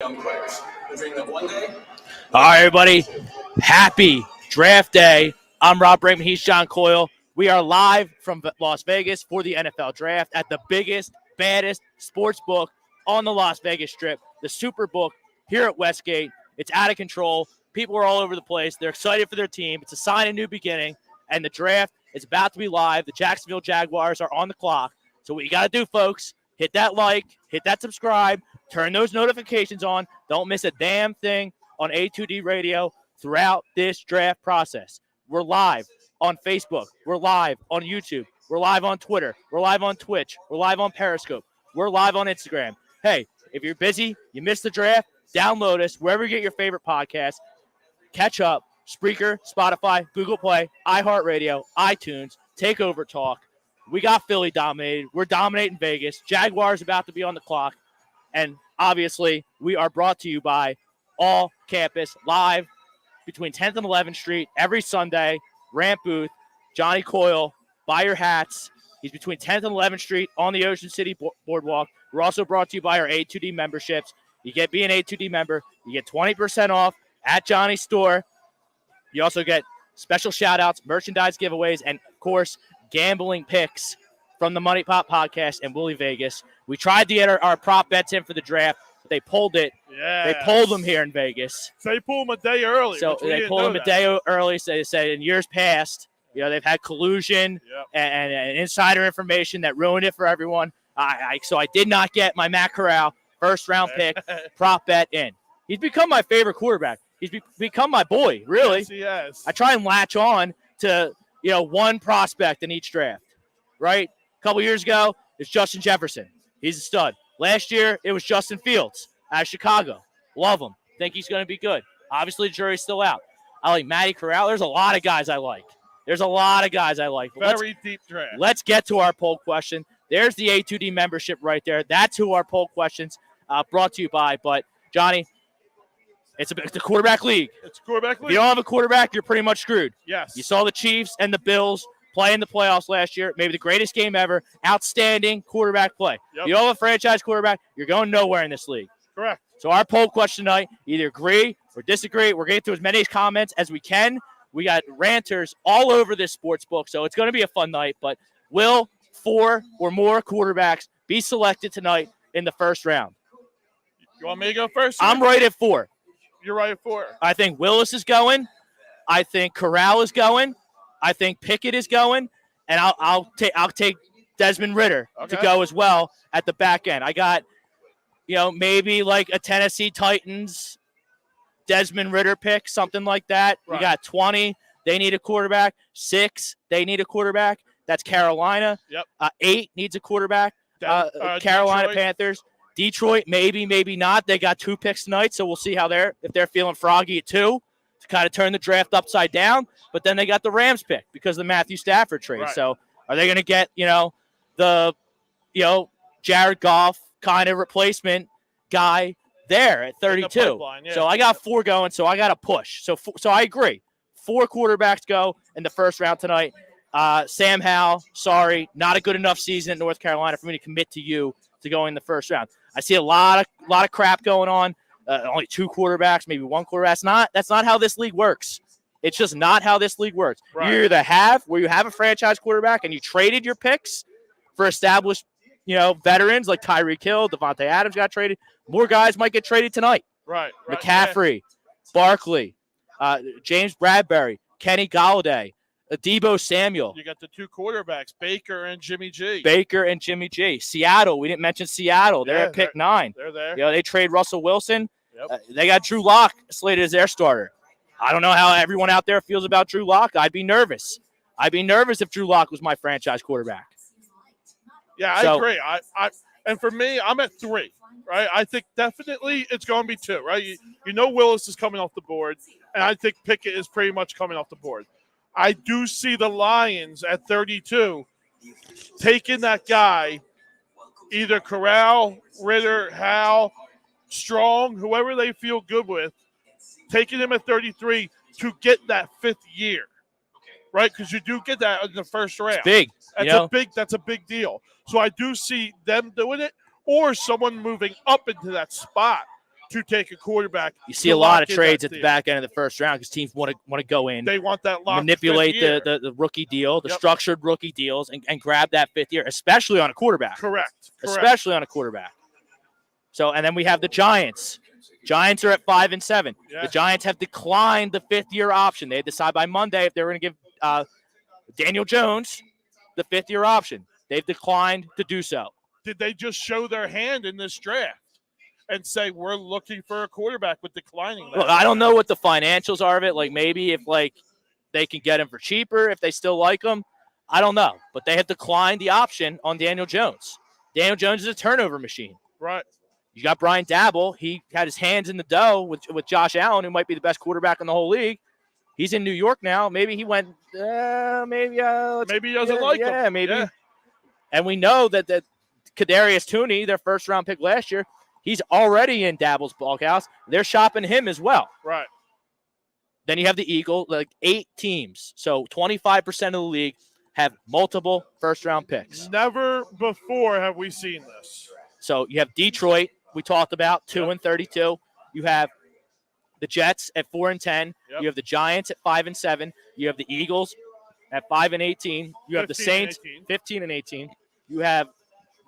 Players. During the one day. All right, everybody. Happy draft day. I'm Rob Brakeman. He's John Coyle. We are live from Las Vegas for the NFL draft at the biggest, baddest sports book on the Las Vegas Strip, the Superbook here at Westgate. It's out of control. People are all over the place. They're excited for their team. It's a sign of new beginning, and the draft is about to be live. The Jacksonville Jaguars are on the clock. So what you got to do, folks, hit that like, hit that subscribe, turn those notifications on. Don't miss a damn thing on A2D Radio throughout this draft process. We're live on Facebook. We're live on YouTube. We're live on Twitter. We're live on Twitch. We're live on Periscope. We're live on Instagram. Hey, if you're busy, you missed the draft, download us wherever you get your favorite podcast. Catch up. Spreaker, Spotify, Google Play, iHeartRadio, iTunes, Takeover Talk. We got Philly dominated. We're dominating Vegas. Jaguars about to be on the clock. And obviously, we are brought to you by All Campus Live between 10th and 11th Street every Sunday. Rant Booth, Johnny Coyle, buy your hats. He's between 10th and 11th Street on the Ocean City Boardwalk. We're also brought to you by our A2D memberships. You get be an A2D member. You get 20% off at Johnny's store. You also get special shout-outs, merchandise giveaways, and, of course, gambling picks from the Money Pop Podcast and Willie Vegas. We tried to get our prop bets in for the draft, but they pulled it. Yeah, They pulled them here in Vegas. So they pulled them a day early. So they pulled them a day early. So they said in years past, they've had collusion and insider information that ruined it for everyone. So I did not get my Matt Corral first-round pick prop bet in. He's become my favorite quarterback. He's become my boy, really. Yes, he has. I try and latch on to, one prospect in each draft, right? A couple years ago, it's Justin Jefferson. He's a stud. Last year, it was Justin Fields out of Chicago. Love him. Think he's going to be good. Obviously, the jury's still out. I like Matty Corral. There's a lot of guys I like. Very deep draft. Let's get to our poll question. There's the A2D membership right there. That's who our poll questions brought to you by. But, Johnny, it's a quarterback league. It's a quarterback league. If you don't have a quarterback, you're pretty much screwed. Yes. You saw the Chiefs and the Bills play in the playoffs last year. Maybe the greatest game ever. Outstanding quarterback play. Yep. You don't have a franchise quarterback, you're going nowhere in this league. Correct. So our poll question tonight, either agree or disagree. We're getting to as many comments as we can. We got ranters all over this sports book, so it's going to be a fun night. But will 4 or more quarterbacks be selected tonight in the first round? You want me to go first? I'm right at 4. You're right at 4. I think Willis is going. I think Corral is going. I think Pickett is going, and I'll take Desmond Ridder to go as well at the back end. I got, maybe like a Tennessee Titans Desmond Ridder pick, something like that. Right. We got 20. They need a quarterback. 6. They need a quarterback. That's Carolina. Yep. 8 needs a quarterback. Carolina Detroit. Panthers. Detroit, maybe not. They got 2 picks tonight, so we'll see if they're feeling froggy at 2 to kind of turn the draft upside down. But then they got the Rams pick because of the Matthew Stafford trade. Right. So are they going to get, the Jared Goff kind of replacement guy there at 32? pipeline, yeah. So I got 4 going, so I got to push. So I agree. 4 quarterbacks go in the first round tonight. Sam Howell, sorry, not a good enough season at North Carolina for me to commit to you to go in the first round. I see a lot of crap going on. Only 2 quarterbacks, maybe 1 quarterback. That's not how this league works. It's just not how this league works. Right. You either have a franchise quarterback and you traded your picks for established, veterans like Tyreek Hill, Devontae Adams got traded. More guys might get traded tonight. Right. McCaffrey, Barkley, James Bradbury, Kenny Galladay, Deebo Samuel. You got the 2 quarterbacks, Baker and Jimmy G. Seattle. We didn't mention Seattle. They're at pick 9. They're there. They trade Russell Wilson. Yep. They got Drew Lock slated as their starter. I don't know how everyone out there feels about Drew Lock. I'd be nervous. If Drew Lock was my franchise quarterback. Yeah, I agree. And for me, I'm at 3. Right. I think definitely it's going to be 2. Right. You know Willis is coming off the board, and I think Pickett is pretty much coming off the board. I do see the Lions at 32 taking that guy, either Corral, Ridder, Howell, Strong, whoever they feel good with, taking him at 33 to get that 5th year, right? Because you do get that in the first round. It's big. That's a big deal. So I do see them doing it, or someone moving up into that spot. to take a quarterback. You see a lot of trades at the back end of the first round because teams want to go in. They want that lock manipulate the rookie deal, the structured rookie deals, and grab that fifth year, especially on a quarterback. Correct. Especially on a quarterback. So, and then we have the Giants. Giants are at 5-7. Yeah. The Giants have declined the fifth-year option. They had to decide by Monday if they were going to give Daniel Jones the fifth-year option. They've declined to do so. Did they just show their hand in this draft and say, we're looking for a quarterback with declining that? Look, I don't know what the financials are of it. Like, maybe if, like, they can get him for cheaper, if they still like him. I don't know. But they have declined the option on Daniel Jones. Daniel Jones is a turnover machine. Right. You got Brian Dabble. He had his hands in the dough with Josh Allen, who might be the best quarterback in the whole league. He's in New York now. Maybe he went, maybe he doesn't like him. Yeah, maybe. Yeah. And we know that Kadarius Toney, their first-round pick last year, he's already in Dabble's bunkhouse. They're shopping him as well. Right. Then you have the Eagles, like 8 teams. So 25% of the league have multiple first-round picks. Never before have we seen this. So you have Detroit, we talked about, 2-32. You have the Jets at 4-10. Yep. You have the Giants at 5-7. You have the Eagles at 5-18. You have the Saints 15-18. You have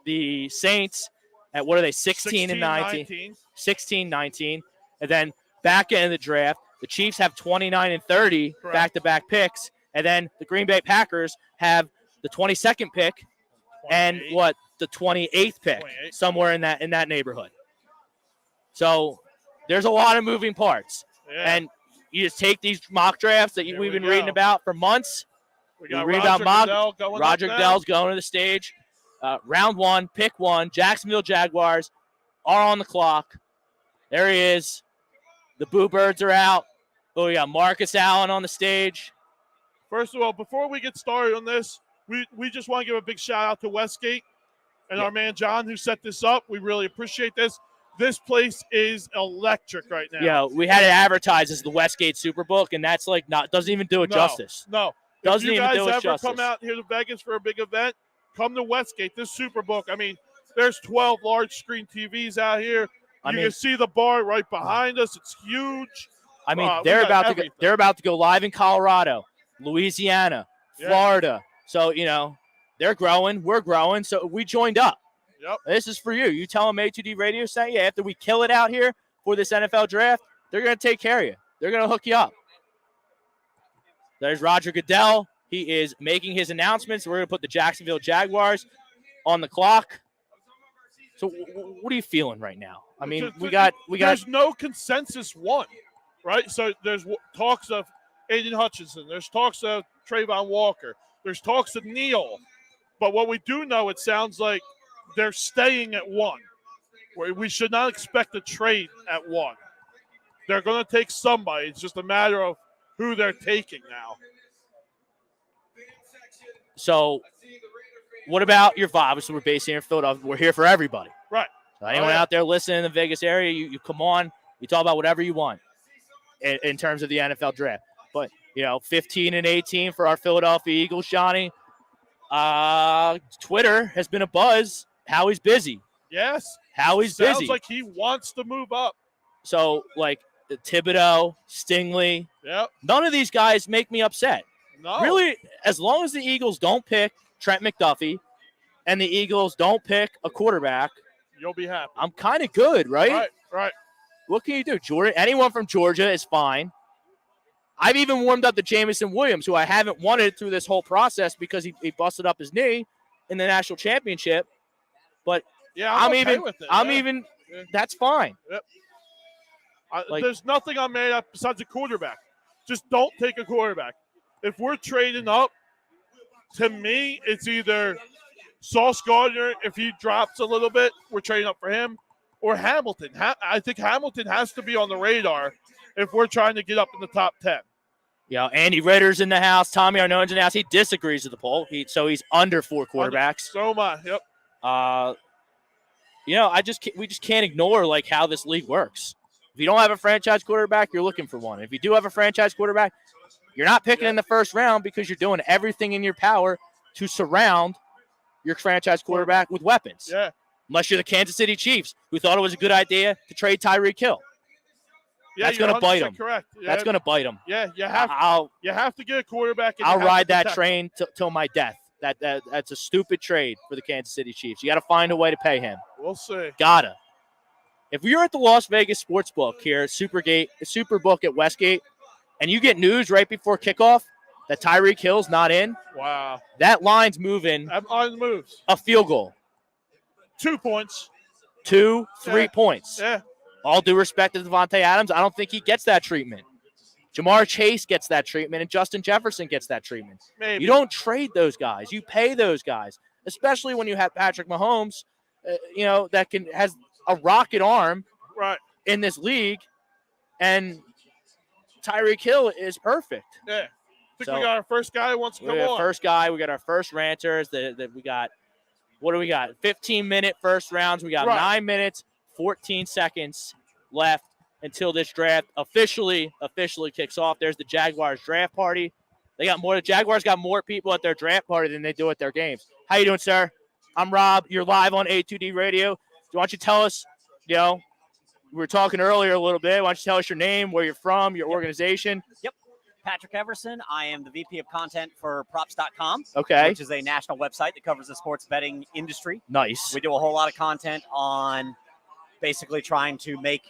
the Saints at, what are they, 16-19. 16-19. And then back end of the draft, the Chiefs have 29-30 back-to-back picks. And then the Green Bay Packers have the 22nd pick and the 28th pick, somewhere in that neighborhood. So there's a lot of moving parts. Yeah. And you just take these mock drafts that we've been reading about for months. We got Roger Goodell's going to the stage. Round 1, pick 1, Jacksonville Jaguars are on the clock. There he is. The Boo Birds are out. Oh, we got Marcus Allen on the stage. First of all, before we get started on this, we just want to give a big shout-out to Westgate and our man John who set this up. We really appreciate this. This place is electric right now. Yeah, we had it advertised as the Westgate Superbook, and that's like doesn't even do it justice. No. Doesn't even do it justice. If you guys ever come out here to Vegas for a big event, come to Westgate. This Superbook, I mean, there's 12 large screen TVs out here. You can see the bar right behind us. It's huge. I mean, they're about to go live in Colorado, Louisiana, Florida. So, they're growing. We're growing. So we joined up. Yep. This is for you. You tell them A2D Radio sent you. After we kill it out here for this NFL draft, they're going to take care of you. They're going to hook you up. There's Roger Goodell. He is making his announcements. We're going to put the Jacksonville Jaguars on the clock. So what are you feeling right now? I mean, we got. There's no consensus one, right? So there's talks of Aiden Hutchinson. There's talks of Trayvon Walker. There's talks of Neal. But what we do know, it sounds like they're staying at 1. We should not expect a trade at 1. They're going to take somebody. It's just a matter of who they're taking now. So what about your vibe? Obviously, we're based here in Philadelphia. We're here for everybody. Right. So anyone out there listening in the Vegas area, you come on. You talk about whatever you want in terms of the NFL draft. But, 15-18 for our Philadelphia Eagles, Johnny. Twitter has been a buzz. Howie's busy. Yes. Howie's busy. Sounds like he wants to move up. So, Thibodeau, Stingley. Yep. None of these guys make me upset. No. Really, as long as the Eagles don't pick Trent McDuffie and the Eagles don't pick a quarterback, you'll be happy. I'm kind of good, right? Right. What can you do? Anyone from Georgia is fine. I've even warmed up to Jamison Williams, who I haven't wanted through this whole process because he busted up his knee in the national championship. But I'm okay with it. That's fine. Yep. There's nothing I'm mad at besides a quarterback. Just don't take a quarterback. If we're trading up, to me, it's either Sauce Gardner, if he drops a little bit, we're trading up for him, or Hamilton. I think Hamilton has to be on the radar if we're trying to get up in the top 10. Andy Ritter's in the house. Tommy Arnone's in the house. He disagrees with the poll. So he's under 4 quarterbacks. So am I. Yep. We just can't ignore how this league works. If you don't have a franchise quarterback, you're looking for one. If you do have a franchise quarterback, you're not picking in the first round because you're doing everything in your power to surround your franchise quarterback with weapons. Yeah. Unless you're the Kansas City Chiefs, who thought it was a good idea to trade Tyreek Hill. Yeah, that's going to bite him. Correct. Yeah, that's going to bite him. Yeah, you have to get a quarterback. And I'll ride that train till my death. That's a stupid trade for the Kansas City Chiefs. You got to find a way to pay him. We'll see. Gotta. If you're at the Las Vegas Sportsbook here at Superbook at Westgate, and you get news right before kickoff that Tyreek Hill's not in, wow, that line's moving. That line moves. A field goal. 2 points. 3 points. Yeah. All due respect to Devontae Adams, I don't think he gets that treatment. Jamar Chase gets that treatment, and Justin Jefferson gets that treatment. Maybe. You don't trade those guys. You pay those guys, especially when you have Patrick Mahomes, that has a rocket arm in this league, and Tyreek Hill is perfect. Yeah. I think we got our first guy who wants to come on. First guy. We got our first ranters. That we got. What do we got? 15-minute first rounds. We got 9 minutes, 14 seconds left until this draft officially kicks off. There's the Jaguars draft party. The Jaguars got more people at their draft party than they do at their games. How you doing, sir? I'm Rob. You're live on A2D Radio. Why don't you tell us, we were talking earlier a little bit. Why don't you tell us your name, where you're from, your organization? Yep. Patrick Everson. I am the VP of content for props.com, which is a national website that covers the sports betting industry. Nice. We do a whole lot of content on basically trying to make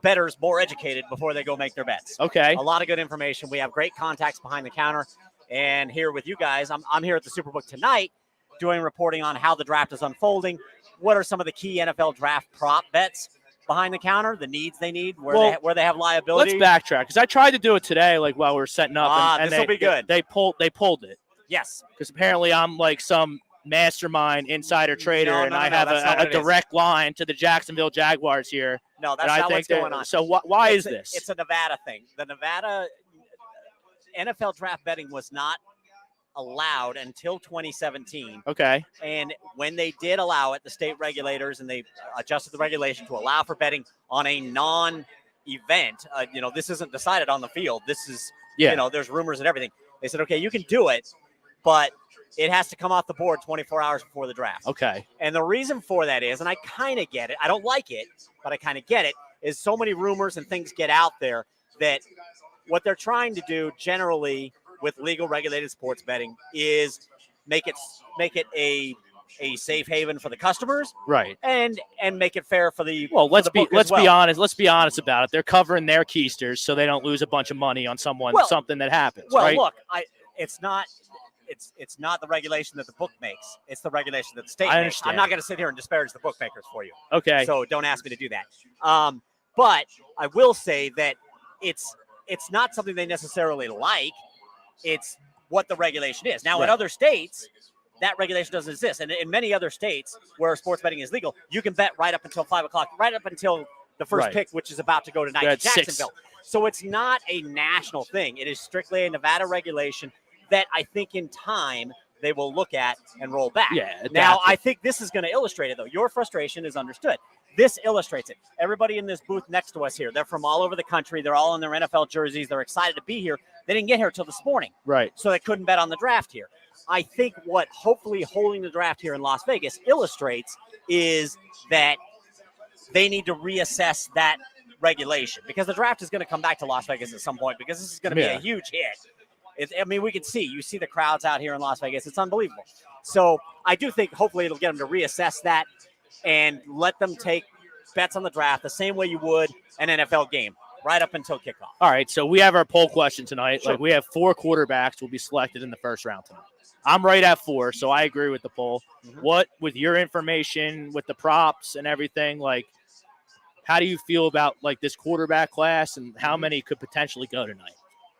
bettors more educated before they go make their bets. Okay. A lot of good information. We have great contacts behind the counter. And here with you guys, I'm here at the Superbook tonight doing reporting on how the draft is unfolding. What are some of the key NFL draft prop bets behind the counter, the needs they need, where they have liability. Let's backtrack, because I tried to do it today, while we were setting up. And this will be good. They pulled it. Yes. Because apparently I'm like some mastermind insider trader, and I have a direct line to the Jacksonville Jaguars here. No, that's not what's going on. So why is this? It's a Nevada thing. The Nevada NFL draft betting was not allowed until 2017. Okay. And when they did allow it, the state regulators, and they adjusted the regulation to allow for betting on a non-event. This isn't decided on the field. This is, there's rumors and everything. They said, okay, you can do it, but it has to come off the board 24 hours before the draft. Okay. And the reason for that is, and I kind of get it, I don't like it, but I kind of get it, is so many rumors and things get out there that what they're trying to do generally with legal regulated sports betting is make it a safe haven for the customers, right? And make it fair for the let's be honest. Let's be honest about it. They're covering their keisters so they don't lose a bunch of money on something that happens. Well, right? Look, it's not the regulation that the book makes. It's the regulation that the state I makes. understand. I'm not going to sit here and disparage the bookmakers for you. Okay. So don't ask me to do that. But I will say that it's not something they necessarily like. It's what the regulation is. Now, in other states, that regulation doesn't exist. And in many other states where sports betting is legal, you can bet right up until 5 o'clock, right up until the first pick, which is about to go tonight to Jacksonville. 6. So it's not a national thing. It is strictly a Nevada regulation that I think in time they will look at and roll back. Yeah. Now, I think this is going to illustrate it, though. Your frustration is understood. This illustrates it. Everybody in this booth next to us here, they're from all over the country. They're all in their NFL jerseys. They're excited to be here. They didn't get here till this morning. Right. So they couldn't bet on the draft here. I think what hopefully holding the draft here in Las Vegas illustrates is that they need to reassess that regulation, because the draft is going to come back to Las Vegas at some point, because this is going to be a huge hit. We can you see the crowds out here in Las Vegas. It's unbelievable. So I do think hopefully it'll get them to reassess that and let them take bets on the draft the same way you would an NFL game, right up until kickoff. All right, so we have our poll question tonight. Sure. We have 4 quarterbacks will be selected in the first round tonight. I'm right at 4, so I agree with the poll. Mm-hmm. What, with your information, with the props and everything, how do you feel about this quarterback class, and how many could potentially go tonight?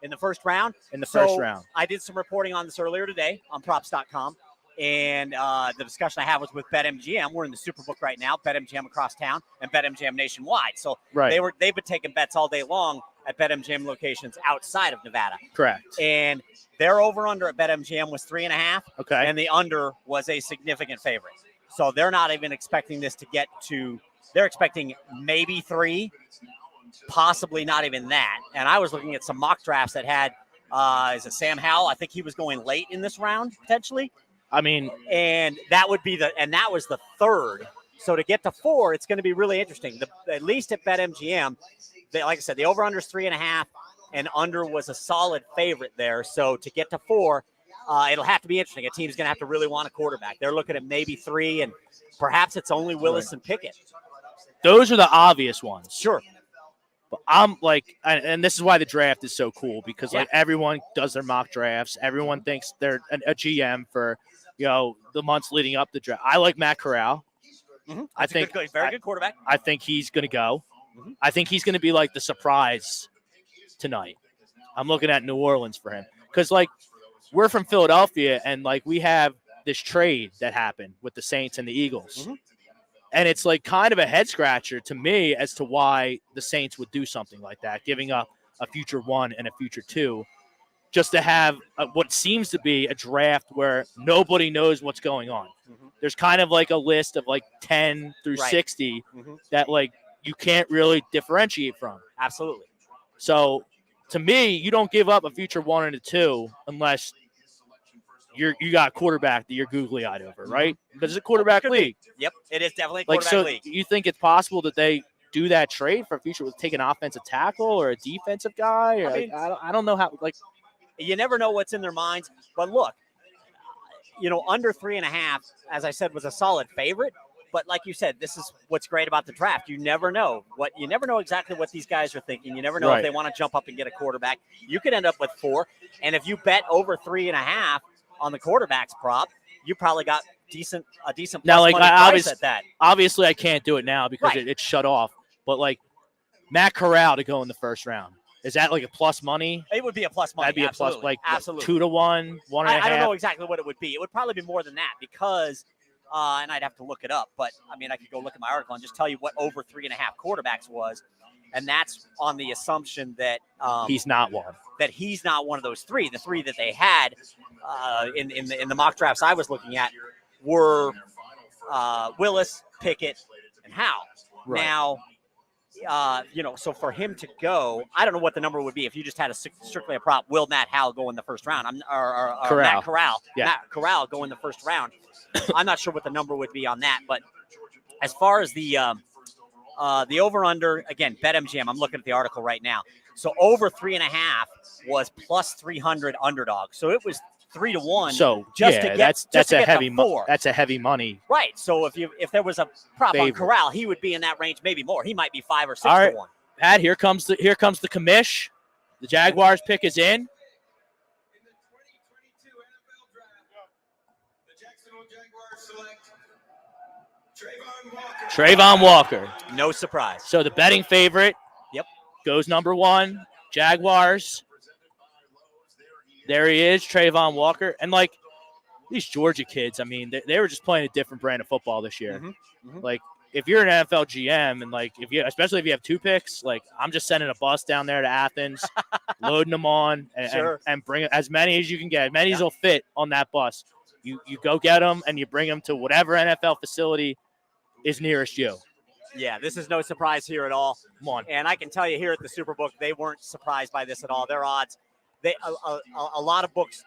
In the first round? In the first round. I did some reporting on this earlier today on props.com. And the discussion I had was with BetMGM. We're in the Superbook right now, BetMGM across town and BetMGM nationwide. So they've been taking bets all day long at BetMGM locations outside of Nevada. Correct. And their over-under at BetMGM was 3.5. Okay. And the under was a significant favorite. So they're not even expecting this to get to – they're expecting maybe 3, possibly not even that. And I was looking at some mock drafts that had is it Sam Howell? I think he was going late in this round, potentially. I mean, and that was the third. So to get to 4, it's going to be really interesting. At least at BetMGM, like I said, the over/under is 3.5, and under was a solid favorite there. So to get to 4, it'll have to be interesting. A team's going to have to really want a quarterback. They're looking at maybe 3, and perhaps it's only Willis and Pickett. Those are the obvious ones. Sure. But I'm like, and this is why the draft is so cool, because like everyone does their mock drafts. Everyone thinks they're a GM for, the months leading up to the draft. I like Matt Corral. Mm-hmm. I think very good quarterback. I think he's going to go. Mm-hmm. I think he's going to be like the surprise tonight. I'm looking at New Orleans for him because like we're from Philadelphia and like we have this trade that happened with the Saints and the Eagles. Mm-hmm. And it's like kind of a head scratcher to me as to why the Saints would do something like that, giving up a future 1 and a future 2 just to have what seems to be a draft where nobody knows what's going on. Mm-hmm. There's kind of like a list of like 10 through 60 that like you can't really differentiate from. Absolutely. So to me, you don't give up a future 1 and a 2 unless you got a quarterback that you're googly-eyed over, right? Because it's a quarterback league. Yep, it is definitely a quarterback league. You think it's possible that they do that trade for a future with take an offensive tackle or a defensive guy? Or I don't know how. Like, you never know what's in their minds. But look, under 3.5, as I said, was a solid favorite. But like you said, this is what's great about the draft. You never know exactly what these guys are thinking. You never know if they want to jump up and get a quarterback. You could end up with 4, and if you bet over 3.5 on the quarterback's prop, you probably got a decent now, like price at that. Obviously, I can't do it now because it's shut off. But like Matt Corral to go in the first round, is that like a plus money? It would be a plus money. That'd be absolutely. a plus, like absolutely 2 to 1, 1.5. I don't know exactly what it would be. It would probably be more than that because, and I'd have to look it up. But I mean, I could go look at my article and just tell you what over 3.5 quarterbacks was, and that's on the assumption that he's not one. That he's not one of those 3. The 3 that they had in the mock drafts I was looking at were Willis, Pickett, and Howe. Right. Now, so for him to go, I don't know what the number would be if you just had strictly a prop. Will Matt Howe go in the first round? Corral. Matt Corral. Yeah. Matt Corral go in the first round. I'm not sure what the number would be on that, but as far as the over/under, again, BetMGM. I'm looking at the article right now. So over 3.5 was plus 300 underdog. So it was 3 to 1. So just to get that's a heavy that's a heavy money. Right. So if there was a prop on Corral, he would be in that range, maybe more. He might be 5 or 6 to 1. Pat, here comes the commish. The Jaguars pick is in. Trayvon Walker. No surprise. So the betting favorite goes number 1, Jaguars. There he is, Trayvon Walker. And, like, these Georgia kids, I mean, they were just playing a different brand of football this year. Mm-hmm. Like, if you're an NFL GM and, like, especially if you have 2 picks, like, I'm just sending a bus down there to Athens, loading them on, and bring as many as you can get. As many as will fit on that bus. You go get them, and you bring them to whatever NFL facility is nearest you. Yeah, this is no surprise here at all. Come on. And I can tell you here at the Superbook, they weren't surprised by this at all. Their odds, a lot of books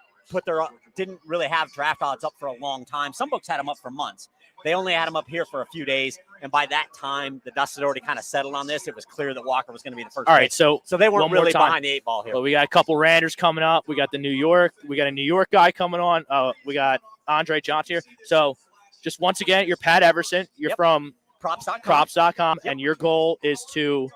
didn't really have draft odds up for a long time. Some books had them up for months. They only had them up here for a few days. And by that time, the dust had already kind of settled on this. It was clear that Walker was going to be the first. All right, so they weren't really behind the 8 ball here. Well, we got a couple Randers coming up. We got a New York guy coming on. We got Andre Johnson here. So just once again, you're Pat Everson. You're from props.com, and your goal is to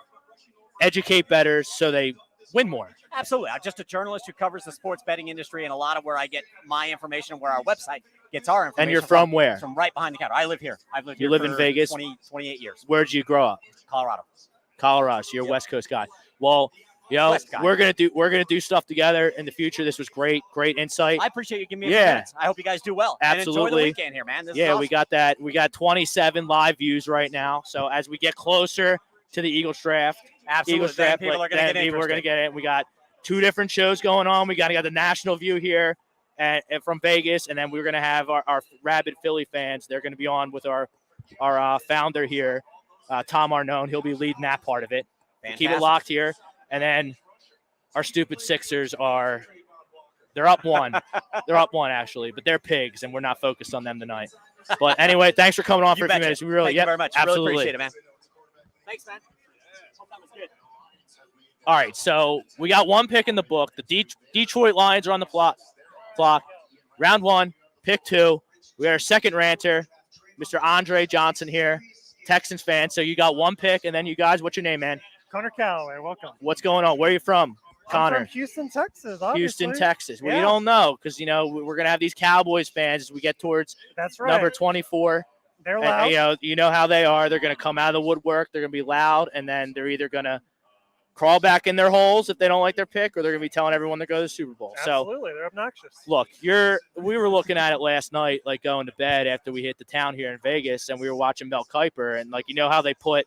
educate bettors so they win more. Absolutely. I'm just a journalist who covers the sports betting industry, and a lot of where I get my information, where our website gets our information. And you're from where? From right behind the counter. I live here. I've lived here for in Vegas? 28 years. Where'd you grow up? Colorado. So you're a West Coast guy. Well, we're gonna do stuff together in the future. This was great insight. I appreciate you giving me a few minutes. I hope you guys do well. Absolutely. And enjoy the weekend here, man. This is awesome. We got that. We got 27 live views right now. So as we get closer to the Eagles draft, people are going to get it. We got 2 different shows going on. We got the national view here and from Vegas, and then we're going to have our rabid Philly fans. They're going to be on with our founder here, Tom Arnone. He'll be leading that part of it. Keep it locked here. And then our stupid Sixers are They're up one. They're up one, actually, but they're pigs, and we're not focused on them tonight. But anyway, thanks for coming on for a few minutes. We really, Thank you very much. Absolutely. Really appreciate it, man. Thanks, man. Hope that was good. All right, so we got one pick in the book. The Detroit Lions are on the clock. Round 1, pick 2. We are second ranter, Mr. Andre Johnson here, Texans fan. So you got one pick, and then you guys, what's your name, man? Connor Calloway, welcome. What's going on? Where are you from, Connor? I'm from Houston, Texas, obviously. Houston, Texas. Well, Yeah. you don't know because, we're going to have these Cowboys fans as we get towards That's right. number 24. They're loud. And, you know how they are. They're going to come out of the woodwork. They're going to be loud, and then they're either going to crawl back in their holes if they don't like their pick, or they're going to be telling everyone to go to the Super Bowl. Absolutely. They're obnoxious. Look, we were looking at it last night, like going to bed after we hit the town here in Vegas, and we were watching Mel Kiper, and how they put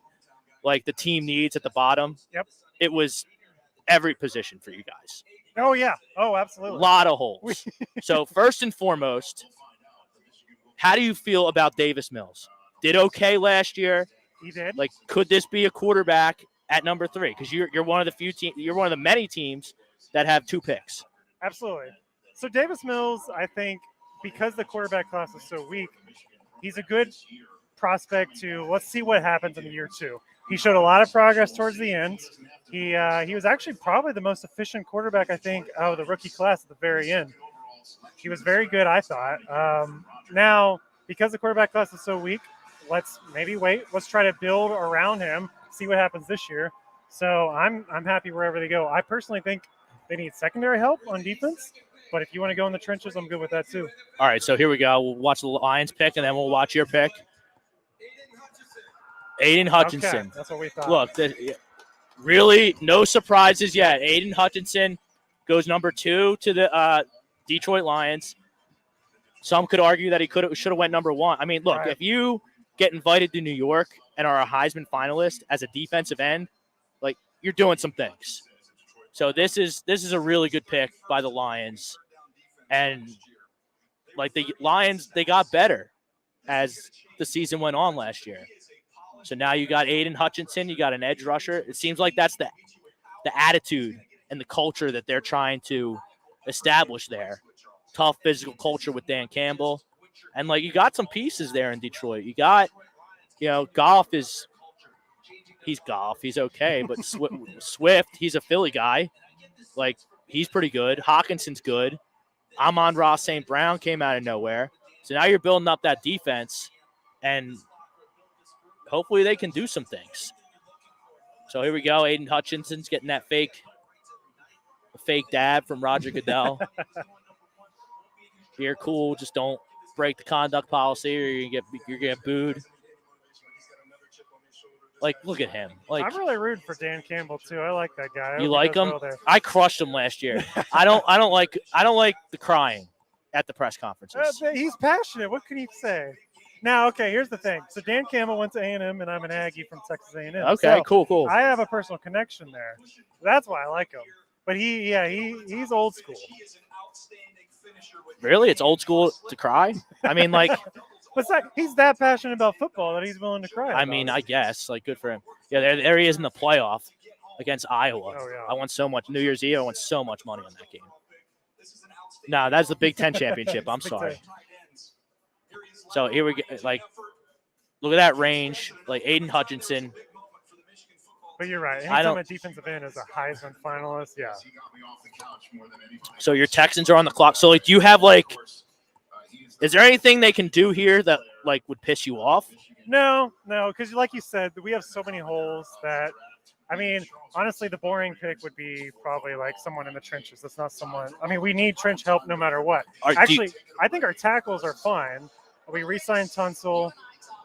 like the team needs at the bottom. Yep. It was every position for you guys. Oh, yeah. Oh, A absolutely. lot of holes. So first and foremost, how do you feel about Davis Mills? Did okay last year. He did. Like, could this be a quarterback at number 3? Because you're one of the few teams. You're one of the many teams that have 2 picks. Absolutely. So Davis Mills, I think, because the quarterback class is so weak, he's a good prospect to let's see what happens in year 2. He showed a lot of progress towards the end. He was actually probably the most efficient quarterback, I think, out of the rookie class at the very end. He was very good, I thought. Now, because the quarterback class is so weak, let's maybe wait. Let's try to build around him, see what happens this year. So I'm happy wherever they go. I personally think they need secondary help on defense, but if you want to go in the trenches, I'm good with that too. All right, so here we go. We'll watch the Lions pick, and then we'll watch your pick. Aiden Hutchinson. Okay, that's what we thought. Look, really no surprises yet. Aiden Hutchinson goes number 2 to the Detroit Lions. Some could argue that he should have went number 1. I mean, look, Right. if you get invited to New York and are a Heisman finalist as a defensive end, like, you're doing some things. So this is a really good pick by the Lions. And like the Lions, they got better as the season went on last year. So now you got Aiden Hutchinson, you got an edge rusher. It seems like that's the attitude and the culture that they're trying to establish there. Tough physical culture with Dan Campbell. And like you got some pieces there in Detroit. You got, Goff he's Goff. He's okay. But Swift, he's a Philly guy. Like, he's pretty good. Hawkinson's good. Amon-Ra St. Brown came out of nowhere. So now you're building up that defense, and hopefully they can do some things. So here we go. Aiden Hutchinson's getting that fake dab from Roger Goodell. You're cool. Just don't break the conduct policy, or you're gonna get booed. Like, look at him. Like, I'm really rooting for Dan Campbell too. I like that guy. You like him? I crushed him last year. I don't like the crying at the press conferences. He's passionate. What can he say? Now, okay, here's the thing. So Dan Campbell went to A&M, and I'm an Aggie from Texas A&M. Okay, so cool. I have a personal connection there. That's why I like him. But he's old school. Really? It's old school to cry? I mean, like, he's that passionate about football that he's willing to cry about. I mean, I guess, like, good for him. Yeah, there he is in the playoff against Iowa. Oh, yeah. I won so much. New Year's Eve, I won so much money on that game. No, that's the Big Ten championship. I'm sorry. So here we go. Like, look at that range. Like, Aiden Hutchinson. But you're right. Anytime a defensive end is a Heisman finalist, yeah. So your Texans are on the clock. So, like, do you have, like, is there anything they can do here that, like, would piss you off? No, because like you said, we have so many holes that, I mean, honestly, the boring pick would be probably like someone in the trenches. That's not someone. I mean, we need trench help no matter what. Actually, I think our tackles are fine. We re-signed Tunsil,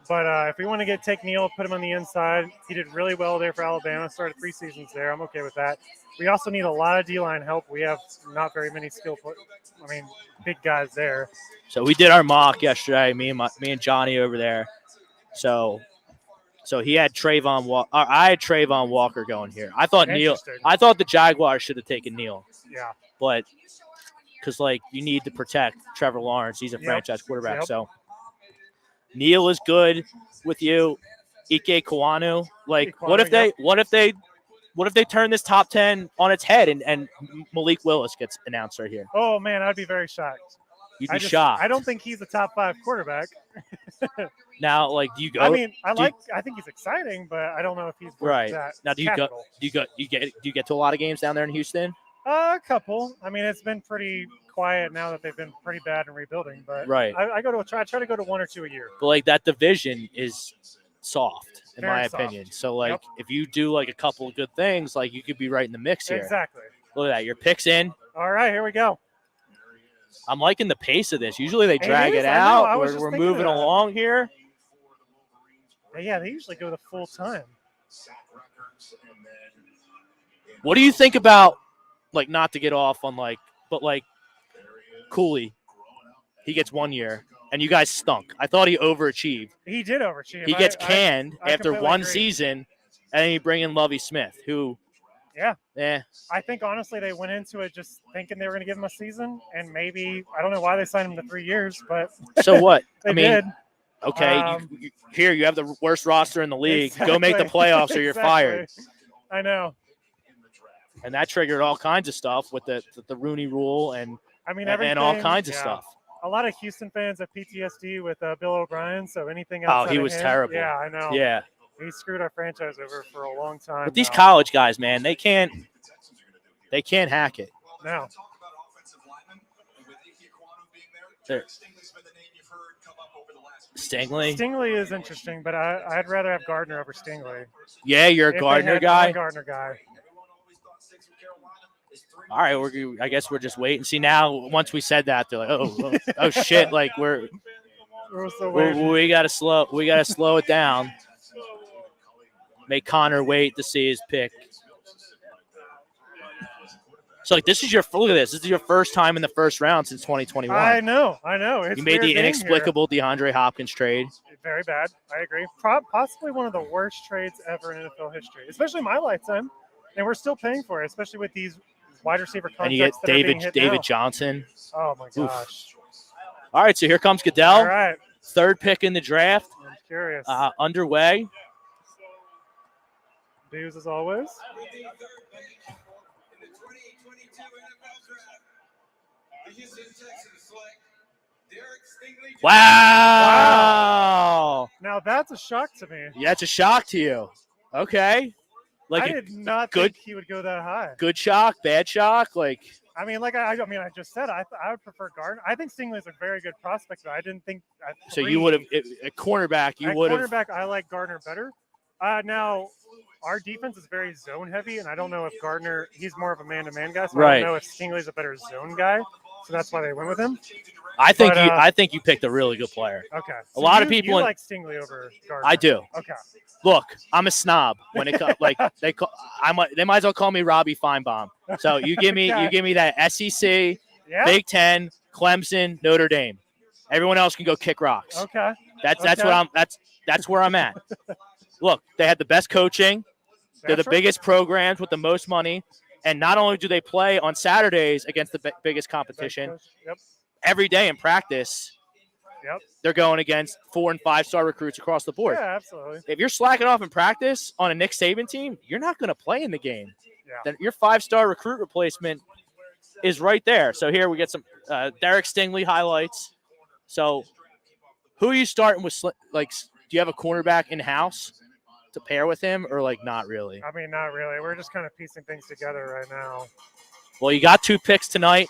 but if we want to take Neal, put him on the inside, he did really well there for Alabama. Started 3 seasons there. I'm okay with that. We also need a lot of D-line help. We have not very many big guys there. So we did our mock yesterday, me and Johnny over there. So he had Trayvon Walker. I had Trayvon Walker going here. I thought the Jaguars should have taken Neal. Yeah. But because, like, you need to protect Trevor Lawrence. He's a franchise quarterback. Yep. So Neal is good with you. Ike Kwanu. Like, what if they What if they turn this top 10 on its head and Malik Willis gets announced right here? Oh man, I'd be very shocked. You'd be shocked. I don't think he's a top 5 quarterback. Now, like, do you go? I mean, I think he's exciting, but I don't know if he's worth right that now. Do you capital. go? Do you get to a lot of games down there in Houston? A couple. I mean, it's been pretty quiet now that they've been pretty bad in rebuilding. But Right. I try to go to 1 or 2 a year. But like that division is soft, in Very my soft. opinion. So like, Yep. if you do like a couple of good things, like you could be right in the mix here. Exactly. Look at that. Your pick's in. All right, here we go. I'm liking the pace of this. Usually they drag it I know. out. I was We're just thinking moving of that. along here. Yeah, they usually go the full time. What do you think about, like, not to get off on but Cooley? He gets 1 year, and you guys stunk. I thought he overachieved. He did overachieve. He gets canned I after completely one agree. season, and then you bring in Lovie Smith, who, Yeah. I think honestly they went into it just thinking they were going to give him a season, and maybe I don't know why they signed him to 3 years, but so what? they I mean, did. okay, here you have the worst roster in the league. Go make the playoffs, or you're fired. I know. And that triggered all kinds of stuff with the Rooney Rule and I mean, and all everything- kinds of yeah. stuff. A lot of Houston fans have PTSD with Bill O'Brien, so anything Oh, else. he was terrible. Yeah, I know. Yeah, He screwed our franchise over for a long time. but these now. college guys, man, they can't hack it. No. There. Stingley. Stingley is interesting, but I'd rather have Gardner over Stingley. Yeah, you're a If they Gardner had guy. one Gardner guy. All right, I guess we're just waiting. See, now once we said that, they're like, oh shit, like we gotta slow it down. Make Connor wait to see his pick. So like, this is your look at this. This is your first time in the first round since 2021. I know. It's You made weird the being inexplicable DeAndre Hopkins trade. here. Very bad. I agree. Possibly one of the worst trades ever in NFL history, especially in my lifetime. And we're still paying for it, especially with these wide receiver contracts. And you get that are being hit David now. Johnson. Oh my gosh. All right, so here comes Goodell. All right. Third pick in the draft. I'm curious. Underway. Booze as always. Wow. Now that's a shock to me. Yeah, it's a shock to you. Okay. Like I a did not good- think he would go that high. good shock, bad shock. Like, I mean, I just said I would prefer Gardner. I think Stingley's a very good prospect, but I didn't think. so you would have a cornerback. You At would have. cornerback, I like Gardner better. Now, our defense is very zone heavy, and I don't know if Gardner. He's more of a man-to-man guy, so I Right. don't know if Stingley's a better zone guy. So that's why they went with him. I think but, I think you picked a really good player. Okay. A lot of people You in- like Stingley over Gardner. I do. Okay. Look, I'm a snob when it comes. Like they might as well call me Robbie Feinbaum. So you give me that SEC, Yeah. Big Ten, Clemson, Notre Dame. Everyone else can go kick rocks. Okay. That's Okay. what that's where I'm at. Look, they had the best coaching. They're the That's right. biggest programs with the most money. And not only do they play on Saturdays against the biggest competition, Yep. every day in practice, Yep. they're going against 4- and 5-star recruits across the board. Yeah, absolutely. If you're slacking off in practice on a Nick Saban team, you're not going to play in the game. Yeah. Then your 5-star recruit replacement is right there. So here we get some Derek Stingley highlights. So who are you starting with? Like, do you have a cornerback in-house to pair with him, or like not really? I mean, not really. We're just kind of piecing things together right now. Well, you got 2 picks tonight.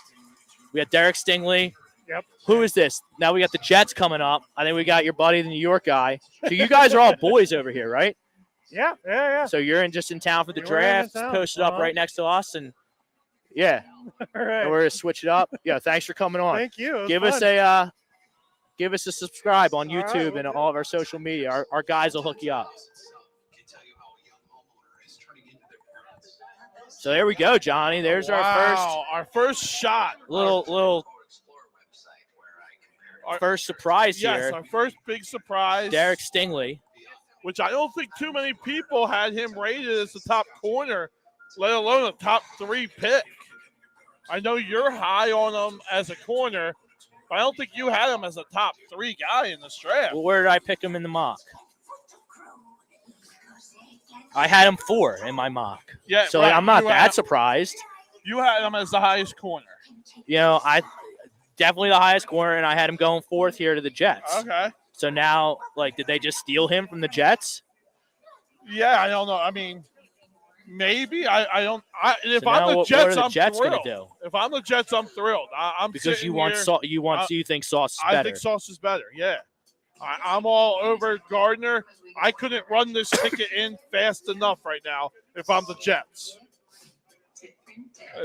We got Derek Stingley. Yep. Who is this? Now we got the Jets coming up. I think we got your buddy, the New York guy. So you guys are all boys over here, right? Yeah. So you're just in town for the We were in draft, town. posted up Uh-huh. right next to us, and yeah, All right. and we're gonna switch it up. Yeah, thanks for coming on. Thank you. It was Give fun. us a subscribe on All right, YouTube will and do. all of our social media. Our guys will hook you up. So there we go, Johnny. There's our first shot. little Our- first surprise Yes, here. our first big surprise. Derek Stingley. Which I don't think too many people had him rated as the top corner, let alone a top 3 pick. I know you're high on him as a corner, but I don't think you had him as a top 3 guy in this draft. Well, where did I pick him in the mock? I had him 4 in my mock. Yeah, so right. I'm not that surprised. You had him as the highest corner. I definitely the highest corner, and I had him going 4th here to the Jets. Okay. So now, did they just steal him from the Jets? Yeah, I don't know. I mean, maybe I don't. If So I'm the what Jets, are the I'm Jets thrilled. Gonna do? If I'm the Jets, I'm thrilled. I'm because you want here, you think Sauce is better. I think Sauce is better. Yeah, I'm all over Gardner. I couldn't run this ticket in fast enough right now if I'm the Jets.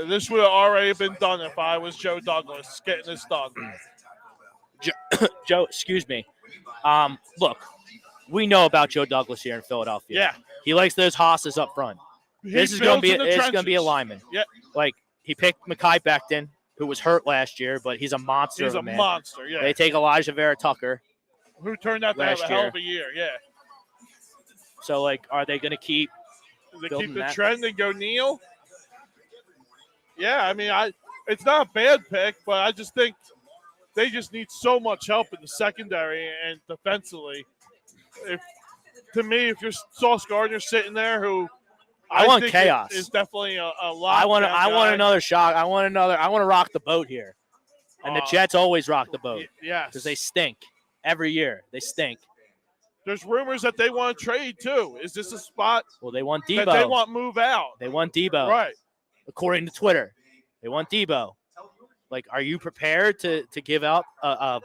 This would have already been done if I was Joe Douglas getting this done. Joe, excuse me. Look, we know about Joe Douglas here in Philadelphia. Yeah, he likes those hosses up front. This is going to be a lineman. Yeah, he picked Mekhi Becton, who was hurt last year, but he's a monster. He's a man. Monster. Yeah, they take Elijah Vera Tucker, who turned out to have a hell of a year. Yeah. So are they going to keep? They keep the trend and go Neal. Yeah, I mean, it's not a bad pick, but I just think they just need so much help in the secondary and defensively. If you're Sauce Gardner sitting there, who I want think chaos, is definitely a lot. I want another shock. I want to rock the boat here, and the Jets always rock the boat. Yes, because they stink every year. They stink. There's rumors that they want to trade too. Is this a spot? Well, they want Debo. That they want move out. They want Debo. Right. According to Twitter, they want Debo. Are you prepared to give up a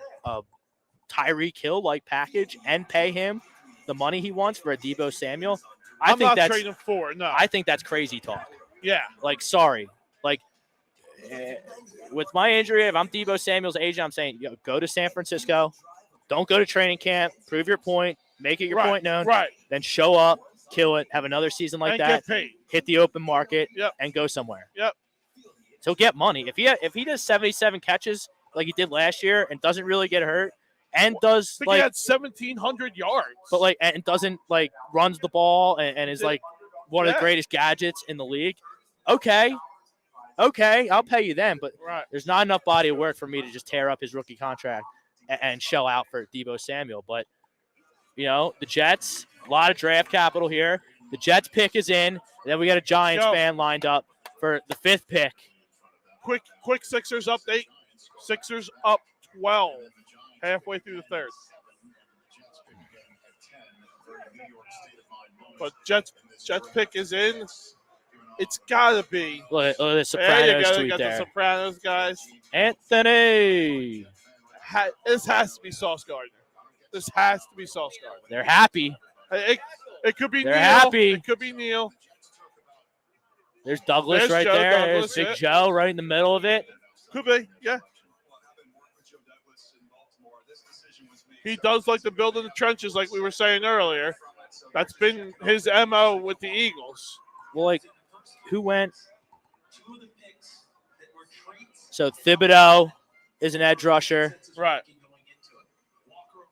Tyreek Hill package and pay him the money he wants for a Debo Samuel? I'm not trading 4. No. I think that's crazy talk. Yeah. Sorry. With my injury, if I'm Debo Samuel's agent, I'm saying, go to San Francisco. Don't go to training camp. Prove your point. Make it your point known. Right. Then show up, kill it, have another season like that. Get paid. Hit the open market. Yep. And go somewhere. Yep. So get money. If he does 77 catches like he did last year and doesn't really get hurt and does he had 1,700 yards, but and doesn't runs the ball and is one of the greatest gadgets in the league. Okay, I'll pay you then. But there's not enough body of work for me to just tear up his rookie contract and shell out for Debo Samuel. But the Jets, a lot of draft capital here. The Jets pick is in. And then we got a Giants fan lined up for the 5th pick. Quick Sixers update. Sixers up 12, halfway through the 3rd. But Jets pick is in. It's got to be. Look at the Sopranos there you go. tweet got there. The Sopranos guys. Anthony. This has to be Sauce Gardner. This has to be Sauce Gardner. They're happy. It could be They're Neal. happy. It could be Neal. There's Douglas right Joe there. Douglas, There's Big Joe right in the middle of it. Could be, yeah. He does like to build in the trenches, like we were saying earlier. That's been his MO with the Eagles. Well, who went? So Thibodeau is an edge rusher. Right.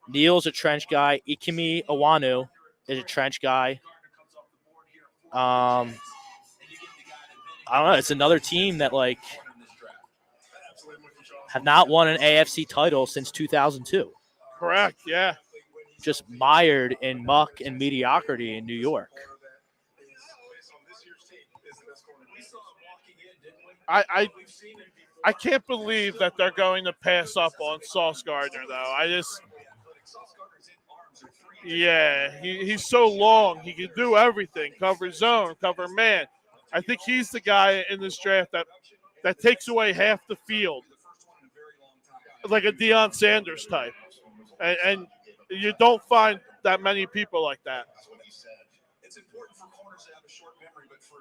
Neal's a trench guy. Ikemi Awanu is a trench guy. I don't know. It's another team that have not won an AFC title since 2002. Correct. Yeah. Just mired in muck and mediocrity in New York. I can't believe that they're going to pass up on Sauce Gardner, though. He's so long. He can do everything. Cover zone, cover man. I think he's the guy in this draft that takes away half the field, like a Deion Sanders type. And you don't find that many people like that.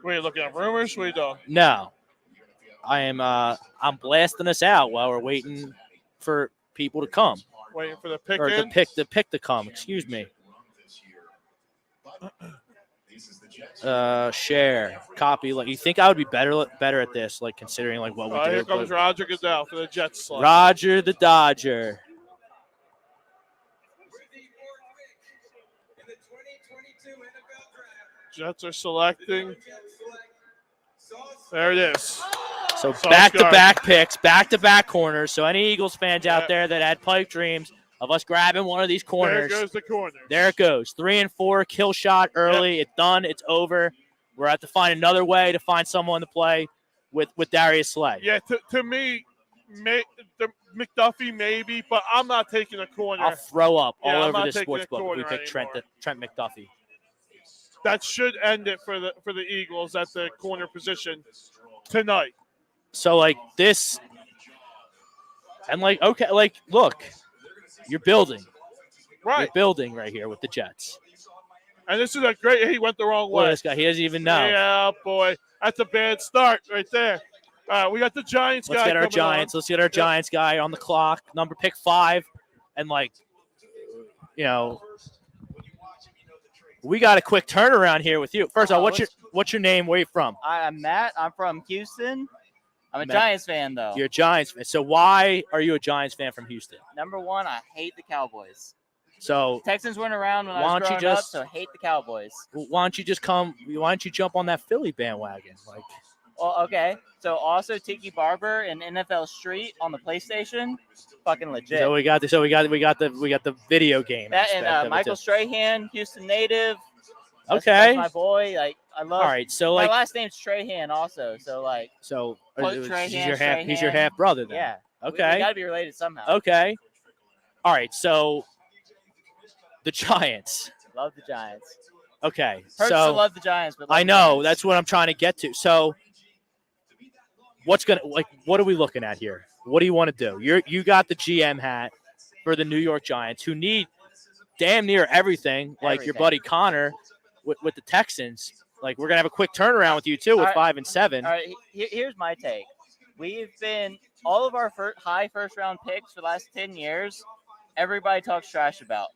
What are you looking at, rumors? What are you doing? No. I'm blasting us out while we're waiting for people to come. Waiting for the pick or in? the pick to come, excuse me. Share, copy. You think I would be better at this, considering what we do? Here comes Roger Goodell for the Jets slot. Roger the Dodger. Jets are selecting. There it is. So back-to-back picks, back-to-back corners. So any Eagles fans out there that had pipe dreams of us grabbing one of these corners. There goes the corner. There it goes. 3 and 4, kill shot early. It's done. It's over. We're at to find another way to find someone to play with Darius Slay. Yeah, to me, the McDuffie maybe, but I'm not taking a corner. I'll throw up all I'm over not this taking sports a book if we corner pick anymore. Trent McDuffie. That should end it for the Eagles at the corner position tonight. So, like, this – and, like, okay, like, look, you're building. Right. You're building right here with the Jets. And this is a great – he went the wrong Look at way. this guy. He doesn't even know. Yeah, boy. That's a bad start right there. We got the Giants guy Let's get our coming Giants. on. Let's get our Giants guy on the clock. Number pick 5. And, like, you know, we got a quick turnaround here with you. First of all, what's your name? Where you from? I'm Matt. I'm from Houston. I'm a Matt. Giants fan, though. You're a Giants fan. So why are you a Giants fan from Houston? Number one, I hate the Cowboys. So Texans weren't around when Why I was don't you growing up, just- so I hate the Cowboys. why don't you just come? Why don't you jump on that Philly bandwagon? Like, Well, okay. So also Tiki Barber and NFL Street on the PlayStation, fucking legit. so we got the video game. That aspect of and it Michael too. Strahan, Houston native. That's Okay. my boy. Like I love. All right. So my like, last name's Strahan also. So like, so Quote he's Strahan, he's your Strahan. half brother then. yeah. We Okay. gotta be related somehow. Okay. All right. So the Giants. Love the Giants. Okay. Hurts to So love the Giants, but love I the know Giants. that's what I'm trying to get to. So what are we looking at here? What do you want to do? You got the GM hat for the New York Giants, who need damn near everything, like your Everything. buddy Connor with the Texans. Like, we're gonna have a quick turnaround with you too with All right. 5 and 7. All right, here's my take. We've been all of our high first round picks for the last 10 years. Everybody talks trash about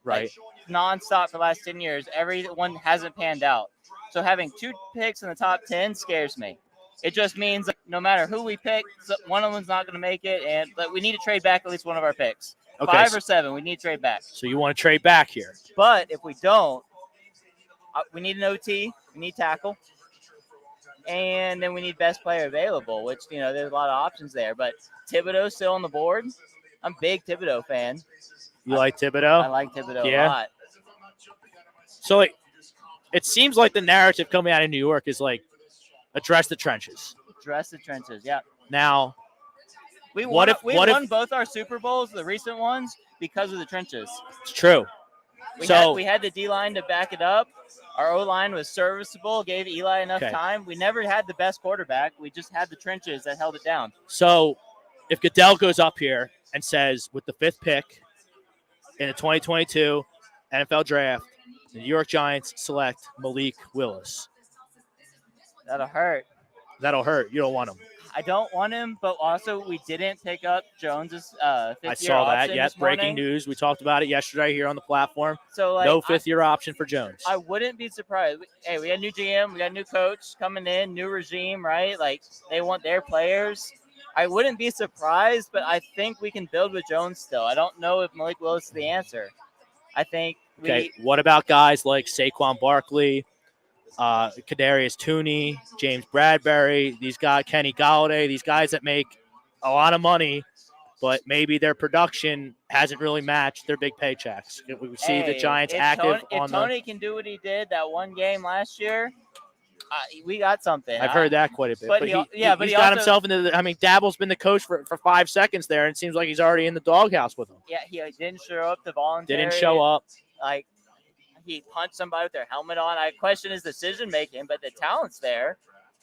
Right. nonstop for the last 10 years. Everyone hasn't panned out. So having 2 picks in the top 10 scares me. It just means that no matter who we pick, one of them's not going to make it, and but we need to trade back at least one of our picks. Okay. 5 or 7, we need to trade back. So you want to trade back here? But if we don't, we need an OT, we need tackle, and then we need best player available, which, there's a lot of options there. But Thibodeau's still on the board. I'm a big Thibodeau fan. You like Thibodeau? I like Thibodeau Yeah. a lot. So it seems like the narrative coming out of New York is like, address the trenches. Dress the trenches, yeah. Now, We What won if- both our Super Bowls, the recent ones, because of the trenches. it's true. We had the D-line to back it up. Our O-line was serviceable, gave Eli enough Okay. time. We never had the best quarterback. We just had the trenches that held it down. So if Goodell goes up here and says, with the 5th pick in the 2022 NFL Draft, the New York Giants select Malik Willis, That'll hurt. that'll hurt. You don't want him. I don't want him, but also we didn't pick up Jones's fifth-year I saw that. option Yes, this breaking morning. news. We talked about it yesterday here on the platform. So like, No 5th-year option for Jones. I wouldn't be surprised. Hey, we got a new GM, we got a new coach coming in, new regime, right? Like, they want their players. I wouldn't be surprised, but I think we can build with Jones still. I don't know if Malik Willis is the answer. I think Okay, what about guys like Saquon Barkley, Kadarius Tooney, James Bradbury, these guys, Kenny Galladay, these guys that make a lot of money, but maybe their production hasn't really matched their big paychecks. We see the Giants active if Tony can do what he did that one game last year, we got something. I've heard that quite a bit. but But he- he's yeah, but he got also- himself into the – I mean, Dabble's been the coach for 5 seconds there, and it seems like he's already in the doghouse with him. Yeah, he didn't show up to volunteer. Didn't show up. Like, he punched somebody with their helmet on. I question his decision making, but the talent's there.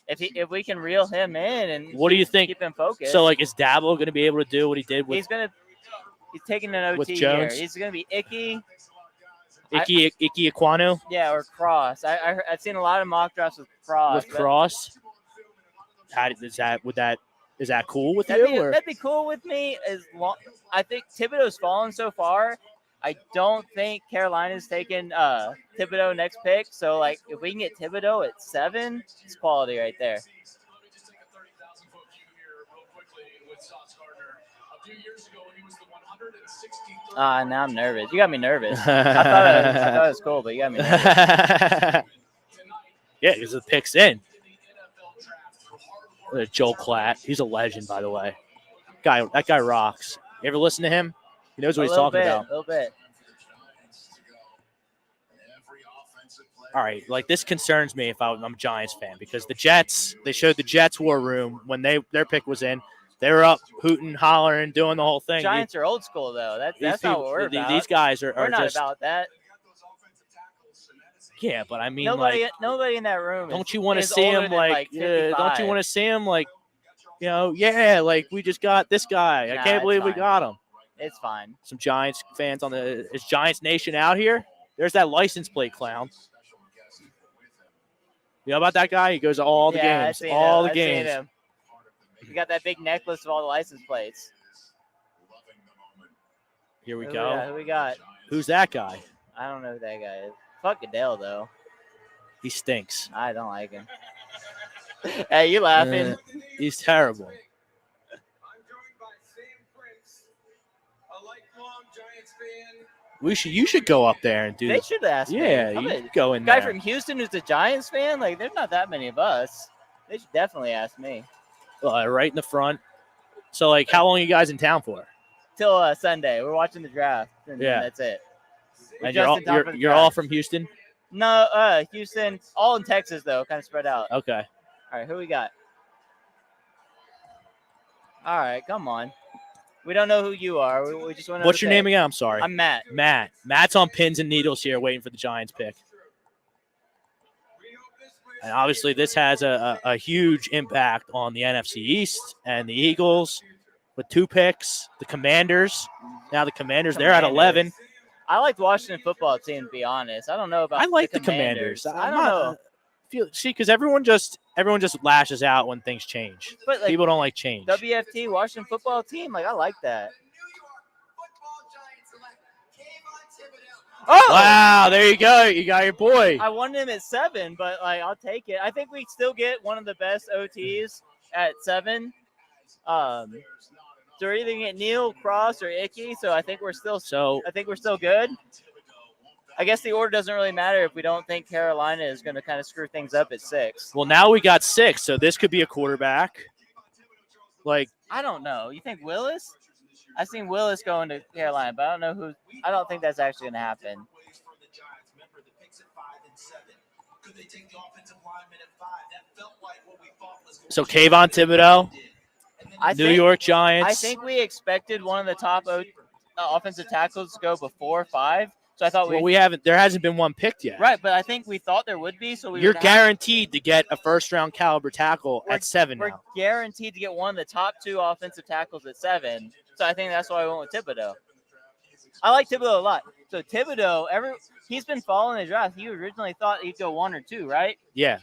If we can reel him in and What do you think? keep him focused, So, like, is Dabble going to be able to do what he did with he's taking an with OT here. Jones? He's gonna be Icky, Ike Ekwonu or Cross. I've seen a lot of mock drafts with Cross. with Cross? Is that cool with That'd you? Or? be cool with me. I think Thibodeau's fallen so far. I don't think Carolina's taken Thibodeau next pick. So, like, if we can get Thibodeau at 7, it's quality right there. Now I'm nervous. You got me nervous. I thought it was cool, but you got me nervous. Yeah, because the pick's in. Joel Klatt. He's a legend, by the way. That guy rocks. You ever listen to him? He knows what A he's little talking bit, about. A little bit. All right, like this concerns me if I'm a Giants fan because the Jets, they showed the Jets war room when their pick was in. They were up hooting, hollering, doing the whole thing. Giants are old school though. That's not what we're about. These guys are we're not just about that. Yeah, but I mean, Nobody in that room. Don't you want to is see older him than, like? Don't you want to see him like? Like we just got this guy. I can't believe we got him. It's fine. Some Giants fans is Giants Nation out here? There's that license plate clown. You know about that guy? He goes to all the games. All the games. Seen him. He got that big necklace of all the license plates. Here we go. Who we got? Who's that guy? I don't know who that guy is. Fuck Goodell, though. He stinks. I don't like him. Hey, you laughing? He's terrible. You should go up there and do. They should ask me. Yeah, you go in guy there. From Houston who's a Giants fan. Like, there's not that many of us. They should definitely ask me. Right in the front. So, like, how long are you guys in town for? Till Sunday. We're watching the draft. And that's it. And you're all from Houston? No, Houston. All in Texas though, kind of spread out. Okay. All right, who we got? All right, come on. We don't know who you are. We just want to know. What's your name again? I'm sorry. I'm Matt. Matt's on pins and needles here, waiting for the Giants pick. And obviously, this has a huge impact on the NFC East and the Eagles with 2 picks. The Commanders. Now the Commanders, they're at 11. I like the Washington football team, to be honest. I don't know about. I like the Commanders. I don't know. Because everyone just lashes out when things change. But like, people don't like change. WFT, Washington football team, like I like that. Oh! Wow, there you go. You got your boy. I wanted him at 7, but like I'll take it. I think we still get one of the best OTs at 7. So we're either get Neal, Cross, or Icky. So I think we're still good. I guess the order doesn't really matter if we don't think Carolina is going to kind of screw things up at 6. Well, now we got 6, so this could be a quarterback. Like, I don't know. You think Willis? I've seen Willis going to Carolina, but I don't know who. I don't think that's actually going to happen. So Kayvon Thibodeau, New York Giants. I think we expected one of the top offensive tackles to go before 5. So I thought we haven't. There hasn't been one picked yet. Right, but I think we thought there would be. So you're guaranteed to get a first-round caliber tackle at 7 now. We're guaranteed to get one of the top 2 offensive tackles at 7. So I think that's why I went with Thibodeau. I like Thibodeau a lot. So Thibodeau, he's been following the draft. He originally thought he'd go 1 or 2, right? Yeah.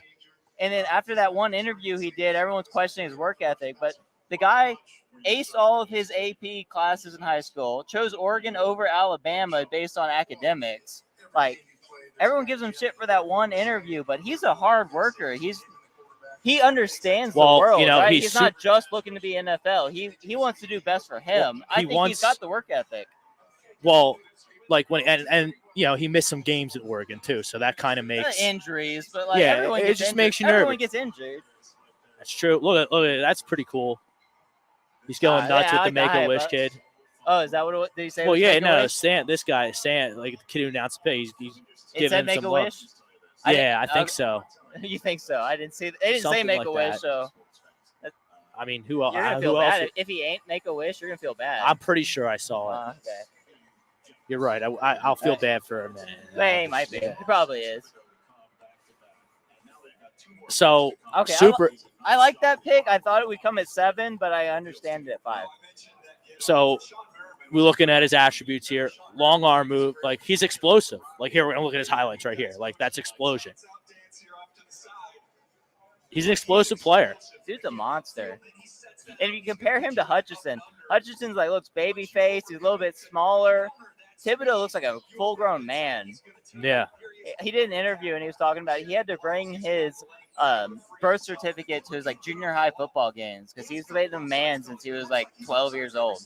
And then after that one interview he did, everyone's questioning his work ethic. But the guy aced all of his AP classes in high school, chose Oregon over Alabama based on academics. Like, everyone gives him shit for that one interview, but he's a hard worker. He understands the world, right? He's not just looking to be NFL. He wants to do best for him. I think he's got the work ethic. Well, like when and he missed some games at Oregon too, so that kind of makes injuries, but like everyone gets injured. Makes you nervous. Everyone gets injured. That's true. Look at that's pretty cool. He's going nuts with the Make-A-Wish kid. Oh, is that what did he say? Well, yeah, no, this guy, like the kid who announced the pay, he's giving him some love. Yeah, I think so. You think so? I didn't see. They didn't say Make-A-Wish, so. I mean, who else? You're gonna feel bad if he ain't Make-A-Wish. You're gonna feel bad. I'm pretty sure I saw it. Okay. You're right. I'll feel bad for him. He might be. He probably is. So okay, super. I like that pick. I thought it would come at 7, but I understand it at 5. So we're looking at his attributes here. Long arm move. Like, he's explosive. Like, here, we're going to look at his highlights right here. Like, that's explosion. He's an explosive player. Dude's a monster. And if you compare him to Hutchinson's like looks baby face. He's a little bit smaller. Thibodeau looks like a full-grown man. Yeah. He did an interview, and he was talking about he had to bring his birth certificate to his like junior high football games because he's been a man since he was like 12 years old.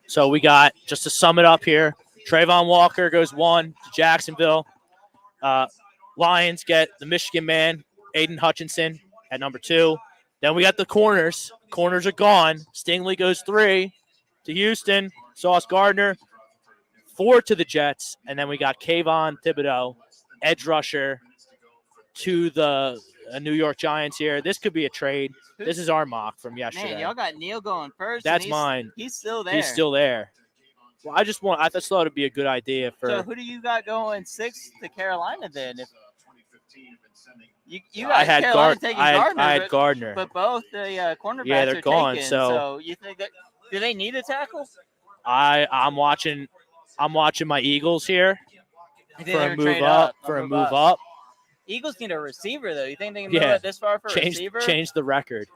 So we got, just to sum it up here, Trayvon Walker goes 1 to Jacksonville. Lions get the Michigan man, Aiden Hutchinson, at number 2. Then we got the corners. Corners are gone. Stingley goes 3 to Houston. Sauce Gardner. 4 to the Jets, and then we got Kayvon Thibodeau, edge rusher, to the New York Giants here. This could be a trade. This is our mock from yesterday. Man, y'all got Neil going first. That's mine. He's still there. He's still there. Well, I just thought it'd be a good idea for. So who do you got going 6th to Carolina then? If you got I had Carolina taking Gardner, I had Gardner, but both the cornerbacks yeah, they're are gone. taken. So you think that do they need a tackle? I'm watching my Eagles here I think for they're a gonna trade move up. Eagles need a receiver though. You think they can move it this far for a receiver? Change the record.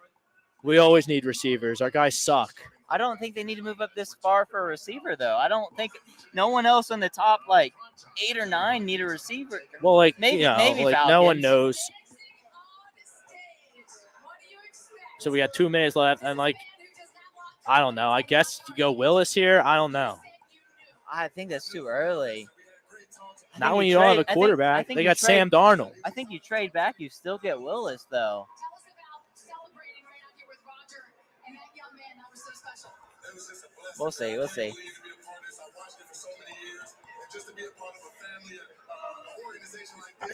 We always need receivers. Our guys suck. I don't think they need to move up this far for a receiver though. I don't think no one else on the top like 8 or 9 need a receiver. Well, like maybe no Falcons. one knows. So we got 2 minutes left, and I don't know. I guess you go Willis here. I don't know. I think that's too early. Not when you don't have a quarterback. They got Sam Darnold. I think you trade back, you still get Willis though. We'll see.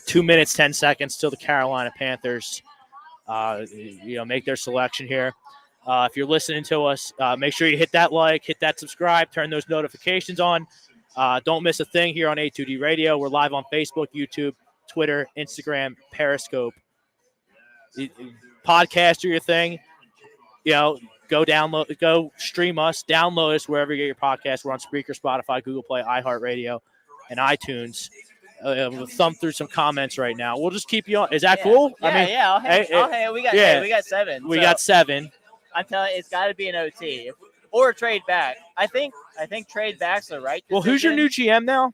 2 minutes, 10 seconds till the Carolina Panthers, make their selection here. If you're listening to us, make sure you hit that like, hit that subscribe, turn those notifications on. Don't miss a thing here on A2D Radio. We're live on Facebook, YouTube, Twitter, Instagram, Periscope. Podcast are your thing. Go stream us, download us wherever you get your podcast. We're on Spreaker, Spotify, Google Play, iHeartRadio, and iTunes. We'll thumb through some comments right now. We'll just keep you on. Is that cool? Yeah. We got 7. We got 7. I'm telling you, it's got to be an OT or trade back. I think trade back's the right decision. Well, who's your new GM now?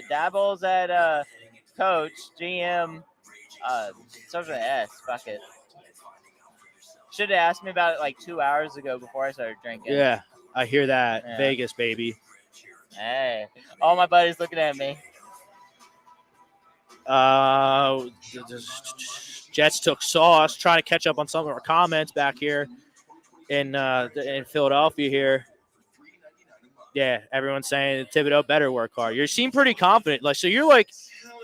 Dabble's at coach, GM, starts with an S. Fuck it. Should have asked me about it like 2 hours ago before I started drinking. Yeah, I hear that. Yeah. Vegas, baby. Hey, all my buddies looking at me. Jets took Sauce, trying to catch up on some of our comments back here in Philadelphia here. Yeah, everyone's saying Thibodeau better work hard. You seem pretty confident.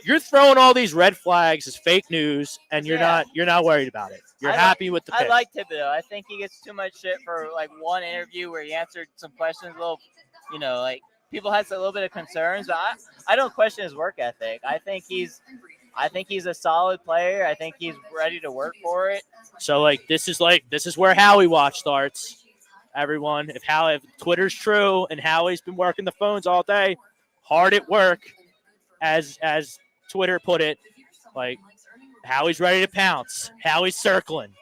You're throwing all these red flags as fake news, and you're not worried about it. You're happy with the pick. I like Thibodeau. I think he gets too much shit for one interview where he answered some questions a little, people had a little bit of concerns, but I don't question his work ethic. I think he's a solid player. I think he's ready to work for it. So this is where Howie Watch starts. Everyone, if Twitter's true and Howie's been working the phones all day, hard at work, as Twitter put it, Howie's ready to pounce. Howie's circling,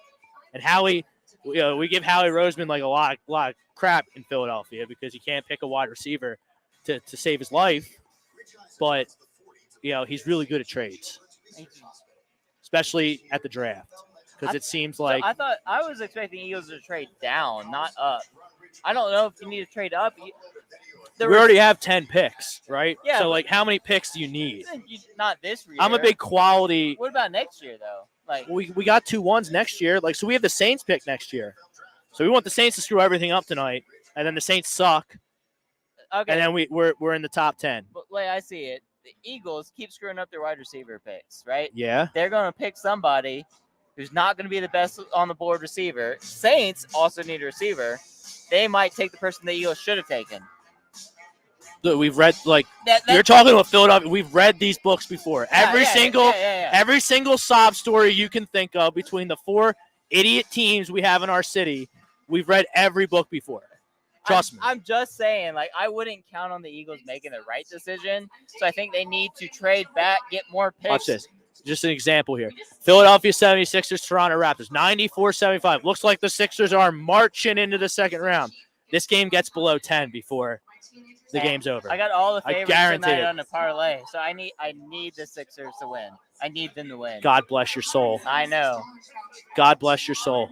and Howie, we give Howie Roseman a lot of crap in Philadelphia because he can't pick a wide receiver to save his life, but he's really good at trades, especially at the draft, because it seems like I was expecting Eagles to trade down, not up. I don't know if you need to trade up. We already have 10 picks, right? Yeah. So how many picks do you need? Not this year. I'm a big quality. What about next year though? We got 2 1s next year. So we have the Saints pick next year. So we want the Saints to screw everything up tonight, and then the Saints suck. Okay. And then we're in the top 10. But way I see it, the Eagles keep screwing up their wide receiver picks, right? Yeah. They're going to pick somebody who's not going to be the best on the board receiver. Saints also need a receiver. They might take the person the Eagles should have taken. Look, we've read you're talking about Philadelphia. We've read these books before. Every single sob story you can think of between the 4 idiot teams we have in our city, we've read every book before. Trust me. I'm just saying, I wouldn't count on the Eagles making the right decision. So I think they need to trade back, get more picks. Watch this. Just an example here. Philadelphia 76ers, Toronto Raptors, 94-75. Looks like the Sixers are marching into the second round. This game gets below 10 before the game's over. I got all the favorites guarantee tonight it. on the parlay. So I need the Sixers to win. I need them to win. God bless your soul. I know. God bless your soul.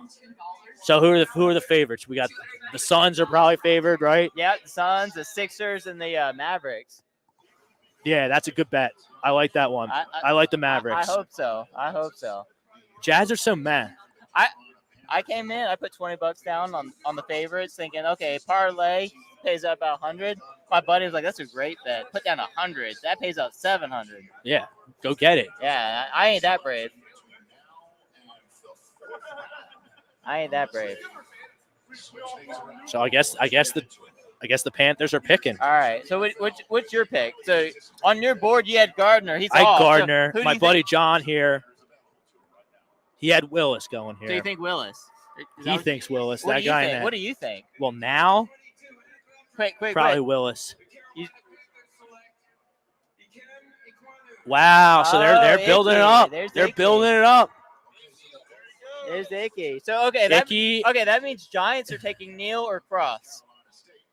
So who are the favorites? We got the Suns are probably favored, right? Yeah, the Suns, the Sixers, and the Mavericks. Yeah, that's a good bet. I like that one. I like the Mavericks. I hope so. Jazz are so meh. I came in, I put $20 down on the favorites, thinking, okay, parlay pays out about 100. My buddy was like, "That's a great bet. Put down 100. That pays out 700." Yeah, go get it. Yeah, I ain't that brave. I ain't that brave. So I guess the Panthers are picking. All right. So what's your pick? So on your board you had Gardner. He's I had off. Gardner. So who do My you buddy think? John here. He had Willis going here. Do you think Willis? He thinks Willis. What That do you guy think? in that. What do you think? Well, now Quick. probably Willis. Wow. So they're building it up. They're building it up. There's Icky. So okay, that means Giants are taking Neal or Cross.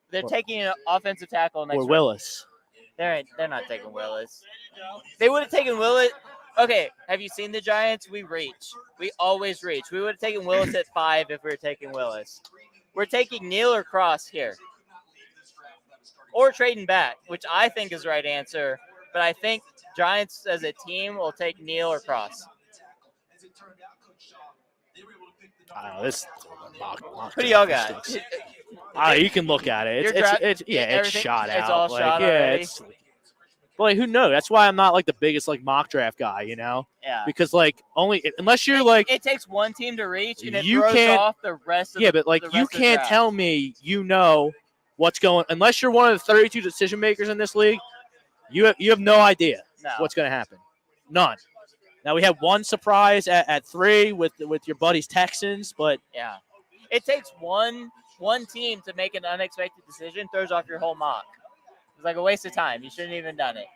They're taking an offensive tackle next Or round. Willis. They're not taking Willis. They would have taken Willis. Okay, have you seen the Giants? We reach. We always reach. We would have taken Willis at 5 if we were taking Willis. We're taking Neal or Cross here. Or trading back, which I think is the right answer. But I think Giants as a team will take Neal or Cross. I don't know. This mock Who do y'all got? You can look at it. It's shot out. It's all shot already. But who knows? That's why I'm not like the biggest like mock draft guy, you know? Yeah. Because like unless you're like it takes one team to reach and it you throws can't- off the rest of but like the you rest of the can't draft. tell me you know what's going unless you're one of the 32 decision makers in this league. You have no idea what's going to happen. None. Now we have one surprise at 3 with your buddies Texans, but yeah, it takes one team to make an unexpected decision, throws off your whole mock. It's like a waste of time. You shouldn't have even done it.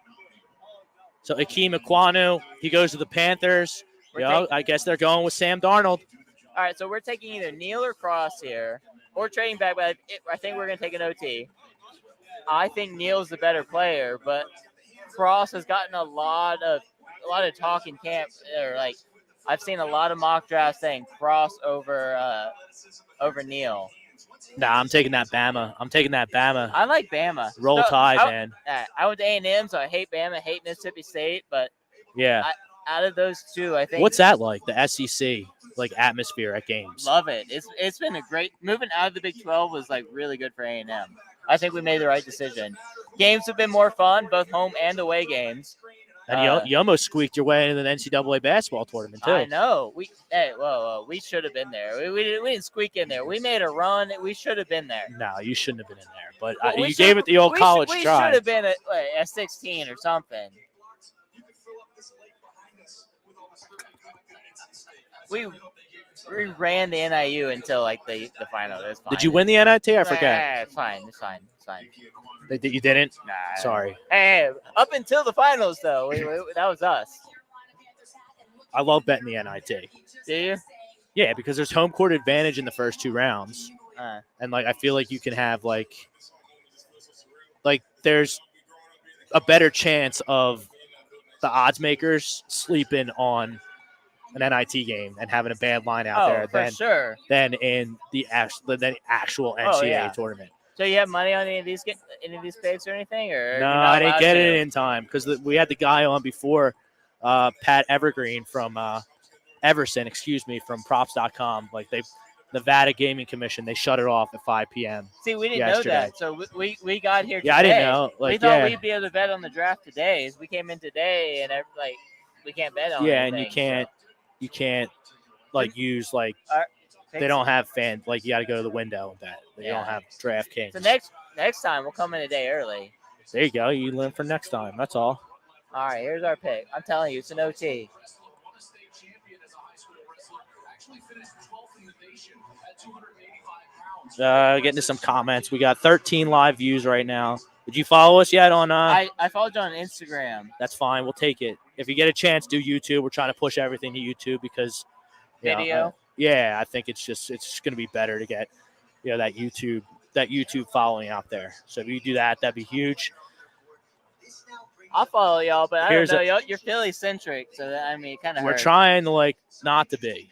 So Akeem Ekwonu, he goes to the Panthers. I guess they're going with Sam Darnold. All right, so we're taking either Neal or Cross here, or trading back. But I think we're going to take an OT. I think Neal's the better player, but Cross has gotten a lot of talk in camp. Or like I've seen a lot of mock drafts saying Cross over Neal. Nah, I'm taking that Bama. I like Bama. Roll Tide, man. I went to A&M, so I hate Bama, hate Mississippi State, but yeah. Out of those two, I think. What's that like? The SEC like atmosphere at games. Love it. It's been a great moving out of the Big 12 was like really good for A&M. I think we made the right decision. Games have been more fun, both home and away games. And you almost squeaked your way into the NCAA basketball tournament too. I know. We should have been there. We didn't squeak in there. We made a run. We should have been there. No, you shouldn't have been in there. But you gave it the old college try. We should have been at 16 or something. We ran the NIU until like the final. It was fine. Did you win the NIT? I forget. It's fine. You didn't? Nah. Sorry. Hey, up until the finals though, that was us. I love betting the NIT. Do you? Yeah, because there's home court advantage in the first 2 rounds, and like I feel like you can have like there's a better chance of the odds makers sleeping on an NIT game and having a bad line out there than in the actual NCAA tournament. So you have money on any of these picks or anything, or no? I didn't get it in time because we had the guy on before, Pat Evergreen from Everson, from Props.com. Like the Nevada Gaming Commission, they shut it off at 5 p.m. See, we didn't yesterday. know that, so we got here today. Yeah, I didn't know. We thought we'd be able to bet on the draft today. We came in today, and we can't bet on. Yeah, anything, and you can't use they don't have fans. Like you got to go to the window and bet. They don't have DraftKings. So next time we'll come in a day early. There you go. You learn for next time. That's all. All right, here's our pick. I'm telling you, it's an OT. Getting to some comments. We got 13 live views right now. Did you follow us yet on? I followed you on Instagram. That's fine. We'll take it. If you get a chance, do YouTube. We're trying to push everything to YouTube because video. I think it's just going to be better to get that YouTube following out there. So if you do that, that'd be huge. I'll follow y'all, but I don't know. You're Philly centric, so it kind of. We're trying to not to be.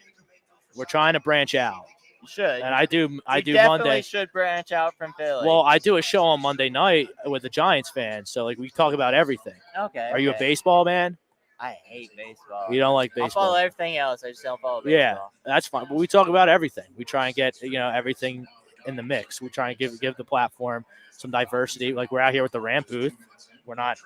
We're trying to branch out. You should. And I do definitely Monday. Should branch out from Philly. Well, I do a show on Monday night with the Giants fans, so we talk about everything. Okay. Are you a baseball man? I hate baseball. You don't like I'll baseball. follow everything else. I just don't follow baseball. Yeah, that's fine. But we talk about everything. We try and get everything in the mix. We try and give the platform some diversity. Like we're out here with the Rant Booth. We're not.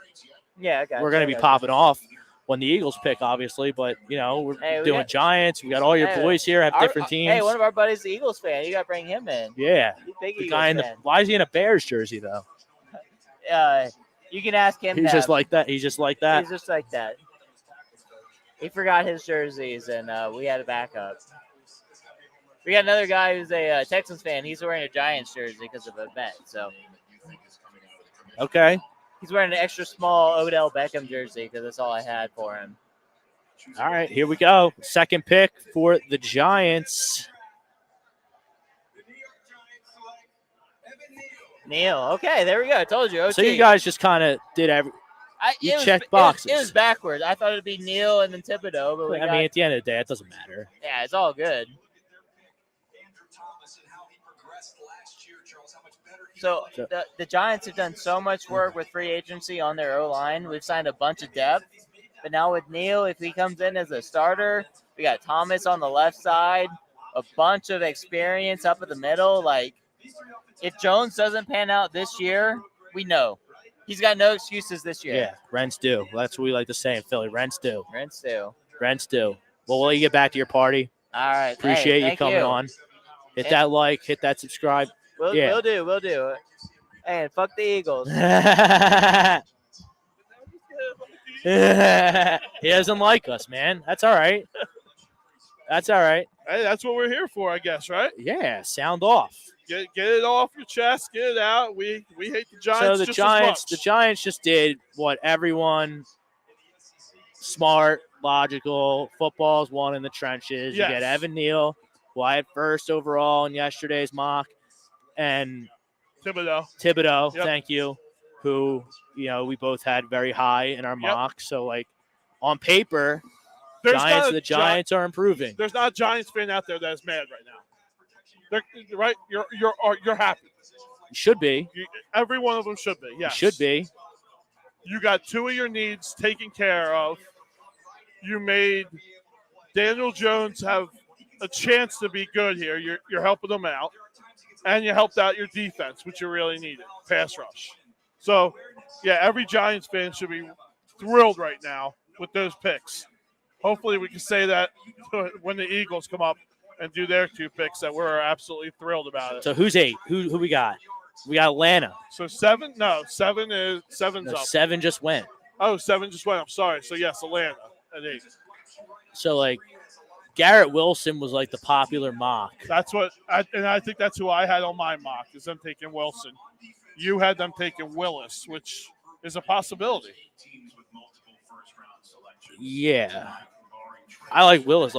Yeah, okay. We're going to be popping off when the Eagles pick, obviously. But we're doing Giants. We got all your boys here have different teams. Hey, one of our buddies, the Eagles fan. You got to bring him in. Yeah, Big the Eagles guy fan. why is he in a Bears jersey though? You can ask him. He's just like that. He's just like that. He's just like that. He forgot his jerseys, and we had a backup. We got another guy who's a Texans fan. He's wearing a Giants jersey because of a bet. So, okay. He's wearing an extra small Odell Beckham jersey because that's all I had for him. All right, here we go. Second pick for the Giants. Neil. Okay, there we go. I told you. OT. So you guys just kind of did you checked boxes. It was backwards. I thought it'd be Neil and then Thibodeau, but I mean, at the end of the day, it doesn't matter. Yeah, it's all good. So the Giants have done so much work with free agency on their O-line. We've signed a bunch of depth. But now with Neil, if he comes in as a starter, we got Thomas on the left side, a bunch of experience up in the middle. Like, if Jones doesn't pan out this year, we know. He's got no excuses this year. Yeah, rent's due. That's what we like to say in Philly. Rent's due. Rent's due. Rent's due. Well, we'll let you get back to your party. All right. Appreciate you coming on. Hit that like, hit that subscribe. We'll do. And fuck the Eagles. He doesn't like us, man. That's all right. That's all right. Hey, that's what we're here for, I guess, right? Yeah, sound off. Get it off your chest. Get it out. We hate the Giants. So the just Giants, as much. the Giants just did what everyone smart, logical, football's won in the trenches. Yes. You get Evan Neal, who I had first overall in yesterday's mock, and Thibodeau. Yep. Thank you, who we both had very high in our mock. So like on paper, the Giants are improving. There's not a Giants fan out there that is mad right now. They're right. You're happy. You should be. Every one of them should be. Yes. You should be. You got two of your needs taken care of. You made Daniel Jones have a chance to be good here. You're helping them out. And you helped out your defense, which you really needed, pass rush. So, yeah, every Giants fan should be thrilled right now with those picks. Hopefully we can say that when the Eagles come up and do their 2 picks that we're absolutely thrilled about it. So who's 8? Who we got? We got Atlanta. So 7? No, 7's up. 7 just went. Oh, 7 just went. I'm sorry. So, yes, Atlanta at 8. So, like, Garrett Wilson was like the popular mock. That's what, and I think that's who I had on my mock, is them taking Wilson. You had them taking Willis, which is a possibility. Yeah, I like Willis.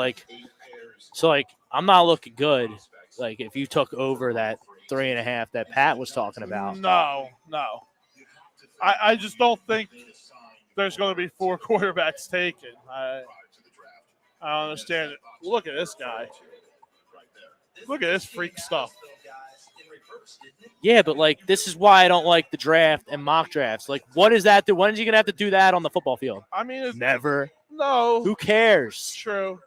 I'm not looking good. Like if you took over that 3.5 that Pat was talking about. No. I just don't think there's going to be 4 quarterbacks taken. I don't understand it. Look at this guy. Look at this freak stuff. Yeah, but like this is why I don't like the draft and mock drafts. Like, what is that? When is he gonna have to do that on the football field? I mean, never. No. Who cares? True.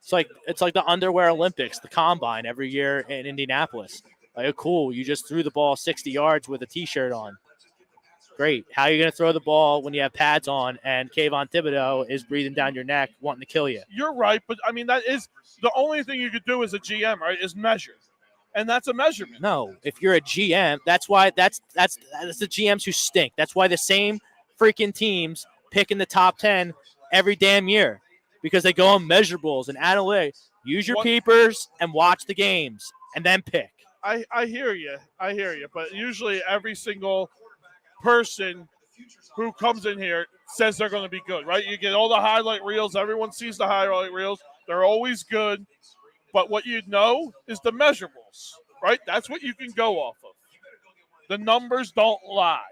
It's like the underwear Olympics, the combine every year in Indianapolis. Like, cool, you just threw the ball 60 yards with a T-shirt on. Great. How are you going to throw the ball when you have pads on and Kayvon Thibodeau is breathing down your neck wanting to kill you? You're right, but, I mean, that is the only thing you could do as a GM, right, is measure. And that's a measurement. No, if you're a GM, that's why that's the GMs who stink. That's why the same freaking teams pick in the top 10 every damn year because they go on measurables and analytics. Use your peepers and watch the games and then pick. I hear you. But usually every single person who comes in here says they're going to be good, right? You get all the highlight reels. Everyone sees the highlight reels. They're always good. But what you know is the measurables, right? That's what you can go off of. The numbers don't lie.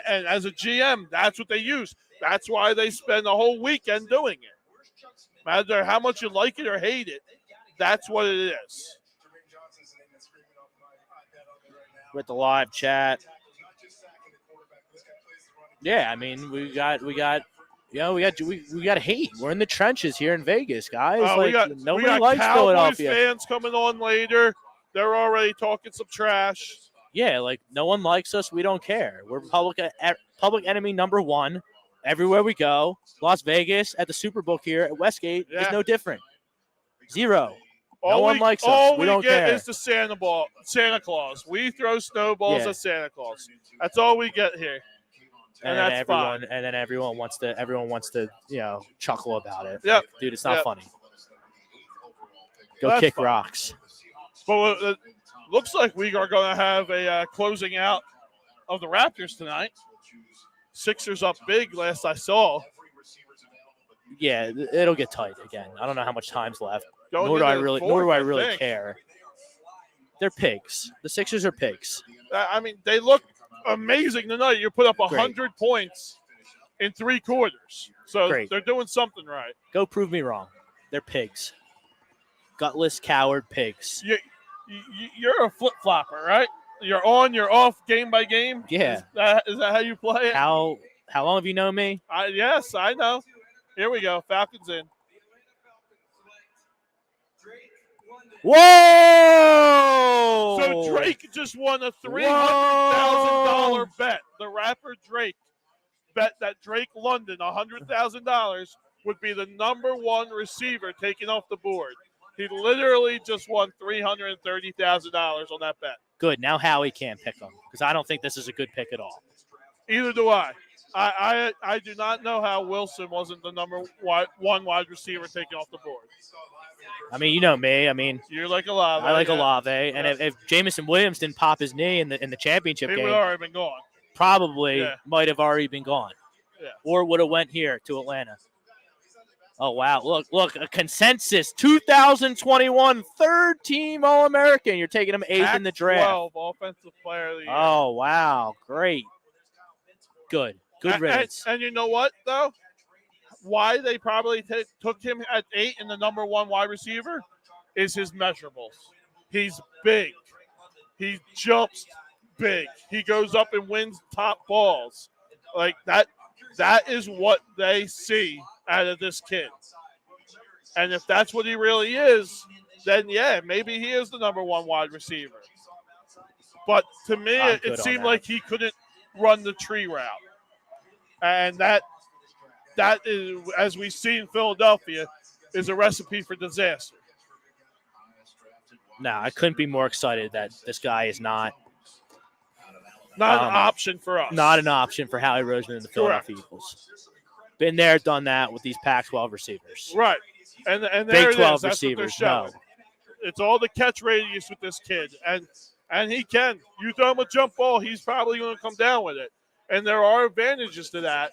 And as a GM, that's what they use. That's why they spend the whole weekend doing it. No matter how much you like it or hate it, that's what it is. With the live chat. Yeah, I mean, we got we got hate. We're in the trenches here in Vegas, guys. Nobody we got likes Cowboys Philadelphia. fans coming on later. They're already talking some trash. Yeah, no one likes us. We don't care. We're public enemy number one everywhere we go. Las Vegas at the Superbook here at Westgate is no different. Zero. No one likes us. All we don't get care. is the Santa Claus. We throw snowballs at Santa Claus. That's all we get here. And that's fine. And then everyone wants to chuckle about it. Yep. Dude, it's not funny. Go That's kick fine. rocks. But it looks like we are going to have a closing out of the Raptors tonight. Sixers up big last I saw. Yeah, it'll get tight again. I don't know how much time's left. Nor do I really care. They're pigs. The Sixers are pigs. I mean, they look amazing tonight. You put up 100 points in 3 quarters. So they're doing something right. Go prove me wrong. They're pigs. Gutless, coward pigs. You're a flip-flopper, right? You're on, you're off, game by game? Yeah. Is that how you play it? How long have you known me? Yes, I know. Here we go. Falcons in. Whoa! So Drake just won a $300,000 bet. The rapper Drake bet that Drake London, $100,000, would be the number 1 receiver taken off the board. He literally just won $330,000 on that bet. Good. Now Howie can't pick him because I don't think this is a good pick at all. Either do I. I do not know how Wilson wasn't the number 1 wide receiver taken off the board. I mean, you know me. I mean, you're like Olave. I like Olave, and if Jamison Williams didn't pop his knee in the championship game, he would have already been gone. Probably might have already been gone, or would have went here to Atlanta. Oh wow! Look, a consensus 2021 third team All-American. You're taking him 8th in the draft. 12 offensive player of the year. Oh wow! Great, good riddance. And you know what though? Why they probably took him at 8 in the number 1 wide receiver is his measurables. He's big. He jumps big. He goes up and wins top balls. Like that is what they see out of this kid. And if that's what he really is, then maybe he is the number 1 wide receiver. But to me, it seemed like he couldn't run the tree route. And that is, as we see in Philadelphia, is a recipe for disaster. No, I couldn't be more excited that this guy is not an option for us. Not an option for Howie Roseman and the Philadelphia Eagles. Been there, done that with these Pac-12 receivers. Right. And there Big 12 it is. receivers, no. It's all the catch radius with this kid. And he can. You throw him a jump ball, he's probably going to come down with it. And there are advantages to that.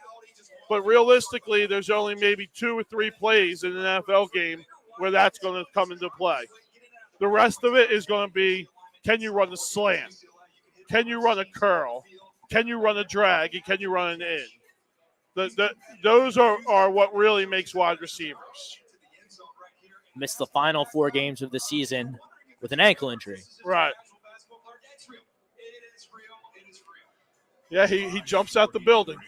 But realistically, there's only maybe 2 or 3 plays in an NFL game where that's going to come into play. The rest of it is going to be, can you run a slant? Can you run a curl? Can you run a drag? And can you run an in? Those are what really makes wide receivers. Missed the final 4 games of the season with an ankle injury. Right. Yeah, he jumps out the building.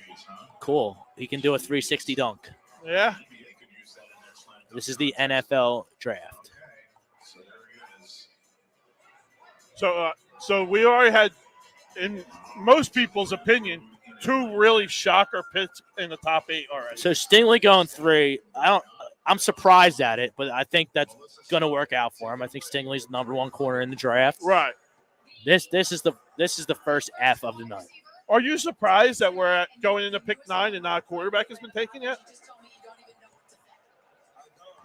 Cool. He can do a 360 dunk. Yeah. This is the NFL draft. So we already had, in most people's opinion, 2 really shocker picks in the top 8 already. So Stingley going 3. I'm surprised at it, but I think that's going to work out for him. I think Stingley's the number 1 corner in the draft. Right. This is the first F of the night. Are you surprised that we're going into pick 9 and not a quarterback has been taken yet?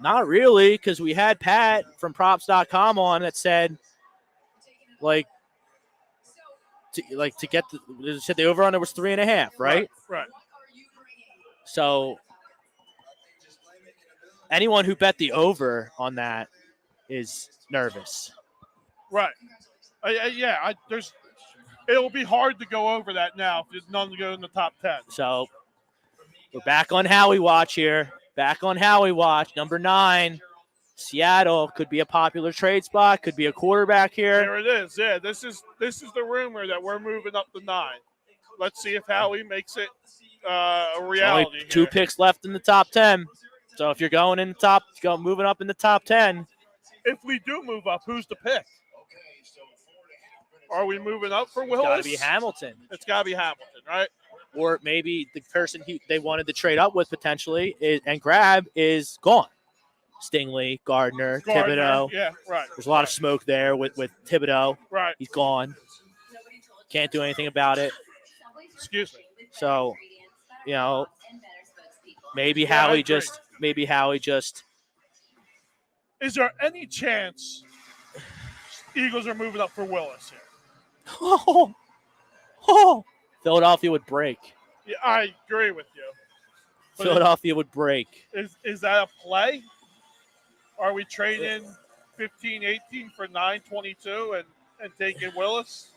Not really, because we had Pat from props.com on that said, to get the over under was 3.5, right? Right. So anyone who bet the over on that is nervous. Right. It'll be hard to go over that now if there's none to go in the top 10. So we're back on Howie Watch here. Back on Howie Watch. Number 9, Seattle. Could be a popular trade spot. Could be a quarterback here. There it is. Yeah, this is the rumor that we're moving up to 9. Let's see if Howie makes it a reality. Only 2 picks left in the top 10. So if you're going in the top, moving up in the top 10. If we do move up, who's the pick? Are we moving up for Willis? It's got to be Hamilton. It's got to be Hamilton, right? Or maybe the person they wanted to trade up with potentially and grab is gone. Stingley, Gardner, Thibodeau. Yeah, right. There's a lot of smoke there with Thibodeau. Right. He's gone. Can't do anything about it. Excuse me. So, maybe Howie just. Is there any chance Eagles are moving up for Willis here? Philadelphia would break. Yeah, I agree with you. But Philadelphia would break. Is that a play? Are we trading 15-18 for 9-22 and taking Willis?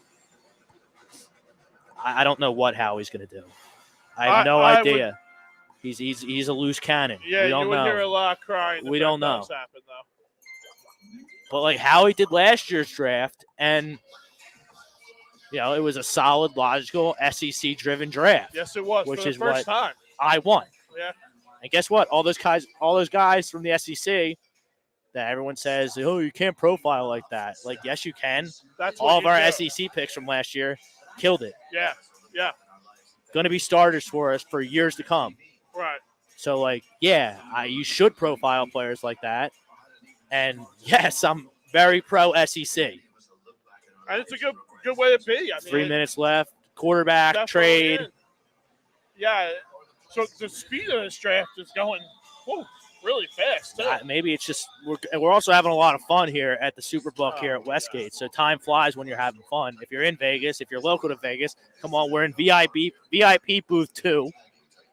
I don't know what Howie's going to do. I have no idea. He's a loose cannon. Yeah, we don't you would know. hear a lot of crying. We don't know. Happen, though. But like Howie did last year's draft, and it was a solid, logical, SEC-driven draft. Yes, it was. Which for the is first what time. I won. Yeah. And guess what? All those guys from the SEC that everyone says, oh, you can't profile like that. Like, yes, you can. That's all of our do. SEC picks from last year killed it. Yeah. Going to be starters for us for years to come. Right. So, you should profile players like that. And, yes, I'm very pro SEC. And it's a good way to be. 3 minutes left. Quarterback, trade. Yeah. So the speed of this draft is going really fast, too. Maybe it's just we're also having a lot of fun here at the Superbook here at Westgate. So time flies when you're having fun. If you're in Vegas, if you're local to Vegas, come on. We're in VIP booth 2.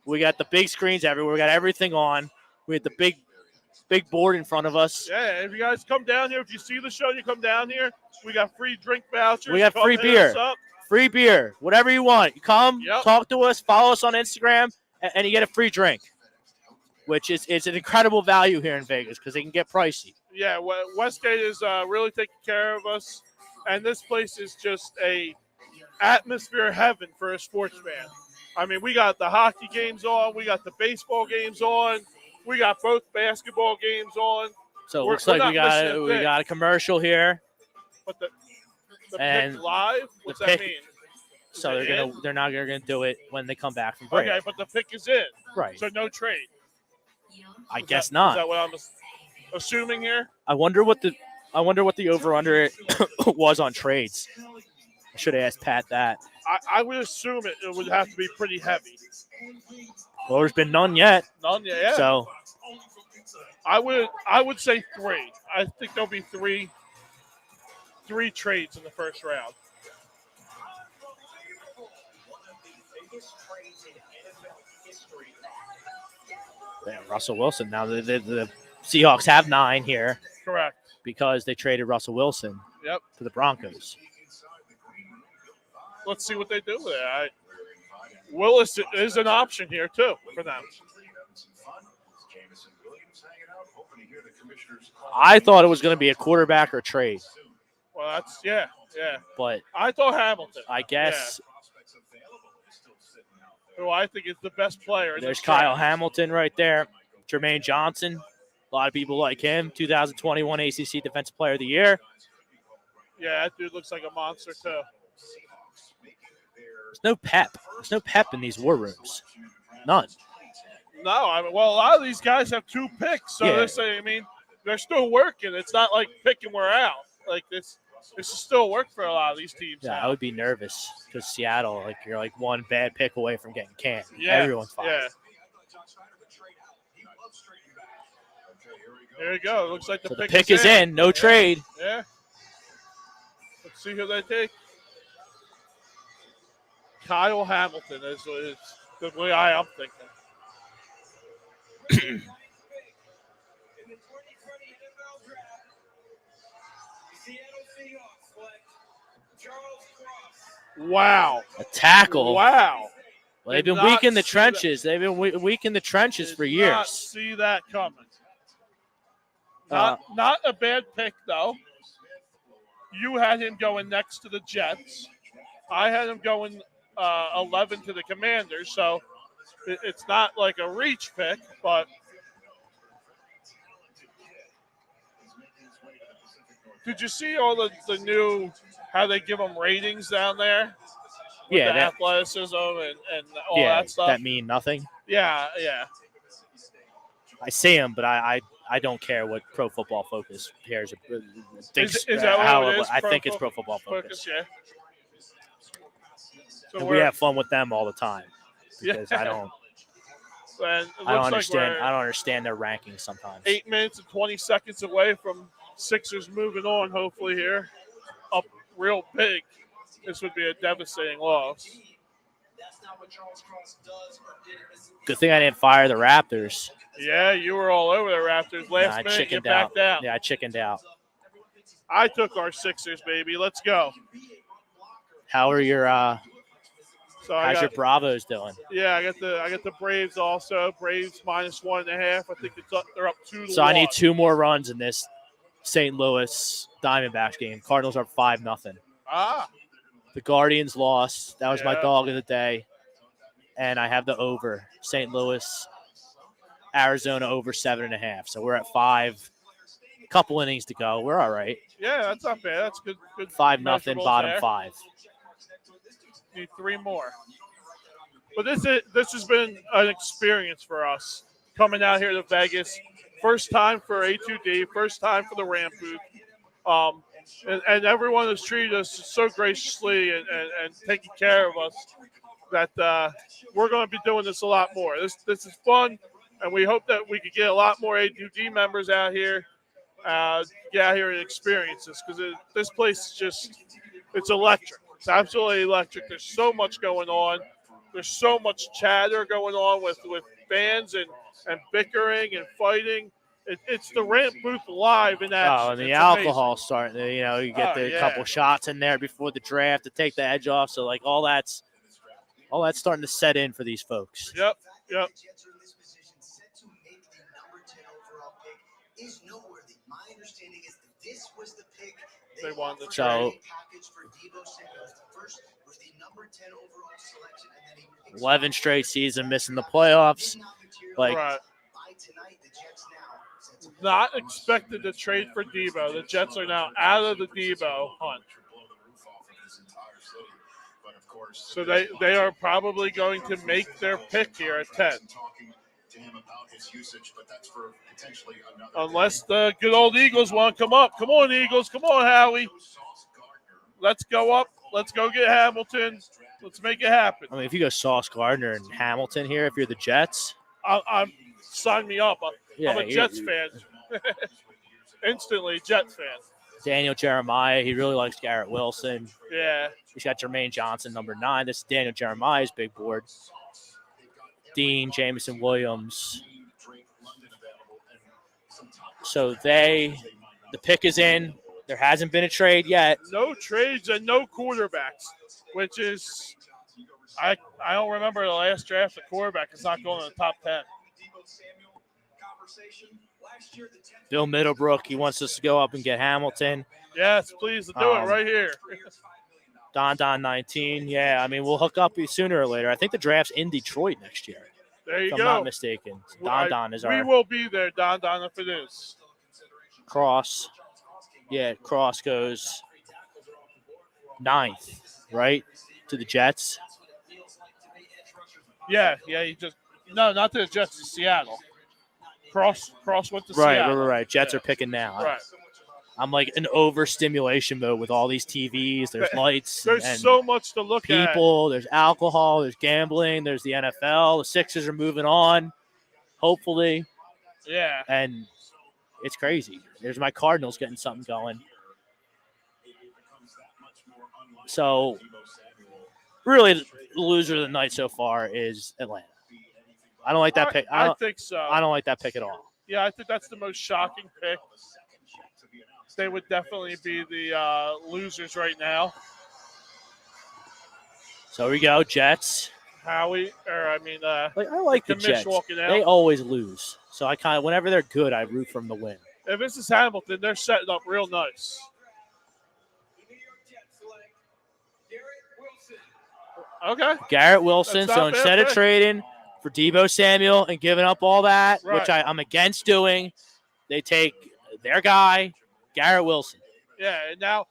We got the big screens everywhere. We got everything on. We had the big board in front of us. Yeah, if you guys come down here, if you see the show, you come down here. We got free drink vouchers. We got free beer. Free beer. Whatever you want. You come, talk to us, follow us on Instagram, and you get a free drink, which is an incredible value here in Vegas because they can get pricey. Yeah, Westgate is really taking care of us, and this place is just a atmosphere heaven for a sports fan. I mean, we got the hockey games on. We got the baseball games on. We got both basketball games on. So it looks like we got a commercial here. But the pick live? What's that mean? So they're not gonna do it when they come back from break. Okay, but the pick is in. Right. So no trade. I guess not. Is that what I'm assuming here? I wonder what the over under was on trades. I should have asked Pat that. I would assume it would have to be pretty heavy. Well, there's been none yet. None yet. Yeah. So I would say 3. I think there'll be three trades in the first round. Yeah, Russell Wilson. Now the Seahawks have 9 here. Correct. Because they traded Russell Wilson. Yep. To the Broncos. Let's see what they do with it. Willis is an option here too for them. I thought it was going to be a quarterback or trade. Well, that's yeah. But I thought Hamilton. I guess. Yeah. Who I think is the best player. There's Kyle Hamilton right there. Jermaine Johnson. A lot of people like him. 2021 ACC Defensive Player of the Year. Yeah, that dude looks like a monster too. There's no pep. There's no pep in these war rooms. None. No, a lot of these guys have 2 picks, so they're saying, they're still working. It's not like picking we're out. Like this is still work for a lot of these teams. Yeah, now. I would be nervous because Seattle, you're one bad pick away from getting canned. Yeah, everyone's fine. Yeah. There you go. It looks like the pick is in. No trade. Yeah. Let's see who they take. Kyle Hamilton is the way I'm thinking. Wow. A tackle. Wow. Well, they've been weak in the trenches. They've been weak in the trenches for years. Not see that coming. Not a bad pick, though. You had him going next to the Jets. I had him going 11 to the Commanders. So It's not like a reach pick, but did you see all the new how they give them ratings down there? With the athleticism and all that stuff. That mean nothing. Yeah. I see them, but I don't care what Pro Football Focus cares. Is that what it is? I think it's Pro Football Focus. Yeah. So and we have fun with them all the time because I don't understand. I don't understand their rankings sometimes. 8 minutes and 20 seconds away from Sixers moving on. Hopefully here, up real big. This would be a devastating loss. Good thing I didn't fire the Raptors. Yeah, you were all over the Raptors. Last minute, you backed out. Yeah, I chickened out. I took our Sixers, baby. Let's go. How are your how's your Bravos doing? Yeah, I got the Braves also. Braves -1.5. I think they're up 2-1. So I need 2 more runs in this St. Louis Diamondbacks game. Cardinals are 5-0. The Guardians lost. That was my dog of the day. And I have the over. St. Louis, Arizona over 7.5. So we're at 5. Couple innings to go. We're all right. Yeah, that's not bad. That's good. 5-0, bottom 5. Need 3 more. But this has been an experience for us coming out here to Vegas. First time for A2D. First time for the Rant Booth. And everyone has treated us so graciously and taking care of us that we're going to be doing this a lot more. This is fun, and we hope that we could get a lot more A2D members out here, get out here and experience this because this place is it's electric. It's absolutely electric. There's so much going on. There's so much chatter going on with fans and bickering and fighting. It's the Rant Booth live in action. Oh, and the alcohol's starting to, you get the couple shots in there before the draft to take the edge off. So, all that's starting to set in for these folks. Yep. They won the trade. 11 straight season missing the playoffs. Right. Not expected to trade for Debo. The Jets are now out of the Debo hunt. So they are probably going to make their pick here at 10. Unless the good old Eagles want to come up. Come on, Eagles. Come on, Howie. Let's go up. Let's go get Hamilton. Let's make it happen. I mean, if you go Sauce Gardner and Hamilton here, if you're the Jets. I'm sign me up. I'm a Jets fan. Instantly Jets fan. Daniel Jeremiah, he really likes Garrett Wilson. Yeah. He's got Jermaine Johnson, number 9. This is Daniel Jeremiah's big board. Dean, Jamison Williams. So the pick is in. There hasn't been a trade yet. No trades and no quarterbacks, which is I don't remember the last draft a quarterback is not going in the top 10. Bill Middlebrook, he wants us to go up and get Hamilton. Yes, please do it right here. Don 19. Yeah, I mean, we'll hook up sooner or later. I think the draft's in Detroit next year. There you if go. I'm not mistaken. Don is our. We will be there, Don, if it is. Cross. Yeah, Cross goes 9th, right, to the Jets. Yeah, not to the Jets, to Seattle. Cross went to Seattle. Right. Jets are picking now. Right. I'm like in overstimulation mode with all these TVs. There's lights. There's so much to look at. People, there's alcohol, there's gambling, there's the NFL. The Sixers are moving on, hopefully. Yeah. And it's crazy. There's my Cardinals getting something going. So, really, the loser of the night so far is Atlanta. I don't like that pick. I think so. I don't like that pick at all. Yeah, I think that's the most shocking pick. They would definitely be the losers right now. So here we go, Jets. I like the Jets. They always lose. So I kind of, whenever they're good, I root for them to win. If this is Hamilton, they're setting up real nice. Okay. Garrett Wilson. So instead of trading for Deebo Samuel and giving up all that, Right. which I'm against doing. They take their guy, Garrett Wilson. Yeah, and now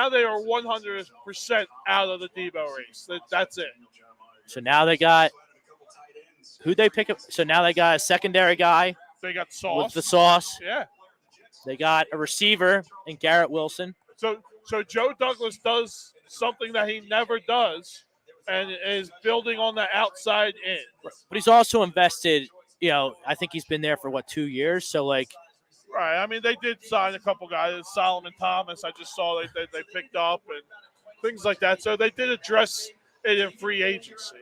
they are 100% out of the Debo race. That's it. So now they got who they pick up. So now they got a secondary guy They got Sauce. with the sauce. Yeah. They got a receiver in Garrett Wilson. So Joe Douglas does something that he never does, and is building on the outside in. But he's also invested. I think he's been there for 2 years. So Right. I mean, they did sign a couple guys. Solomon Thomas, I just saw they picked up and things like that. So they did address it in free agency.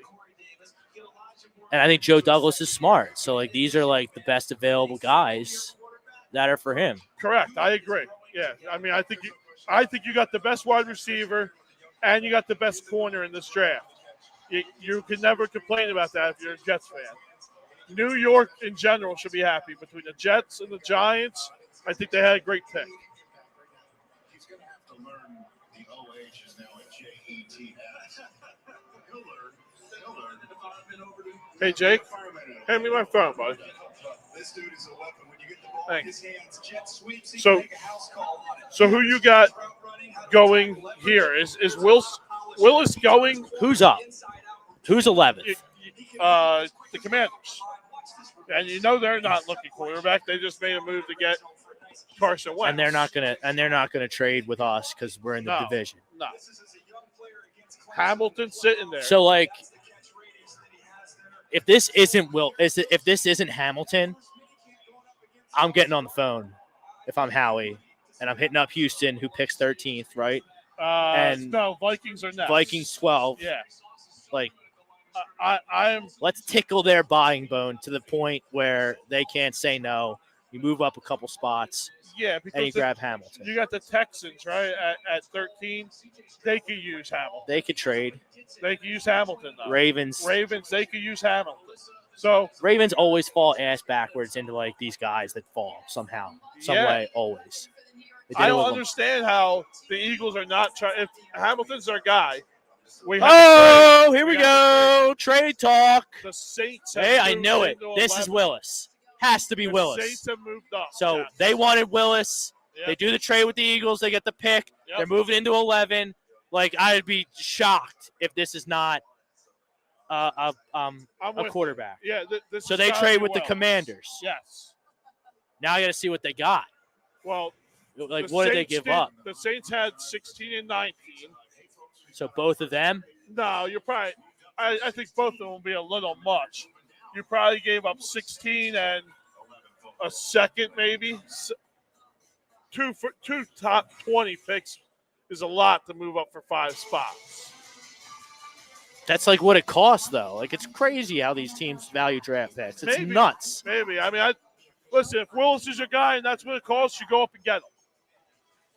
and I think Joe Douglas is smart. So these are the best available guys that are for him. Correct. I agree. Yeah. I mean, I think you got the best wide receiver, and you got the best corner in this draft. You can never complain about that if you're a Jets fan. New York in general should be happy. Between the Jets and the Giants, I think they had a great pick. Hey, Jake, hand me my phone, buddy. Thanks. So who you got going here? Is Willis going? Who's up? Who's 11th? The Commanders. And they're not looking quarterback. They just made a move to get Carson Wentz. And they're not gonna trade with us because we're in the division. No. Hamilton's sitting there. So if this isn't Hamilton, I'm getting on the phone if I'm Howie, and I'm hitting up Houston, who picks 13th, right? No, Vikings are next. Vikings 12. Yeah. Let's tickle their buying bone to the point where they can't say no. You move up a couple spots. Yeah, because and you grab Hamilton. You got the Texans, right, at 13. They could use Hamilton. They could trade. They could use Hamilton, though. Ravens, they could use Hamilton. So Ravens always fall ass backwards into these guys that fall somehow, some way, always. I don't understand how the Eagles are not trying. If Hamilton's their guy, here we go. Trade talk. The Saints. Hey, I knew it. This is Willis. Has to be Willis. Saints have moved up. So they wanted Willis. Yep. They do the trade with the Eagles. They get the pick. Yep. They're moving into 11. I'd be shocked if this is not a quarterback. Yeah. So they trade with the Commanders. Yes. Now I got to see what they got. Well, what did they give up? The Saints had 16 and 19. So both of them? No, you're probably. I think both of them will be a little much. You probably gave up 16 and a second, maybe. Two top 20 picks is a lot to move up for 5 spots. That's what it costs, though. It's crazy how these teams value draft picks. It's nuts. Maybe. I mean, listen, if Willis is your guy and that's what it costs, you go up and get him.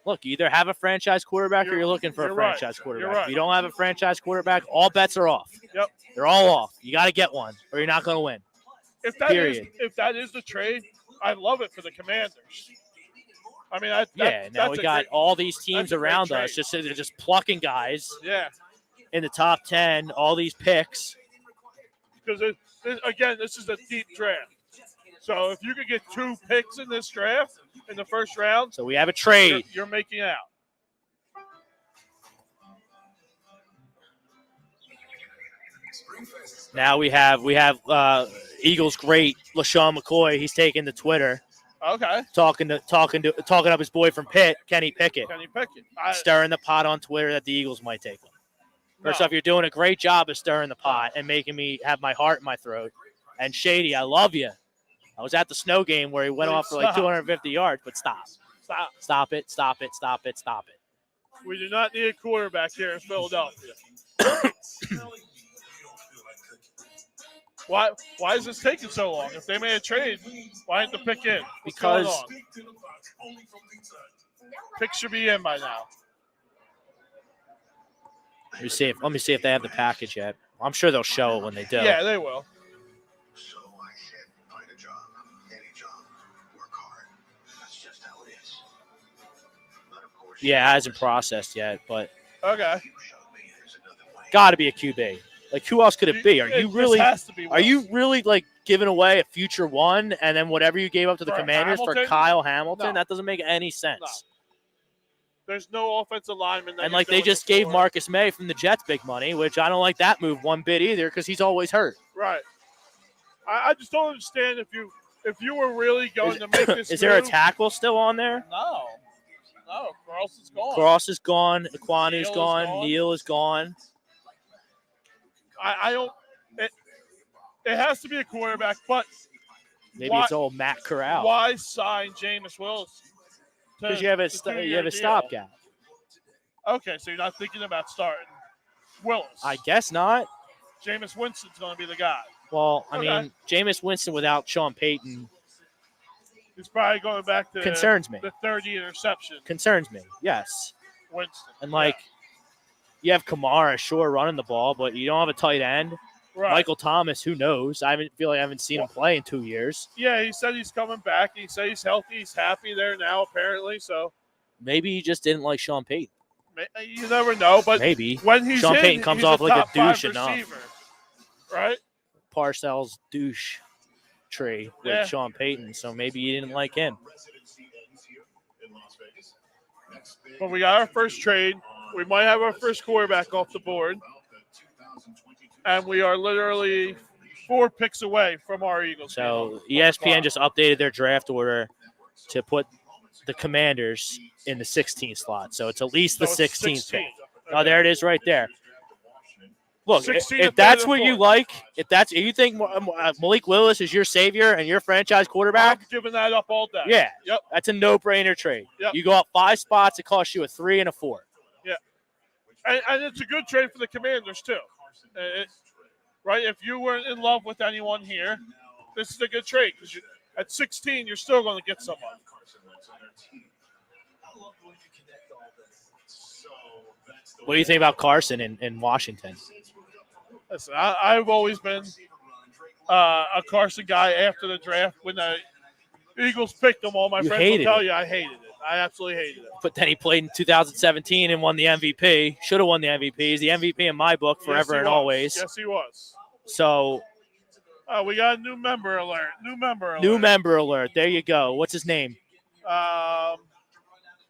Look, you either have a franchise quarterback or you're looking for a franchise quarterback. You're right. If you don't have a franchise quarterback, all bets are off. Yep. They're all off. You got to get one or you're not going to win. If that is the trade, I love it for the Commanders. I mean, now we got all these teams around us just plucking guys. Yeah. In the top 10, all these picks. Because, again, this is a deep draft. So if you could get 2 picks in this draft in the first round. So we have a trade. You're making out. Now we have Eagles great LaShawn McCoy. He's taking to Twitter. Okay. Talking up his boy from Pitt, Kenny Pickett. Stirring the pot on Twitter that the Eagles might take him. First off, you're doing a great job of stirring the pot and making me have my heart in my throat. And Shady, I love you. I was at the snow game where he went off for 250 yards, but stop. Stop it. We do not need a quarterback here in Philadelphia. Why is this taking so long? If they made a trade, why didn't the pick in? What's going on? Pick should be in by now. Let me see if they have the package yet. I'm sure they'll show it when they do. Yeah, they will. So I said, find a job, any job, work hard. That's just how it is. But of course, yeah, it hasn't processed yet, but okay, got to be a QB. Like, who else could it be? Are you This really has to be Are you Wilson. really like giving away a future one and then whatever you gave up to the For Commanders for Hamilton? Kyle Hamilton? No. That doesn't make any sense. No. There's no offensive lineman. And like they just gave Marcus May from the Jets big money, which I don't like that move one bit either because he's always hurt. Right. I just don't understand if you were really going to make this. Is there a move- tackle still on there? No. Cross is gone. Cross is gone. Iquanu's Neal is gone. gone. Neal is gone. I don't. It has to be a quarterback, but Maybe why, it's old Matt Corral why sign Jameis Wilson? because you have a stopgap. Okay, so you're not thinking about starting Willis. I guess not. Jameis Winston's going to be the guy. Well, I Okay. mean, Jameis Winston without Sean Payton He's probably going back to concerns me. the 30 interception. Concerns me. Yes, Winston. and like you have Kamara, sure, running the ball, but you don't have a tight end. Right. Michael Thomas, who knows? I haven't seen him play in 2 years. Yeah, he said he's coming back. He said he's healthy. He's happy there now, apparently. So Maybe he just didn't like Sean Payton. you never know. But Maybe when he's Sean in, Payton comes he's off like a top five douche enough. receiver, right? Parcells douche tree with Yeah. Sean Payton, so maybe you didn't like him. But we got our first trade. We might have our first quarterback off the board. And we are literally 4 picks away from our Eagles. So ESPN just updated their draft order to put the Commanders in the 16th slot. So it's at least the 16th pick. Oh, there it is right there. Look, 16 if to that's 34. what you like, if you think Malik Willis is your savior and your franchise quarterback, I'm giving that up all day. yeah, Yep. that's a no-brainer trade. Yep. You go up 5 spots, it costs you a 3 and a 4. And it's a good trade for the Commanders, too. Right? If you weren't in love with anyone here, this is a good trade because at 16, you're still going to get someone. What do you think about Carson in Washington? Listen, I've always been a Carson guy after the draft. When the Eagles picked him, all my You friends will hated tell it. you I hated it. I absolutely hated it. But then he played in 2017 and won the MVP. Should have won the MVP. He's the MVP in my book forever Yes, he and was. always. Yes, he was. So, We got a new member alert. New member alert. new member alert. There you go. What's his name?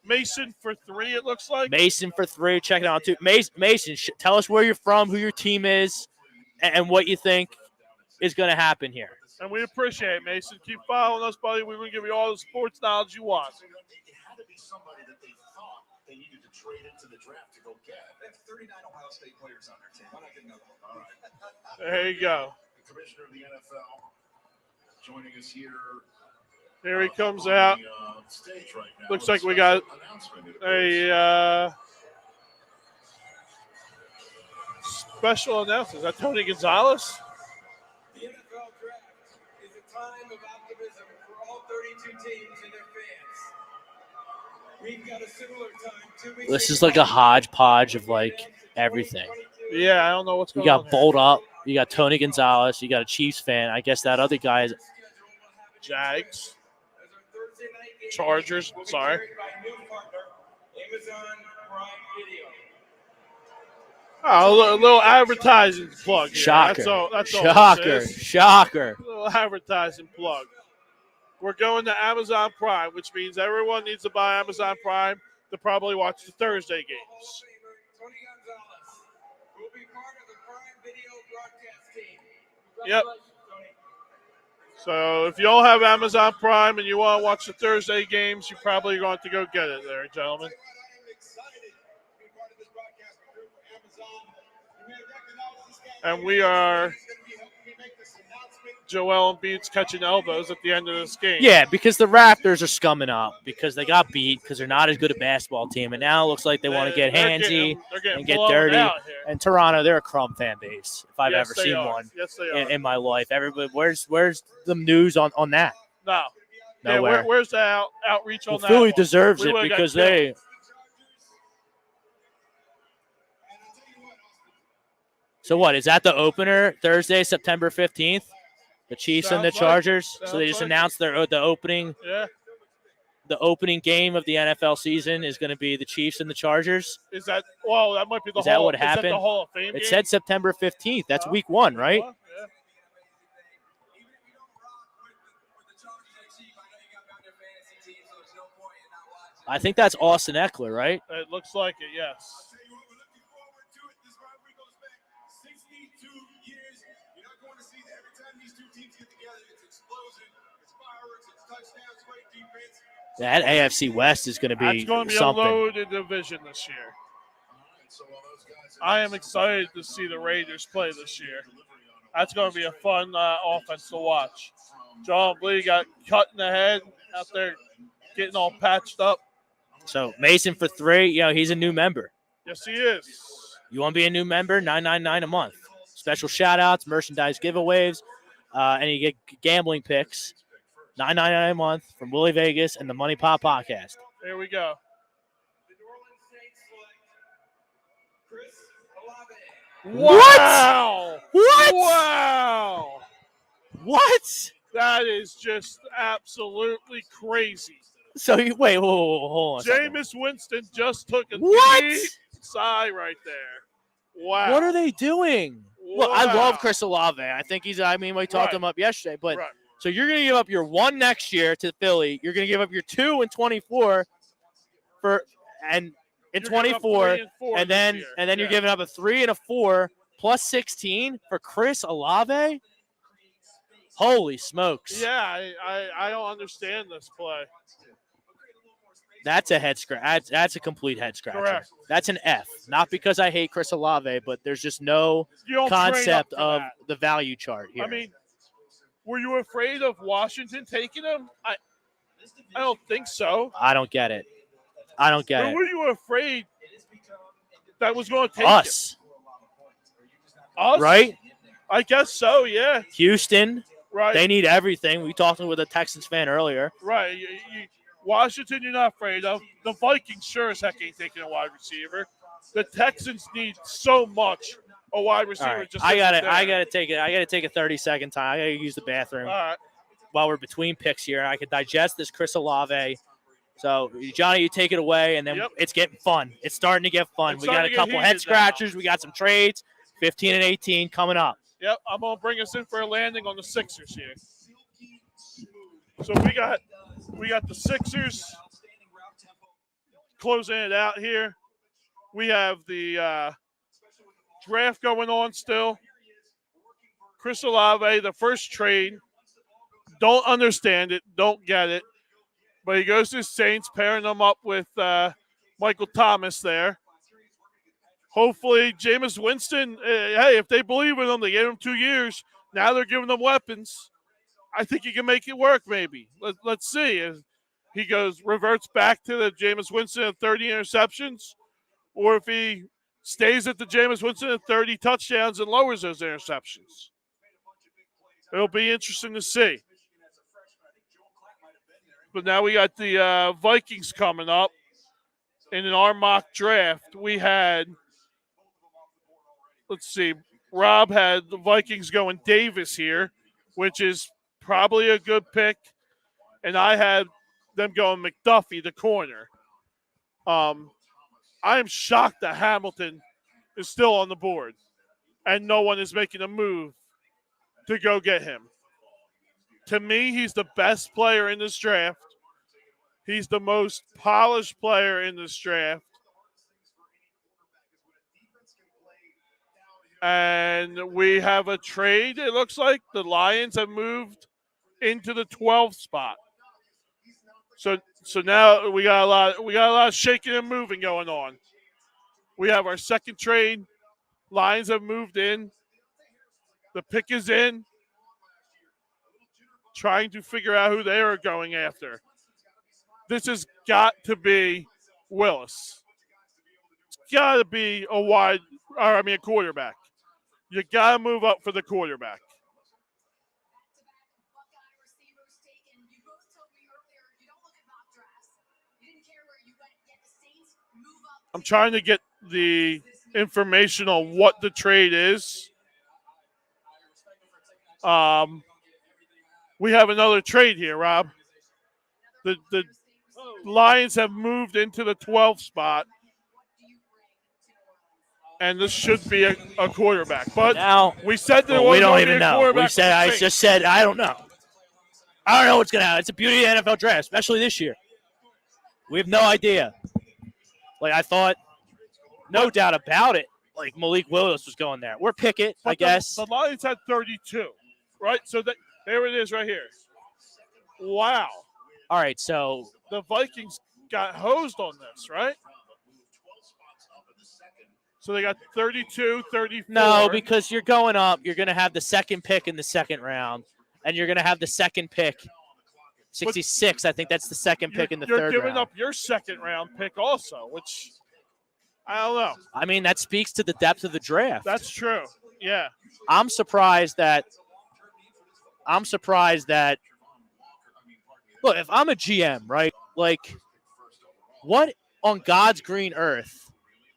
Mason for 3, it looks like. Mason for 3. Check it out, too. Mason, tell us where you're from, who your team is, and what you think is going to happen here. And we appreciate it, Mason. Keep following us, buddy. We're going to give you all the sports knowledge you want. It had to be somebody that they thought they needed to trade into the draft to go get. They have 39 Ohio State players on their team. Why not get another one? All right. There you go. The commissioner of the NFL joining us here. Here he comes out. Stage right now. Looks like we got a special announcement. Is that Tony Gonzalez? The NFL draft is a time of optimism for all 32 teams and their fans. We've got a similar time 2 weeks. This is like a hodgepodge of like everything. Yeah, I don't know what's You going on. got Bolt Up. You got Tony Gonzalez. You got a Chiefs fan. I guess that other guy is Jags. Chargers. Sorry. Amazon Prime Video. Oh, a little advertising plug here. shocker. That's all Shocker. this is. Shocker. A little advertising plug. We're going to Amazon Prime, which means everyone needs to buy Amazon Prime to probably watch the Thursday games. Tony Gonzalez will be part of the Prime Video broadcast team. Yep. Congratulations, Tony. So if you all have Amazon Prime and you want to watch the Thursday games, you probably going to go get it there, gentlemen. I am excited to be part of this broadcast crew for Amazon. You may recognize this guy. And we are He's going to be helping me make this announcement. Joel Embiid's catching elbows at the end of this game. Yeah, because the Raptors are scumming up because they got beat because they're not as good a basketball team. And now it looks like they want to get They're handsy getting and get blown dirty. out here. And Toronto, they're a crumb fan base, if I've Yes, ever they seen are. one Yes, they are. in my life. Everybody, where's the news on that? No. Yeah, Nowhere. where's the outreach on Well, that Philly one? deserves We it would've got because killed. they. So what is that the opener Thursday, September 15th? The Chiefs and the Sounds like- Chargers. So they sounds just like- announced the opening. Yeah. the opening game of the NFL season is going to be the Chiefs and the Chargers. Is that? Well, that might be the Is that what happened? Is that the Hall of Fame It game? said September 15th. That's week 1, right? Well, yeah. I think that's Austin Eckler, right? It looks like it, yes. That AFC West is going to be That's going to be something. a loaded division this year. I am excited to see the Raiders play this year. That's going to be a fun offense to watch. John Blee got cut in the head out there getting all patched up. So Mason for 3, he's a new member. Yes, he is. You want to be a new member? $9.99 a month. Special shout-outs, merchandise giveaways, and you get gambling picks. $9.99 a month from Willie Vegas and the Money Pop Podcast. There we go. Wow! What? Wow! What? That is just absolutely crazy. So you wait, whoa, hold on. a second. Jameis Winston just took a What? deep sigh right there. Wow. What are they doing? Look, I Wow. love Chris Olave. I think we talked Right. him up yesterday, but Right. so you're going to give up your 1 next year to Philly. You're going to give up your 2 in 24 in You're giving up 24, 3 and 4 and this then year. you're Yeah. giving up a 3 and a 4 plus 16 for Chris Olave. Holy smokes! Yeah, I don't understand this play. That's a head scratch. That's a complete head scratcher. Correct. That's an F. Not because I hate Chris Olave, but there's just no You don't train up concept for of that. the value chart here. I mean, were you afraid of Washington taking him? I don't think so. I don't get it. I don't get Or it. were you afraid that was going to take Us, him? Us? right? I guess so, yeah. Houston, Right. they need everything. We talked with a Texans fan earlier. Right. Washington, you're not afraid of. The Vikings sure as heck ain't taking a wide receiver. The Texans need so much a wide receiver. All right. Just I isn't gotta there. take a 30-second time. I gotta use the bathroom All right. while we're between picks here. I could digest this Chris Olave. So Johnny, you take it away, and then Yep. it's getting fun. It's starting to get fun. It's We got starting a to get couple heated head scratchers. We got some trades. 15 and 18 coming up. Yep, I'm going to bring us in for a landing on the Sixers here. So we got the Sixers closing it out here. We have the draft going on still. Chris Olave, the first trade. Don't understand it. Don't get it. But he goes to the Saints, pairing them up with Michael Thomas there. Hopefully, Jameis Winston, hey, if they believe in him, they gave him 2 years. Now they're giving them weapons. I think he can make it work, maybe. Let's see. If he reverts back to the Jameis Winston at 30 interceptions, or if he stays at the Jameis Winston at 30 touchdowns and lowers those interceptions. It'll be interesting to see. But now we got the Vikings coming up. And in our mock draft, we had, let's see, Rob had the Vikings going Davis here, which is probably a good pick. And I had them going McDuffie, the corner. I am shocked that Hamilton is still on the board and no one is making a move to go get him. To me, he's the best player in this draft. He's the most polished player in this draft. And we have a trade. It looks like the Lions have moved into the 12th spot. So now we got a lot of shaking and moving going on. We have our second trade. Lions have moved in. The pick is in. Trying to figure out who they are going after. This has got to be Willis. It's got to be a quarterback. You got to move up for the quarterback. I'm trying to get the information on what the trade is. We have another trade here, Rob. Lions have moved into the 12th spot. And this should be a quarterback. But now we said that we don't even be a know. quarterback. We said I just said I don't know. I don't know what's gonna happen. It's the beauty of the NFL draft, especially this year. We have no idea. Like I thought, no doubt about it. Like Malik Willis was going there. We're Pickett, I guess. The Lions had 32, right? So there it is right here. Wow. All right, so the Vikings got hosed on this, right? So they got 32, 34. No, because you're going up. You're going to have the second pick in the second round, and you're going to have the second pick, 66. I think that's the second pick in the third round. You're giving up your second round pick also, which I don't know. I mean, that speaks to the depth of the draft. That's true. Yeah. I'm surprised that look, if I'm a GM, right? Like, what on God's green earth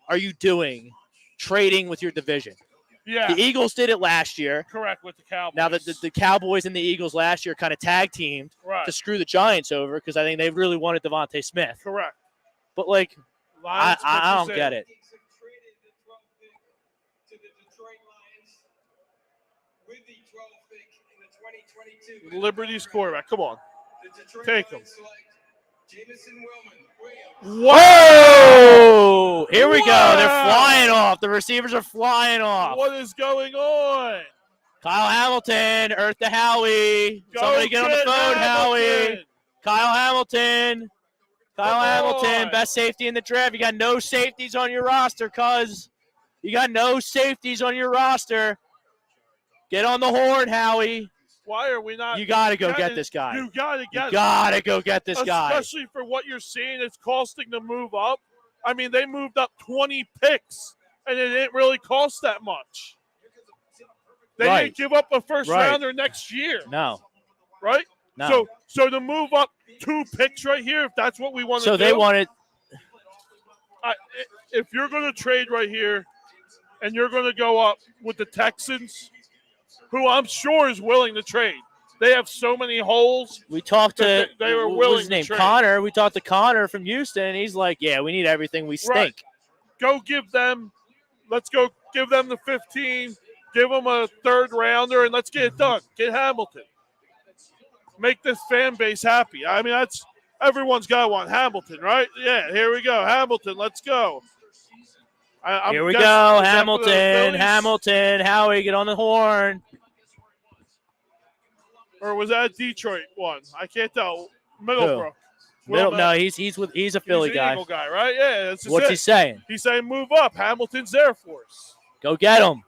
are you doing trading with your division? Yeah. The Eagles did it last year. Correct, with the Cowboys. Now, the Cowboys and the Eagles last year kind of tag teamed to screw the Giants over because I think they really wanted Devontae Smith. Correct. But, like, I don't get it. Liberty's quarterback. Come on. Take him. Whoa! Here we go. They're flying off. The receivers are flying off. What is going on? Kyle Hamilton, earth to Howie. Somebody get on the phone, Howie. Kyle Hamilton. Kyle Hamilton, best safety in the draft. You got no safeties on your roster, cuz. You got no safeties on your roster. Get on the horn, Howie. Why are we not? You got to go get this guy. You got to go get this guy. Especially for what you're seeing, it's costing to move up. I mean, they moved up 20 picks, and it didn't really cost that much. They didn't give up a first rounder next year. No. Right? No. So to move up 2 picks right here, if that's what we want to do. So they wanted. If you're going to trade right here, and you're going to go up with the Texans, who I'm sure is willing to trade. They have so many holes. We talked to they were what willing was his name? to trade. Connor. We talked to Connor from Houston, and he's like, "Yeah, we need everything. We stink." Right. Go give them. Let's go give them the 15. Give them a third rounder, and let's get it done. Get Hamilton. Make this fan base happy. I mean, that's everyone's got to want Hamilton, right? Yeah. Here we go, Hamilton. Let's go. Here we go, Hamilton. Hamilton. Howie, get on the horn. Or was that a Detroit one? I can't tell. Middlebrook. No, he's a Philly guy. Eagle guy, right? Yeah. What's he saying? He's saying move up. Hamilton's Air Force. Go get him.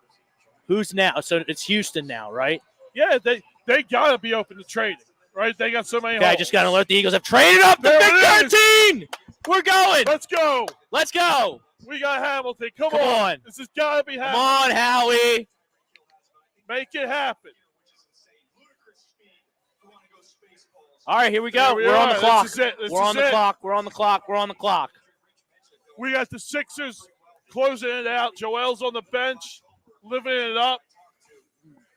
Who's now? So it's Houston now, right? Yeah, they got to be open to trading, right? They got so many. I just got to alert the Eagles have traded up the Big 13. We're going. Let's go. Let's go. We got Hamilton. Come on. on. This has got to be Hamilton. Come on, Howie. Make it happen. All right, here we go. We're on the clock. We're on the clock. We're on the clock. We're on the clock. We got the Sixers closing it out. Joel's on the bench, living it up.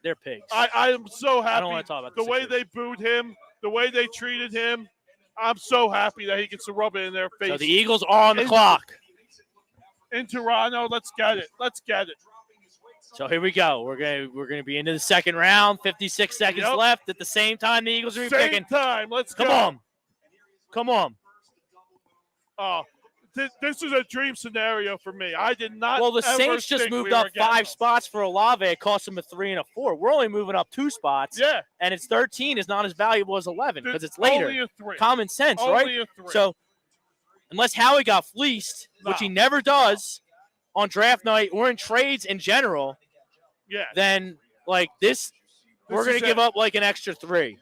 They're pigs. I am so happy. I don't want to talk about the way they booed him, the way they treated him. I'm so happy that he gets to rub it in their face. So the Eagles are on the clock. In Toronto, let's get it. Let's get it. So here we go. We're gonna be into the second round. 56 seconds left. At the same time, the Eagles are picking. Same time. Let's go. Come on. Oh, this is a dream scenario for me. I did not. Well, the Saints just moved up 5 spots for Olave. It cost them a 3 and a 4. We're only moving up 2 spots. Yeah. And it's 13 is not as valuable as 11 because it's later. Only a 3. Common sense, only right? A 3. So unless Howie got fleeced, which he never does on draft night or in trades in general, then like this we're going to give up like an extra 3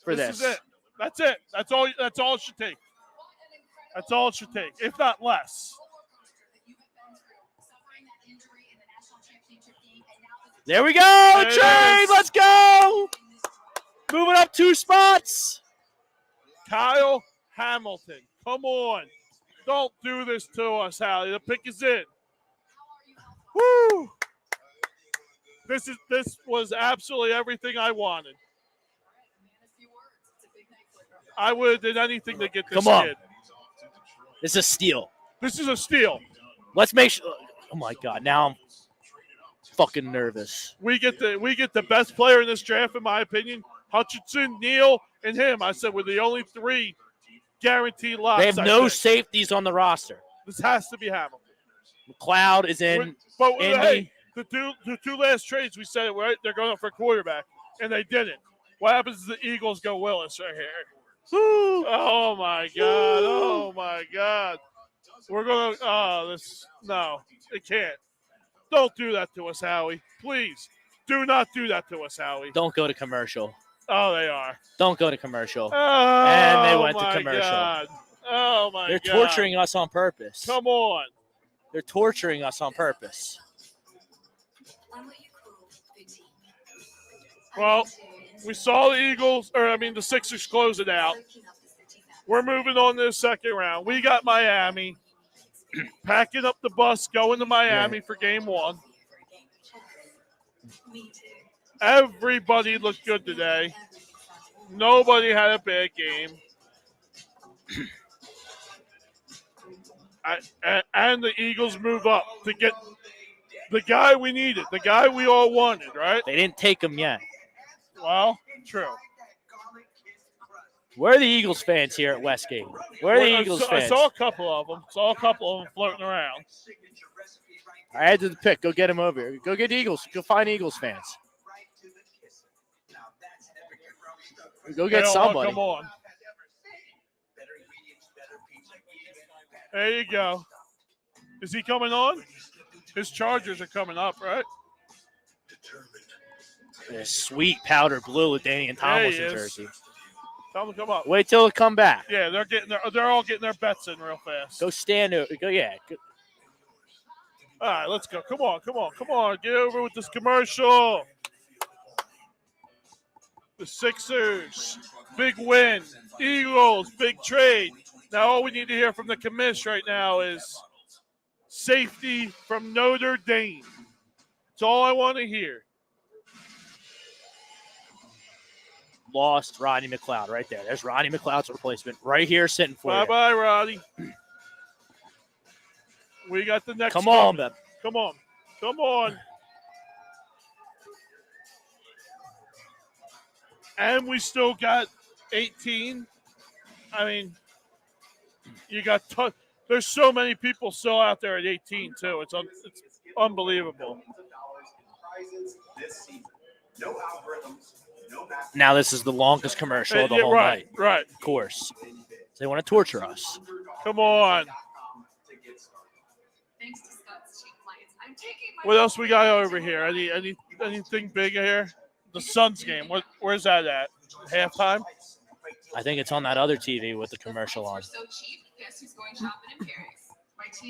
for this. This is it. That's it. That's all it should take. That's all it should take, if not less. There we go. Trade. Let's go. Moving up 2 spots. Kyle Hamilton. Come on. Don't do this to us, Hallie. The pick is in. Woo! This was absolutely everything I wanted. I would have done anything to get this kid. This is a steal. This is a steal. Let's make sure. Oh my God! Now I'm fucking nervous. We get the best player in this draft, in my opinion. Hutchinson, Neal, and him. I said we're the only 3 guaranteed locks. They have no safeties on the roster. This has to be Hamilton. McLeod is in. But Indy. hey, the two last trades we said, right? They're going up for quarterback, and they didn't. What happens is the Eagles go Willis right here. Oh my God! Oh my God! We're gonna. Oh, this no, it can't. Don't do that to us, Howie. Please, do not do that to us, Howie. Don't go to commercial. Oh, they are. Don't go to commercial. Oh, And they went to commercial. God. Oh my They're God! They're torturing us on purpose. Come on. They're torturing us on purpose. Well, we saw the Sixers close it out. We're moving on to the second round. We got Miami. Packing up the bus, going to Miami for game 1. Everybody looked good today. Nobody had a bad game. And the Eagles move up to get the guy we needed, the guy we all wanted, right? They didn't take him yet. Well, true. Where are the Eagles fans here at Westgate? Where are the Eagles fans? I saw a couple of them. Floating around. I had to the pick. Go get him over here. Go get Eagles. Go find Eagles fans. Go get somebody. Come on. There you go. Is he coming on? His Chargers are coming up, right? This sweet powder blue LaDainian Tomlinson jersey. Tell them to come up. Wait till it come back. Yeah, they're all getting their bets in real fast. Go stand over. Go, yeah. Go. All right, let's go. Come on. Get over with this commercial. The Sixers, big win. Eagles, big trade. Now all we need to hear from the commish right now is safety from Notre Dame. That's all I want to hear. Lost Rodney McLeod right there. There's Rodney McLeod's replacement right here sitting for you. Bye-bye, Roddy. We got the next Come one. on, Ben. Come on. And we still got 18. I mean, you got there's so many people still out there at 18 too. It's unbelievable. Now this is the longest commercial of the whole night. Right. Of course. They want to torture us. Come on. What else we got over here? Anything big here? The Suns game. Where's that at? Halftime? I think it's on that other TV with the commercial on.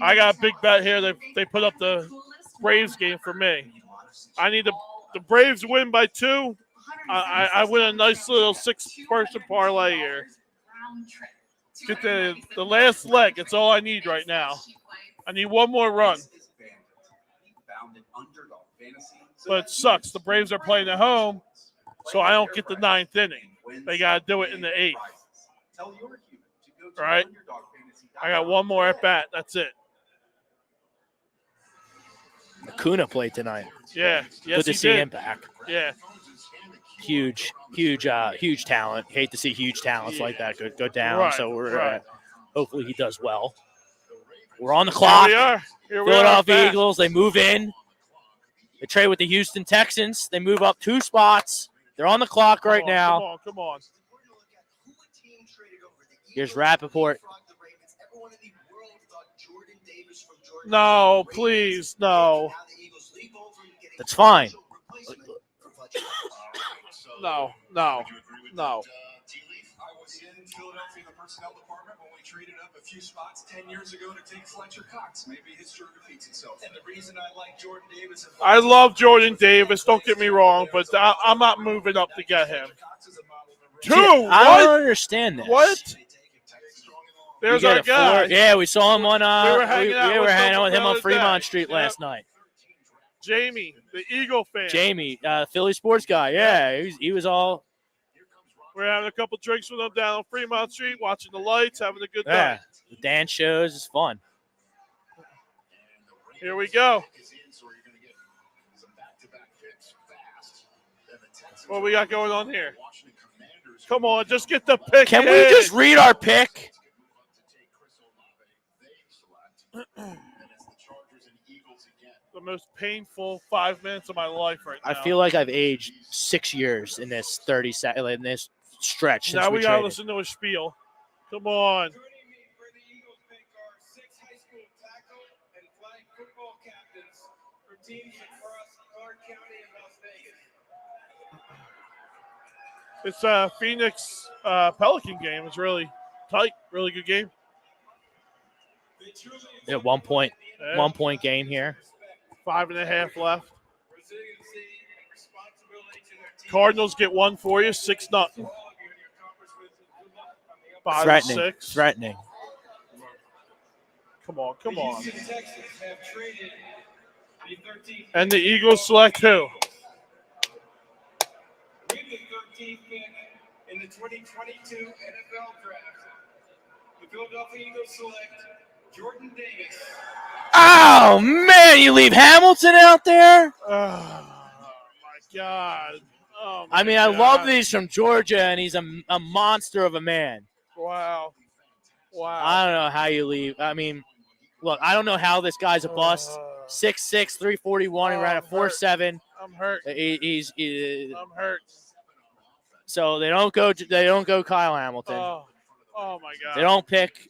I got a big bet here. They put up the Braves game for me. I need the Braves win by 2. I win a nice little 6-person parlay here. Get the last leg. That's all I need right now. I need one more run. But it sucks. The Braves are playing at home, so I don't get the 9th inning. They got to do it in the 8th. All right? I got one more at bat. That's it. Acuna played tonight. Yeah. Yes, good to see him back. Yeah. Huge talent. Hate to see huge talents like that go down. Right, so we're hopefully he does well. We're on the clock. Here we are. Philadelphia Eagles. They move in. They trade with the Houston Texans. They move up 2 spots. They're on the clock right now. Come on. Here's Rappaport. No, please, no. That's fine. No. I was in Philadelphia in the personnel department when we traded up a few spots 10 years ago to take Fletcher Cox. Maybe history repeats itself. And the reason I like Jordan Davis. I love Jordan Davis. Don't get me wrong, but I'm not moving up to get him. 2. I don't understand this. What? There's our guy. Yeah, we saw him on. We were hanging out with him on the Fremont other day. Street last night. Jamie, the Eagle fan. Jamie, Philly sports guy. Yeah, he was all. We're having a couple drinks with them down on Fremont Street, watching the lights, having a good Yeah, time. the dance shows is fun. Here we go. What we got going on here? Come on, just get the pick. Can we just read our pick? The most painful 5 minutes of my life right now. I feel like I've aged 6 years in this 30 in this stretch. Now since we gotta traded. listen to a spiel. Come on. Joining me for the Eagles pick are 6 high school tackle and flag football captains for teams across Clark County and Las Vegas. This Phoenix Pelican game is really tight, really good game. At 1 point, Yeah. 1 point game here. 5.5 left. Resiliency and responsibility to their team. Cardinals get one for you, 6-0. All of you and your accomplishments. Good luck on the 5 Threatening. 6. Threatening. Come on, come on. The Houston Texans have traded the 13th And the Eagles select who? with the 13th pick in the 2022 NFL Draft. The Philadelphia Eagles select Jordan Davis. Oh, man, you leave Hamilton out there? Oh, my God. Oh, my I mean, I God. love these from Georgia, and he's a monster of a man. Wow. Wow. I don't know how you leave. I mean, look, I don't know how this guy's a bust. 6'6", 341. He ran a 4.7. I'm hurt. He's I'm hurt. so they don't go Kyle Hamilton. Oh my God. They don't pick.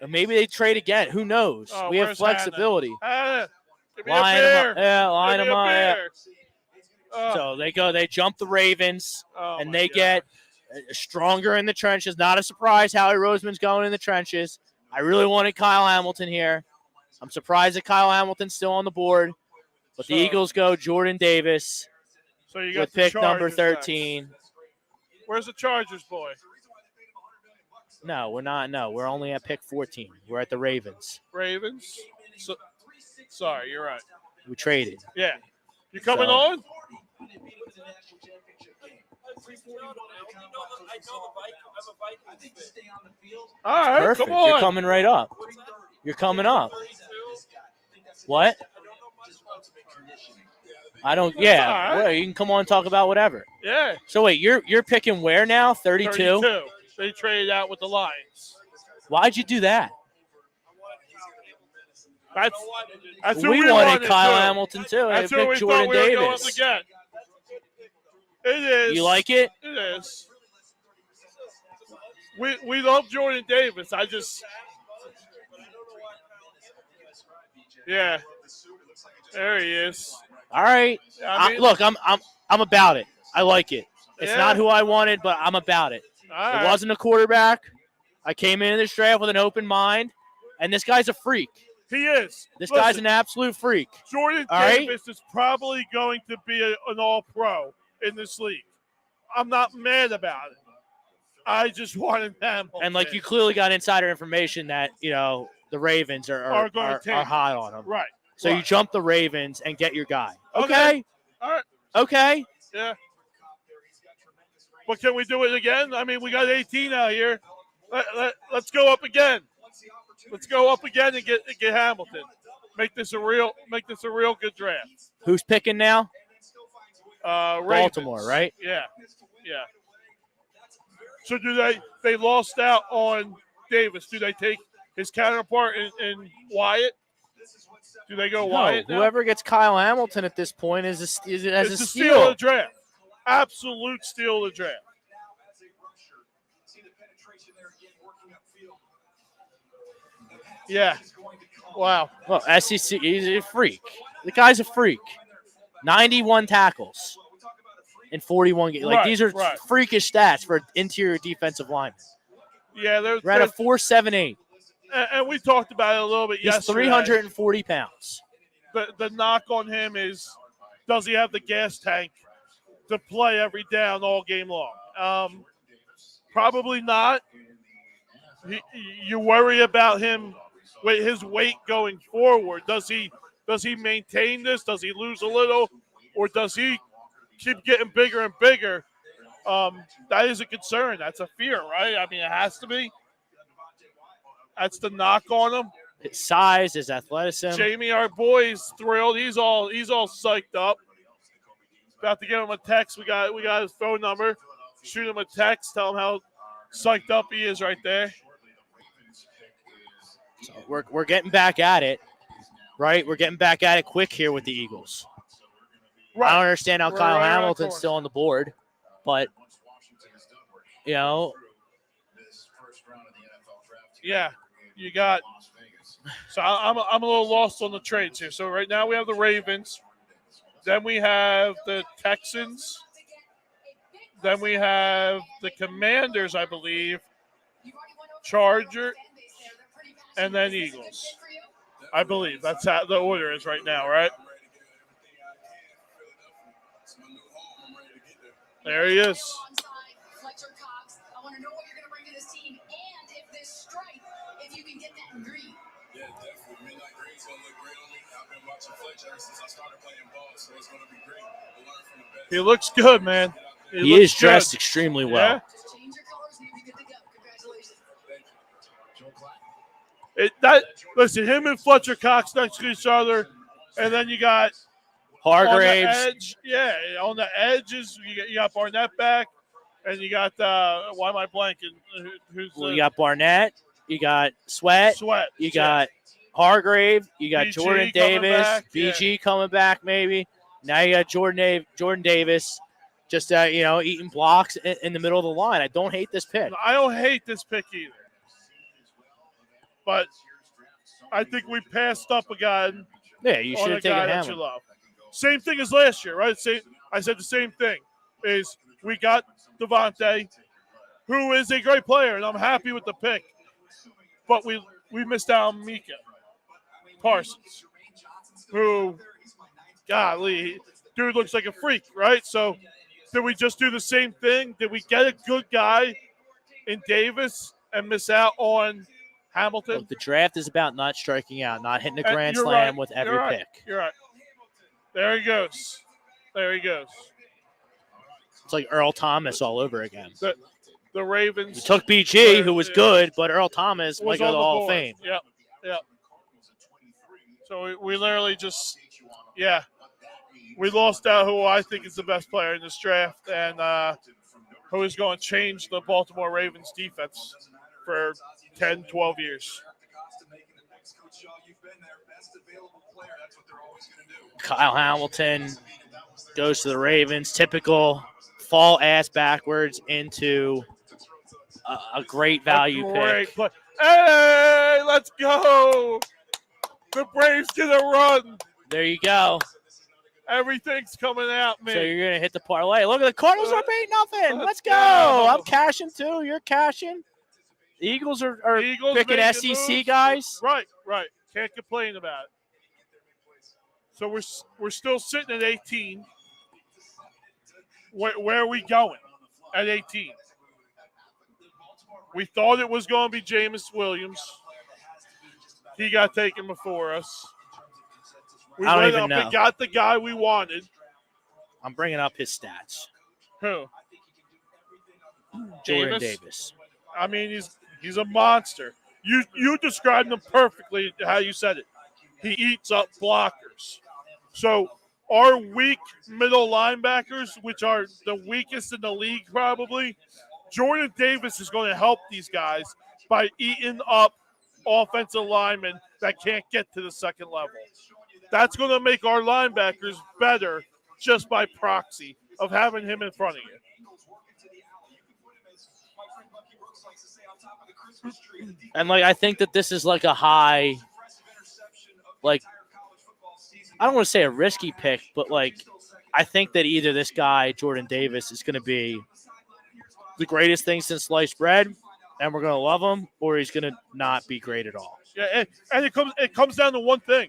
Or maybe they trade again. Who knows? Oh, we have where's flexibility. Hannah? Give me Line a beer. them up. Yeah, line Give me them a up. Yeah. beer. Oh, So they jump the Ravens, and my they God. get stronger in the trenches. Not a surprise Howie Roseman's going in the trenches. I really wanted Kyle Hamilton here. I'm surprised that Kyle Hamilton's still on the board. But the So- Eagles go Jordan Davis So you got with the pick number Chargers 13. next. Where's the Chargers, boy? No, we're not. No, we're only at pick 14. We're at the Ravens. Ravens? So, sorry, you're right. We traded. Yeah. You coming So- on? All right, Perfect. come on. You're coming right up. You're coming up. What? I don't. Yeah. All right. Well, you can come on and talk about whatever. Yeah. So wait, you're picking where now? 32. 32. They traded out with the Lions. Why'd you do that? That's who we wanted Kyle too. Hamilton too. I That's who we picked thought Jordan we were going Davis. to get. It is. You like it? It is. We love Jordan Davis. I just. Yeah. There he is. All right. I mean, Look, I'm about it. I like it. It's Yeah. not who I wanted, but I'm about it. all It right. wasn't a quarterback. I came into this draft with an open mind, and this guy's a freak. He is. This Listen, guy's an absolute freak. Jordan All right? Davis is probably going to be an all-pro in this league. I'm not mad about it. I just wanted Hamilton. And like you clearly got insider information that the Ravens are gonna take hot on him. Right. So you right. jump the Ravens and get your guy. Okay. Okay. All right. Okay. Yeah. But can we do it again? I mean, we got 18 out here. Let's go up again. Let's go up again and get Hamilton. Make this a real good draft. Who's picking now? Ravens. Baltimore, right? Yeah. Yeah. So they lost out on Davis. Do they take his counterpart in Wyatt? Do they go Wyatt now? Whoever gets Kyle Hamilton at this point is a It's steal. the steal of the draft. Absolute steal of the draft. Yeah. Wow. Well, SEC, he's a freak. The guy's a freak. 91 tackles in 41 games. Like Right, these are right. freakish stats for an interior defensive lineman. Yeah, Ran a 4.78. and we talked about it a little bit He's yesterday. 340 pounds. The knock on him is, does he have the gas tank to play every down all game long? Probably not. You worry about him with his weight going forward. Does he maintain this? Does he lose a little, or does he keep getting bigger and bigger? that is a concern. That's a fear, right? I mean, it has to be. That's the knock on him. His size, his athleticism. Jamie, our boy, is thrilled. He's all psyched up. About to give him a text. We got his phone number. Shoot him a text. Tell him how psyched up he is right there. So we're getting back at it, right? We're getting back at it quick here with the Eagles. Right. I don't understand how We're Kyle right around Hamilton's corner. still on the board, but Yeah, you got. So I'm a little lost on the trades here. So right now we have the Ravens, then we have the Texans, then we have the Commanders, I believe, Charger, and then Eagles. I believe that's how the order is right now, right? There he is. Yeah, definitely. Midnight Green's gonna look great on me. I've been watching Fletcher ever since I started playing ball, so it's gonna be great. We'll learn from the best. He looks good, man. he looks is dressed good. extremely well. Listen, him and Fletcher Cox next to each other, and then you got Hargraves. on the edge. Yeah, on the edges, you got Barnett back, and you got why am I blanking? Who's Well, you got Barnett. You got Sweat. Sweat? You got Hargrave. You got BG Jordan coming Davis. back, BG coming back maybe. Now you got Jordan Davis just eating blocks in the middle of the line. I don't hate this pick. I don't hate this pick either, but I think we passed up a guy. Yeah, you should on a have taken guy that you Hamlin. love. Same thing as last year, right? I said the same thing. Is we got Devontae, who is a great player, and I'm happy with the pick. But we missed out on Mika Parsons, who, golly, dude looks like a freak, right? So did we just do the same thing? Did we get a good guy in Davis and miss out on Hamilton? Look, the draft is about not striking out, not hitting a And grand you're slam right. with every You're right. pick. You're right. There he goes. There he goes. It's like Earl Thomas all over again. The Ravens. We took BG, who was good, but Earl Thomas might go to the Hall of board. Fame. Yep. So we literally just, we lost out who I think is the best player in this draft and who is going to change the Baltimore Ravens defense for 10, 12 years. Kyle Hamilton goes to the Ravens. Typical fall ass backwards into a great value pick. Play. Hey, let's go. The Braves get a run. There you go. Everything's coming out, man. So you're going to hit the parlay. Look at the Cardinals are beating nothing. Let's go. go. I'm cashing too. You're cashing. The Eagles are Eagles picking making SEC moves. guys. Right. Can't complain about it. So we're still sitting at 18. Where are we going at 18? We thought it was going to be Jameis Williams. He got taken before us. We I don't went even up know. and got the guy we wanted. I'm bringing up his stats. Who? Jordan Jameis? Davis. I mean, he's a monster. You described him perfectly how you said it. He eats up blockers. So our weak middle linebackers, which are the weakest in the league probably, Jordan Davis is going to help these guys by eating up offensive linemen that can't get to the second level. That's going to make our linebackers better just by proxy of having him in front of you. And I think that this is a high, I don't want to say a risky pick, but I think that either this guy, Jordan Davis, is going to be the greatest thing since sliced bread, and we're going to love him, or he's going to not be great at all. Yeah, and it comes down to one thing.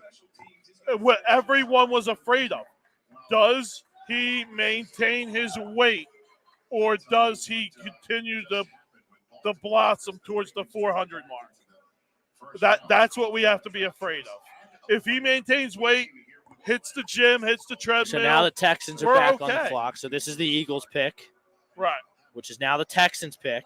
What everyone was afraid of. Does he maintain his weight, or does he continue to blossom towards the 400 mark? That's what we have to be afraid of. If he maintains weight, hits the gym, hits the treadmill. So now the Texans are we're back okay. on the clock. So this is the Eagles pick. Right. which is now the Texans pick.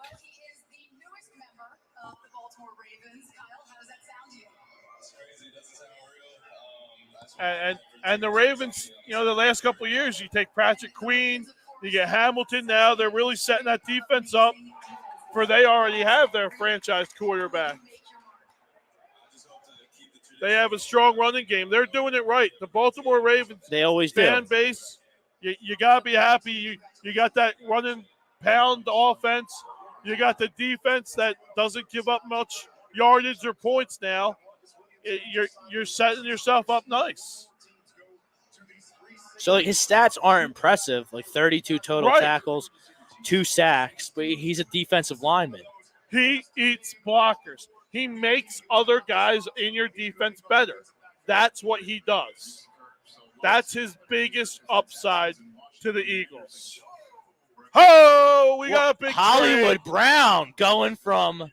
And the Ravens, the last couple of years, you take Patrick Queen, you get Hamilton now. They're really setting that defense up for they already have their franchise quarterback. They have a strong running game. They're doing it right. The Baltimore Ravens They always fan do. base, you got to be happy. You got that running pound offense. You got the defense that doesn't give up much yardage or points now. You're setting yourself up nice. So like, his stats aren't impressive, like 32 total Right. tackles, 2 sacks, but he's a defensive lineman. He eats blockers. He makes other guys in your defense better. That's what he does. That's his biggest upside to the Eagles. Oh, we got a big Hollywood trade. Brown going from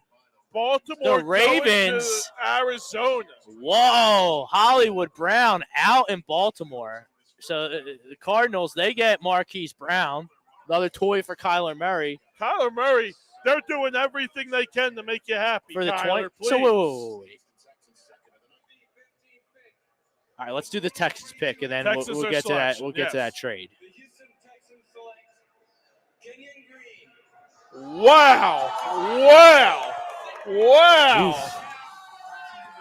Baltimore the Ravens going to Arizona. Whoa, Hollywood Brown out in Baltimore. So the Cardinals, they get Marquise Brown, another toy for Kyler Murray. Kyler Murray, they're doing everything they can to make you happy. For the Kyler, 20. please. So wait. All right, let's do the Texans pick, and then Texans we'll are get to that. selection, We'll get to yes. that trade. The Houston Texans select Kenyon Green. Wow. Oof.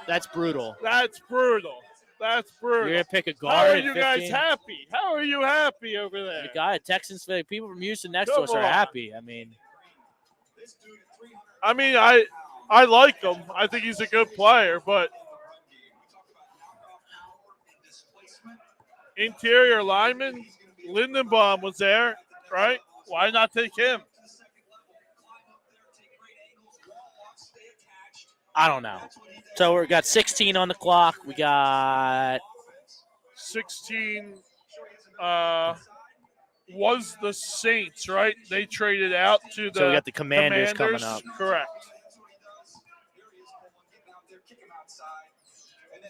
That's brutal. That's brutal. You're gonna pick a guard. How are at you 15? guys happy? How are you happy over there? The guy at Texans, people from Houston next to Come us are on. happy. I mean, I like him. I think he's a good player, but interior lineman, Lindenbaum was there, right? Why not take him? I don't know. So we got 16 on the clock. We got 16 was the Saints, right? They traded out to the So we got the Commanders coming up. Correct.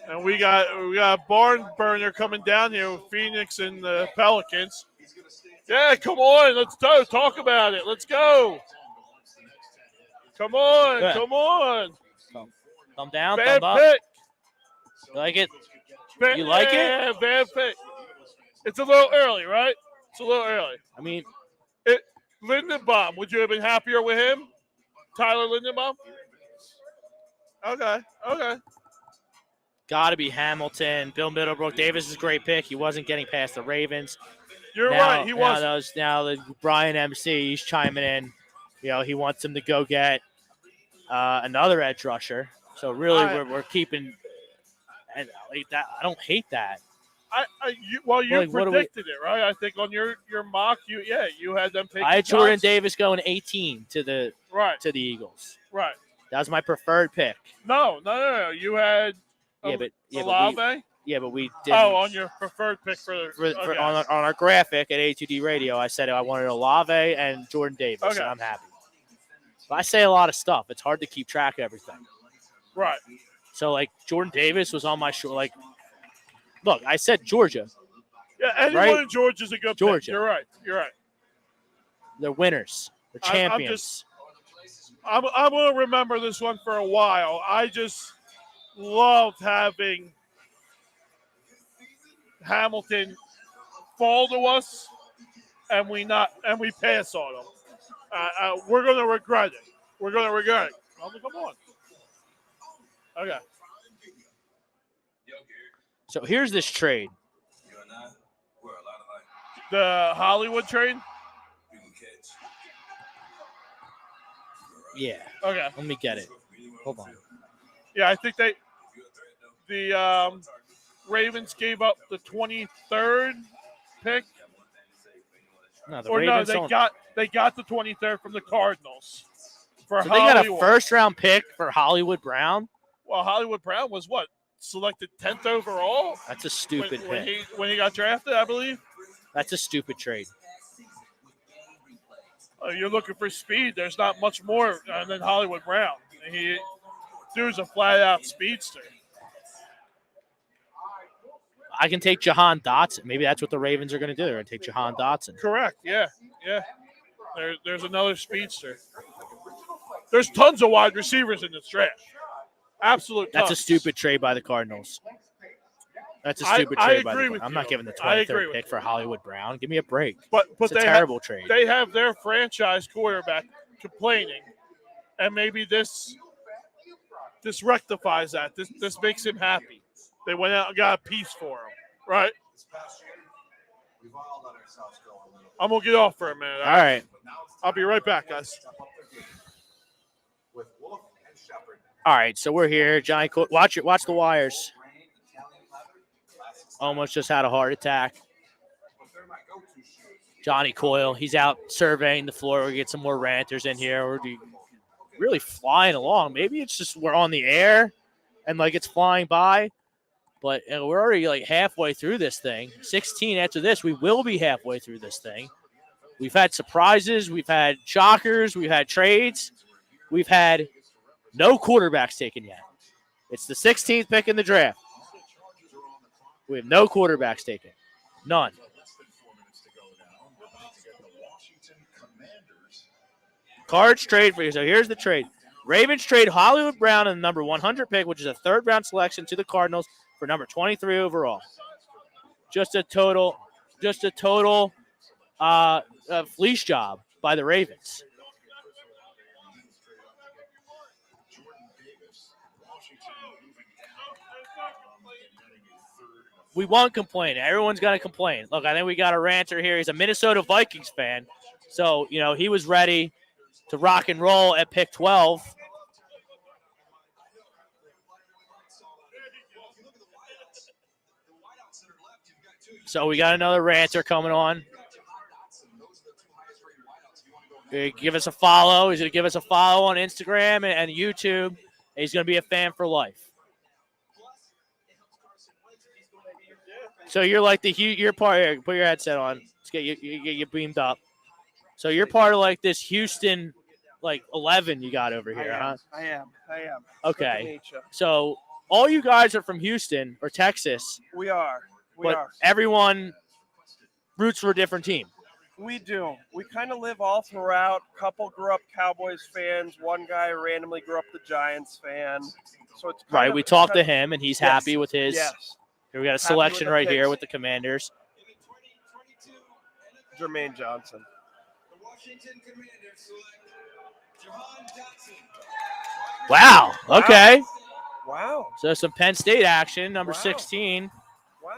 And we got a barn burner coming down here with Phoenix and the Pelicans. Yeah, come on. Let's talk about it. Let's go. Come on. Good. Come on. thumb down, Bad thumb up. pick. You like it? You like it? Yeah, bad pick. It's a little early, right? It's a little early. I mean, Lindenbaum, would you have been happier with him? Tyler Lindenbaum? Okay. got to be Hamilton. Bill Middlebrook. Davis is a great pick. He wasn't getting past the Ravens. You're right. He was. Now the Brian MC, he's chiming in. He wants him to go get another edge rusher. So really, we're keeping and like that. I don't hate that. You Like, predicted it, right? I think on your mock, you had them taking I had Jordan Johnson. Davis going 18 to the Eagles. Right. That was my preferred pick. No. You had Olave. But we didn't. Oh, on your preferred pick on our graphic at A2D Radio, I said I wanted Olave and Jordan Davis, Okay. and I'm happy. But I say a lot of stuff. It's hard to keep track of everything. Right. So, like, Jordan Davis was on my show. Like, look, I said Georgia. Yeah, anyone Right? in Georgia is a good Georgia. pick. You're right. They're winners. They're champions. I'm going to remember this one for a while. I just loved having Hamilton fall to us, and we pass on him. We're going to regret it. Come on. Okay. So here's this trade. The Hollywood trade? Yeah. Okay. Let me get it. Hold on. Yeah, I think the Ravens gave up the 23rd pick. No, the Or Ravens no, don't. they got the 23rd from the Cardinals. For So they got a Hollywood. first-round pick for Hollywood Brown? Well, Hollywood Brown was what? Selected 10th overall? That's a stupid pick. When he got drafted, I believe. That's a stupid trade. You're looking for speed. There's not much more than Hollywood Brown. Dude's a flat-out speedster. I can take Jahan Dotson. Maybe that's what the Ravens are going to do. They're going to take Jahan Dotson. Correct. Yeah. There's another speedster. There's tons of wide receivers in this draft. Absolute tons. That's a stupid trade by the Cardinals. That's a stupid trade by the Cardinals. I'm not giving the 23rd pick for Hollywood Brown. Give me a break. But it's a terrible trade. They have their franchise quarterback complaining, and maybe this rectifies that. This makes him happy. They went out and got a piece for him, right? I'm going to get off for a minute. All right. I'll be right back, guys. All right, so we're here. Johnny, watch the wires. Almost just had a heart attack. Johnny Coyle, he's out surveying the floor. We get some more ranters in here. We're really flying along. Maybe it's just we're on the air and, like, it's flying by. But we're already, like, halfway through this thing. 16 after this, we will be halfway through this thing. We've had surprises. We've had shockers. We've had trades. We've had no quarterbacks taken yet. It's the 16th pick in the draft. We have no quarterbacks taken. None. Cards trade for you. So here's the trade. Ravens trade Hollywood Brown and the number 100 pick, which is a third-round selection, to the Cardinals for number 23 overall. Just a total fleece job by the Ravens. We won't complain. Everyone's going to complain. Look, I think we got a ranter here. He's a Minnesota Vikings fan. So, he was ready to rock and roll at pick 12. So we got another ranter coming on. Give us a follow. He's going to give us a follow on Instagram and YouTube. He's going to be a fan for life. So you're like you're part here. Put your headset on. Let's get you beamed up. So you're part of like this Houston, like 11 you got over here, huh? I am. Okay. So all you guys are from Houston or Texas. We are. But everyone roots for a different team. We do. We kind of live all throughout. Couple grew up Cowboys fans. One guy randomly grew up the Giants fan. So it's right. We talked to him, and he's happy with his. Yes. Here we got a selection right here with the Commanders. Jermaine Johnson. The Washington Commanders select Jahan Dotson. Wow. Okay. Wow. So some Penn State action, number 16. Wow.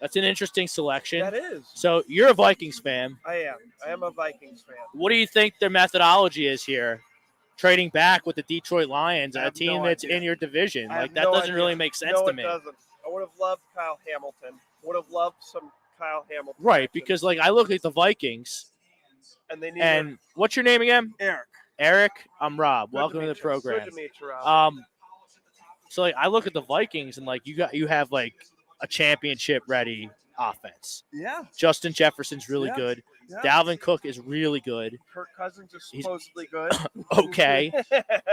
That's an interesting selection. That is. So you're a Vikings fan. I am. I am a Vikings fan. What do you think their methodology is here? Trading back with the Detroit Lions, a team that's in your division. Like, that doesn't really make sense to me. No, it doesn't. I would have loved Kyle Hamilton. Would have loved some Kyle Hamilton. Right, action. because, like, I look at the Vikings. And what's your name again? Eric. Eric, I'm Rob. Welcome to the program. Good to meet you, Rob. So, like, I look at the Vikings and, like, you have, like, a championship-ready offense. Yeah. Justin Jefferson's really good. Yeah. Dalvin Cook is really good. Kirk Cousins is supposedly good. Okay.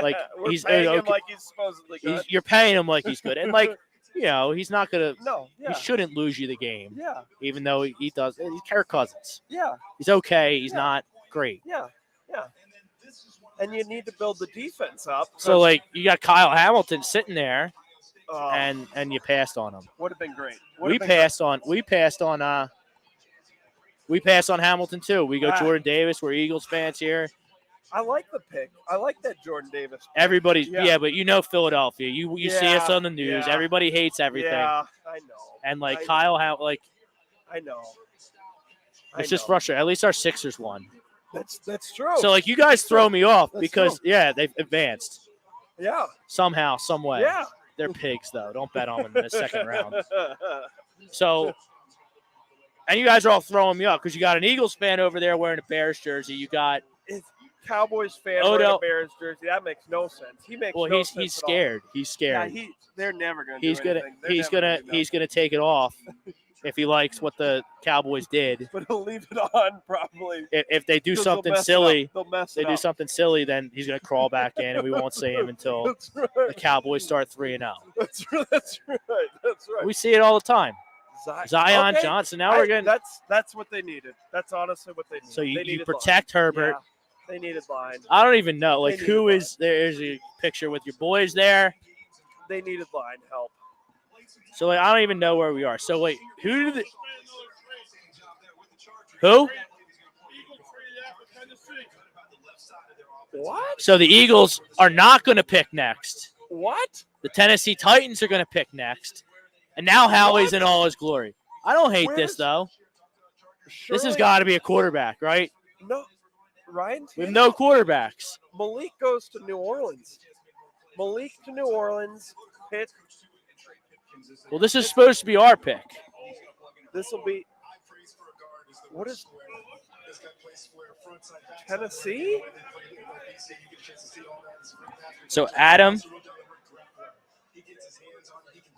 Like, he's paying him like he's supposedly good. You're paying him like he's good. And, like, he's not going to – he shouldn't lose you the game. Yeah. Even though he does. He's Kirk Cousins. Yeah. He's okay. He's not great. Yeah. Yeah. And you need to build the defense up. So, like, you got Kyle Hamilton sitting there, and you passed on him. Would have been great. We passed on Hamilton too. We go Jordan Davis. We're Eagles fans here. I like the pick. I like that Jordan Davis pick. Everybody's but Philadelphia. You see us on the news. Yeah. Everybody hates everything. Yeah, I know. And like I Kyle, know. I know. It's just frustrating. At least our Sixers won. That's true. So like you guys throw me off because they've advanced. Yeah. Somehow, some way. Yeah. They're pigs though. Don't bet on them in the second round. So, and you guys are all throwing me up because you got an Eagles fan over there wearing a Bears jersey. You got Cowboys fan wearing a Bears jersey. That makes no sense. He's scared. He's scared. Yeah, they're never going to do anything. He's gonna take it off if he likes what the Cowboys did. But he'll leave it on probably. If they do something silly, do something silly, then he's gonna crawl back in, and we won't see him until the Cowboys start 3-0. That's right. That's right. We see it all the time. Zion Okay. Johnson. Now we're getting. That's what they needed. That's honestly what they needed. So They you needed protect line. Herbert. Yeah, they needed line. I don't even know. They Like, needed who line. is there's a picture with your boys there. They needed line help. So, like, I don't even know where we are. So, wait, who? What? So the Eagles are not going to pick next. What? The Tennessee Titans are going to pick next. And now Howie's in all his glory. I don't hate this, though. This has got to be a quarterback, right? No. Ryan? We have no quarterbacks. Malik goes to New Orleans. Malik to New Orleans. Pitt. Well, this is supposed to be our pick. This will be. What is Tennessee? So Adam.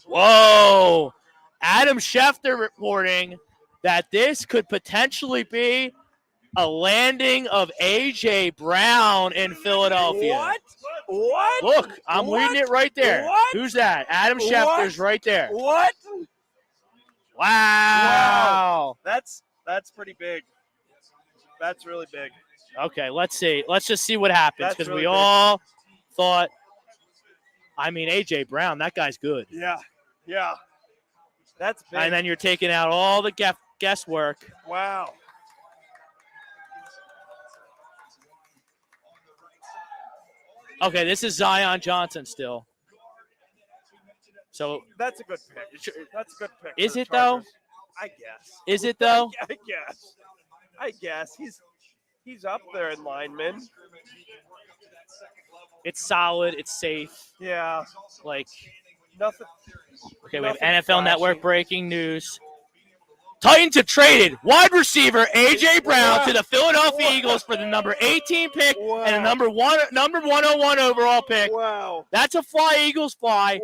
Whoa. Adam Schefter reporting that this could potentially be a landing of A.J. Brown in Philadelphia. What? Look, I'm reading it right there. What? Who's that? Adam Schefter's right there. What? Wow. That's pretty big. That's really big. Okay, let's see. Let's just see what happens That's because really we big. all thought, I mean, A.J. Brown, that guy's good. Yeah. That's big. And then you're taking out all the guesswork. Wow. Okay, this is Zion Johnson still. So That's a good pick. That's a good pick. Is for the it, though? Chargers. I guess. is it, though? I guess. He's up there in linemen. It's solid. It's safe. Yeah. Like, Nothing. okay, we have Nothing NFL flashy. Network breaking news. Titans have traded wide receiver A.J. Brown to the Philadelphia Eagles for the number 18 pick and a number 101 overall pick. Wow. That's a fly, Eagles fly.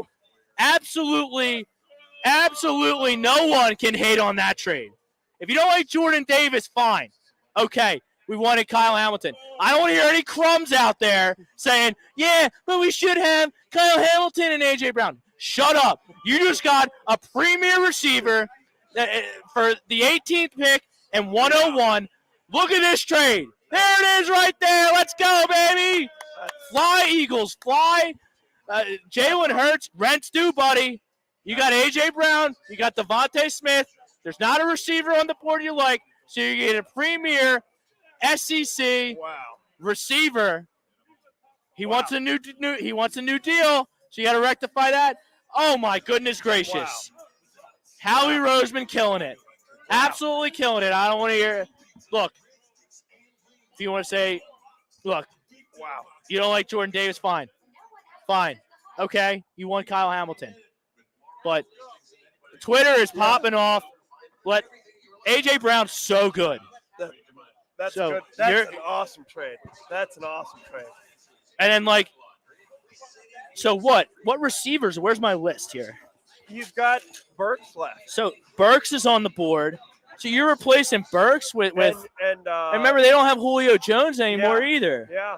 Absolutely no one can hate on that trade. If you don't like Jordan Davis, fine. Okay, we wanted Kyle Hamilton. I don't want to hear any crumbs out there saying, yeah, but we should have Kyle Hamilton and A.J. Brown. Shut up. You just got a premier receiver for the 18th pick and 101. Look at this trade. There it is right there. Let's go, baby. Fly, Eagles, fly. Jalen Hurts, rent's due, buddy. You got A.J. Brown. You got Devontae Smith. There's not a receiver on the board you like, so you get a premier SEC receiver. He wants a new deal, so you got to rectify that. Oh, my goodness gracious. Howie Roseman killing it. Absolutely killing it. I don't want to hear – look, if you want to say, look, you don't like Jordan Davis, fine. Fine. Okay, you want Kyle Hamilton. But Twitter is popping off. But A.J. Brown's so good. That's So, good. That's an awesome trade. That's an awesome trade. And then, like, so what? What receivers? Where's my list here? You've got Burks left. So Burks is on the board. So you're replacing Burks with and remember, they don't have Julio Jones anymore either. Yeah.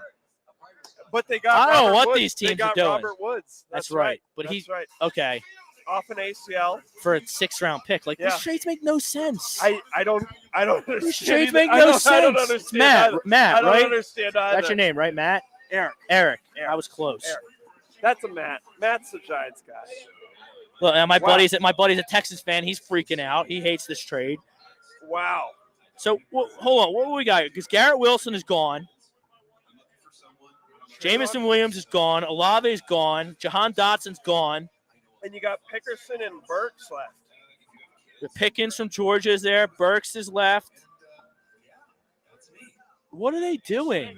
But they got I don't know Robert what Woods. these teams they got are doing. Robert Woods. That's right. But That's right. Okay. Off an ACL. For a 6th-round pick. Like, these trades make no sense. I don't understand. These trades either. make no sense. I don't understand. Matt, I don't right? understand either. That's your name, right, Matt? Eric. I was close. Eric. That's a Matt. Matt's the Giants guy. Look, and my buddy's a Texans fan. He's freaking out. He hates this trade. Wow. So hold on, what do we got? Because Garrett Wilson is gone. Jamison Williams is gone. Olave is gone. Jahan Dotson's gone. And you got Pickerson and Burks left. The Pickens from Georgia is there. Burks is left. What are they doing?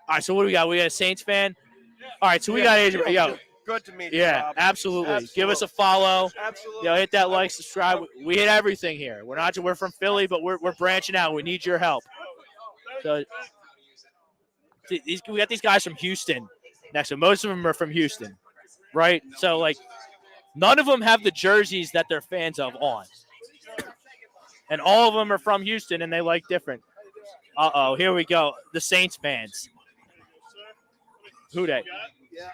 All right, so what do we got? We got a Saints fan. All right, so we got AJ. Yo, good to meet you. yeah, Rob. absolutely. Give us a follow. Absolutely. Hit that like, subscribe. We hit everything here. We're from Philly, but we're branching out. We need your help. So we got these guys from Houston next to most of them are from Houston, right? So like none of them have the jerseys that they're fans of on, and all of them are from Houston and they like different. Here we go. The Saints fans. Who they? Yeah.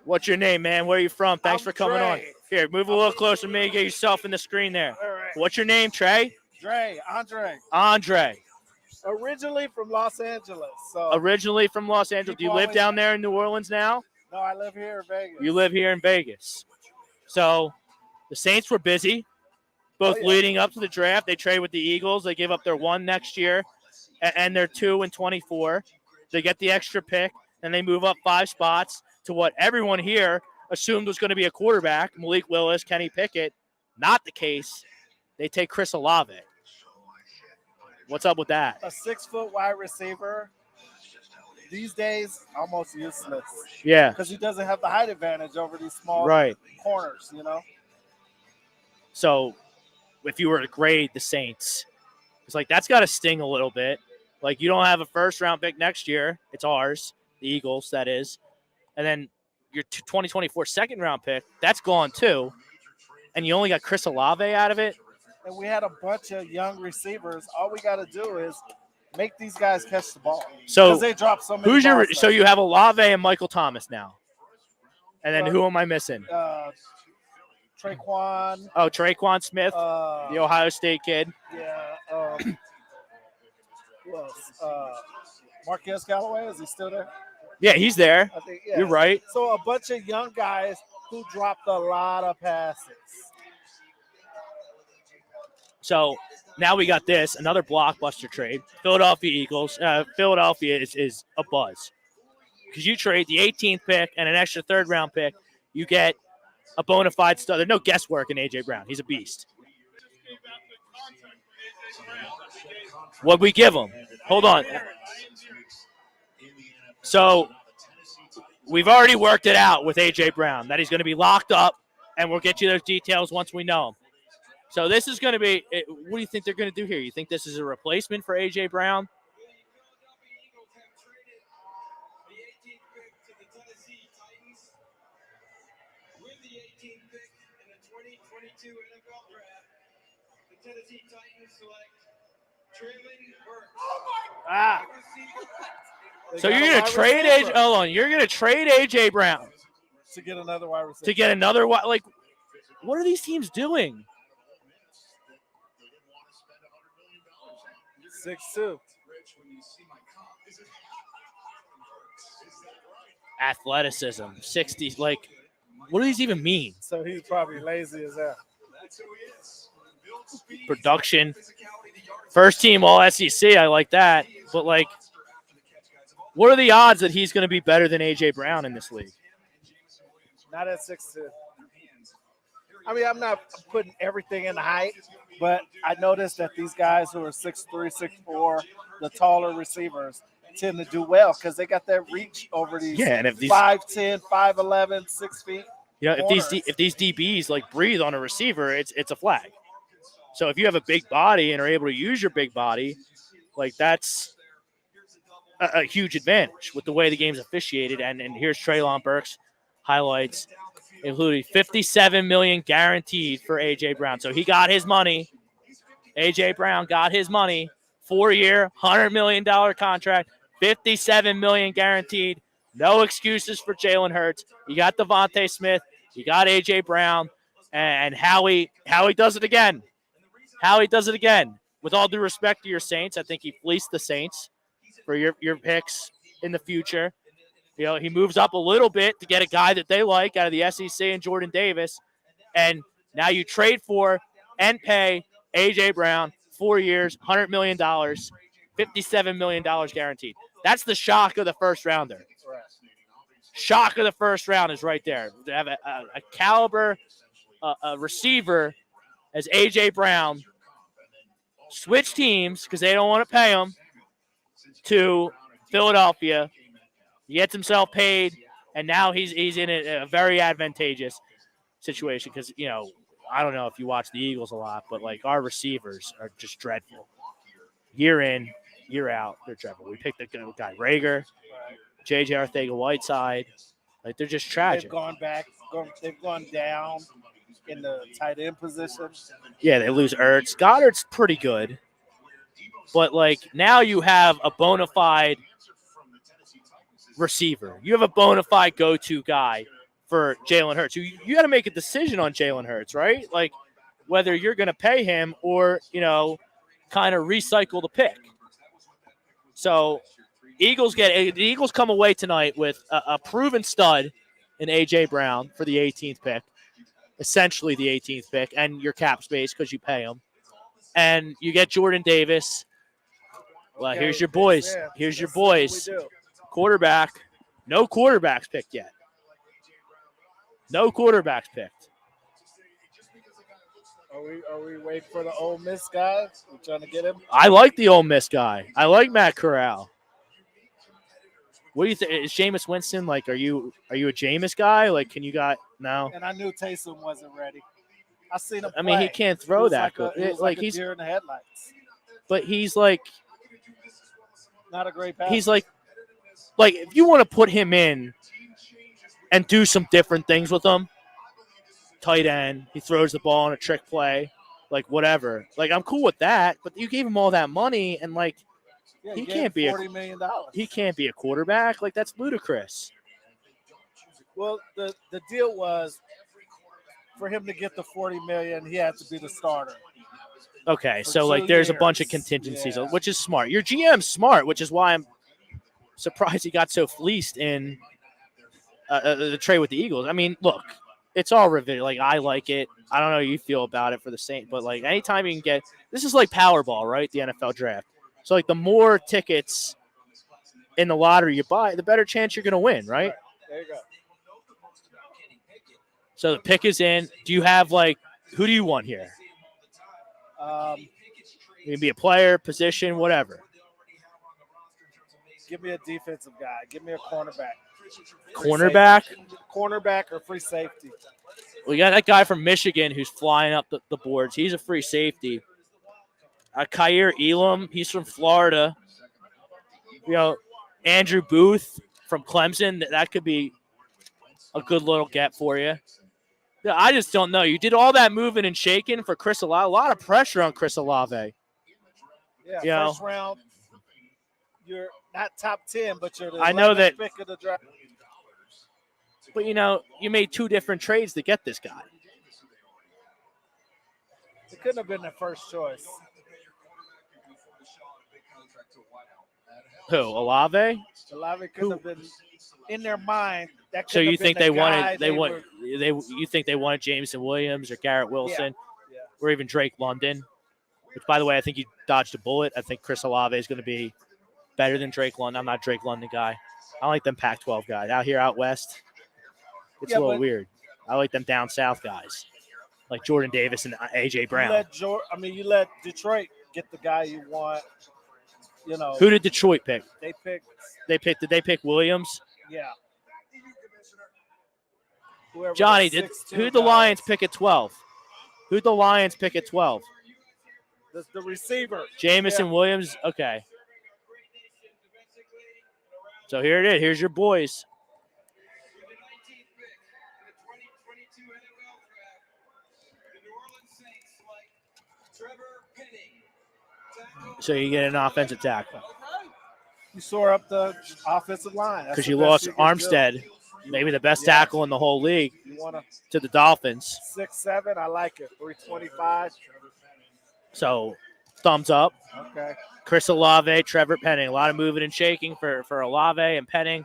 What's your name, man? Where are you from? Thanks for coming on. Here, move a little closer to me. Get yourself in the screen there. All right. What's your name, Trey? Andre. Andre. Originally from Los Angeles. So Originally from Los Angeles. Do you live down there in New Orleans now? No, I live here in Vegas. You live here in Vegas. So the Saints were busy, both leading up to the draft. They trade with the Eagles. They give up their 1 next year and their 2 in 24. They get the extra pick, and they move up 5 spots to what everyone here assumed was going to be a quarterback, Malik Willis, Kenny Pickett. Not the case. They take Chris Olave. What's up with that? A 6-foot wide receiver, these days, almost useless. Yeah. Because he doesn't have the height advantage over these small corners, you know? So if you were to grade the Saints, it's like that's got to sting a little bit. Like you don't have a first-round pick next year. It's ours, the Eagles, that is. And then your 2024 second-round pick, that's gone too. And you only got Chris Olave out of it. And we had a bunch of young receivers. All we got to do is make these guys catch the ball. So they drop so many balls. So you have Olave and Michael Thomas now. And then who am I missing? Traquan. Oh, Traquan Smith, the Ohio State kid. Yeah. Who else? Marquez Callaway, is he still there? Yeah, he's there. I think, yeah. You're right. So a bunch of young guys who dropped a lot of passes. So now we got this, another blockbuster trade. Philadelphia Eagles. Philadelphia is a buzz. Because you trade the 18th pick and an extra third-round pick, you get a bona fide stud. There's no guesswork in A.J. Brown. He's a beast. What'd we give him? Hold on. So we've already worked it out with A.J. Brown that he's going to be locked up, and we'll get you those details once we know him. So this is going to be – what do you think they're going to do here? You think this is a replacement for A.J. Brown? Tennessee Titans select Traylon Burks. So you're going to trade AJ. Hold on, you're going to trade AJ Brown to get another wide receiver. To get another like, what are these teams doing? 6'2". Athleticism, 60. Like, what do these even mean? So he's probably lazy as hell. Production, first team All SEC. I like that, but like, what are the odds that he's going to be better than AJ Brown in this league? Not at 6'2". I mean, I'm not putting everything in the height, but I noticed that these guys who are 6'3", 6'4", the taller receivers tend to do well because they got that reach over these. Yeah, and if these 5'10", 5'11", 6 feet. Yeah, if these DBs like breathe on a receiver, it's a flag. So if you have a big body and are able to use your big body, like that's a huge advantage with the way the game's officiated. And here's Traylon Burks highlights, including $57 million guaranteed for A.J. Brown. So he got his money. A.J. Brown got his money. 4-year, $100 million contract, $57 million guaranteed. No excuses for Jalen Hurts. You got Devontae Smith. You got A.J. Brown. And Howie does it again. Howie does it again. With all due respect to your Saints, I think he fleeced the Saints for your picks in the future. You know, he moves up a little bit to get a guy that they like out of the SEC and Jordan Davis. And now you trade for and pay A.J. Brown 4 years, $100 million, $57 million guaranteed. That's the shock of the first rounder. Shock of the first round is right there. To have a caliber a receiver as A.J. Brown switch teams because they don't want to pay him to Philadelphia. He gets himself paid, and now he's in a very advantageous situation because, you know, I don't know if you watch the Eagles a lot, but, like, our receivers are just dreadful. Year in, year out, they're dreadful. We picked the guy Rager, J.J. Arcega-Whiteside. Like, they're just tragic. They've gone down in the tight end position. Yeah, they lose Ertz. Goddard's pretty good. But, like, now you have a bona fide receiver. You have a bona fide go-to guy for Jalen Hurts. You got to make a decision on Jalen Hurts, right? Like whether you're going to pay him or, kind of recycle the pick. So the Eagles come away tonight with a proven stud in A.J. Brown for the 18th pick, essentially the 18th pick, and your cap space because you pay him. And you get Jordan Davis. Well, Okay, here's your boys. yeah, Here's your that's what we boys. do. Quarterback. No quarterbacks picked yet. No quarterbacks picked. Are we waiting for the Ole Miss guy? We trying to get him? I like the Ole Miss guy. I like Matt Corral. What do you think? Is Jameis Winston like? Are you a Jameis guy? Like, can you no? And I knew Taysom wasn't ready. I seen him. I mean, he play. can't He throw was that like good. a Like he's, deer in the headlights. but he's like, Not a great passer. he's like if you want to put him in and do some different things with him, tight end, he throws the ball on a trick play, like whatever. Like I'm cool with that, but you gave him all that money and like Yeah, he you can't gave be him $40 million. he can't be a quarterback. Like that's ludicrous. Well, the deal was for him to get the $40 million, he had to be the starter. Okay, For so like 2 there's a bunch of years. contingencies, Yeah. which is smart. Your GM's smart, which is why I'm surprised he got so fleeced in the trade with the Eagles. I mean, look, it's all revision. Like I like it. I don't know how you feel about it for the Saints, but like anytime you can get this is like Powerball, right? The NFL draft. So like the more tickets in the lottery you buy, the better chance you're gonna win, right? There you go. So the pick is in. Do you have who do you want here? You can be a player, position, whatever. Give me a defensive guy. Give me a cornerback. Cornerback? Cornerback or free safety. We got that guy from Michigan who's flying up the boards. He's a free safety. Kyer Elam, he's from Florida. Andrew Booth from Clemson. That could be a good little get for you. Yeah, I just don't know. You did all that moving and shaking for Chris Olave. A lot of pressure on Chris Olave. Yeah, first round. You're not top 10, but you're the I know 11th that- pick of the draft. But, you made 2 different trades to get this guy. It couldn't have been the first choice. Who, Olave? Olave couldn't have been in their mind. That So couldn't you have been think the they guy wanted were- you think they wanted Jameson Williams or Garrett Wilson Yeah. or even Drake London? Which, by the way, I think you dodged a bullet. I think Chris Olave is going to be better than Drake London. I'm not a Drake London guy. I like them Pac-12 guys. Out here, out west, it's Yeah, a little but- weird. I like them down south guys, like Jordan Davis and A.J. Brown. You let Detroit get the guy you want. Who did Detroit pick? They picked. Did they pick Williams? Yeah. Whoever Johnny, the who'd 6'2" the guy Lions is. pick at 12? Who'd the Lions pick at 12? The receiver. Jamison Yeah. Williams? Okay. So here it is. Here's your boys. So you get an offensive tackle. You shore up the offensive line. That's Because the you best lost you can do. Armstead, maybe the best Yeah. tackle in the whole league, You want a to the Dolphins. 6'7", I like it. 325. So thumbs up. Okay. Chris Olave, Trevor Penning. A lot of moving and shaking for Olave and Penning.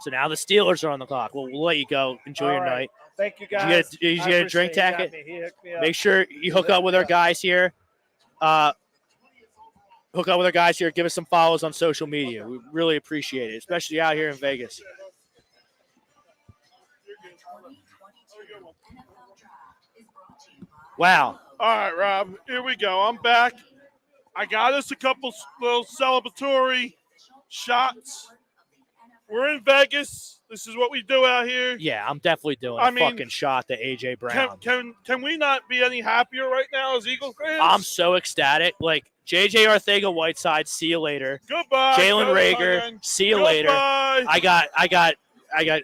So now the Steelers are on the clock. We'll let you go. Enjoy All your right. night. Thank you, Did guys. you get a I drink appreciate it. He got tacket? me. He hooked me up. Make sure you hook up with our guys here. Give us some follows on social media. We really appreciate it, especially out here in Vegas. Wow. All right, Rob, here we go. I'm back. I got us a couple little celebratory shots. We're in Vegas. This is what we do out here. Yeah, I'm definitely doing a fucking shot to A.J. Brown. Can we not be any happier right now as Eagle fans? I'm so ecstatic. Like, J.J. Arcega-Whiteside, see you later. Goodbye. Jalen Goodbye, Reagor, man. see you later. Goodbye. I got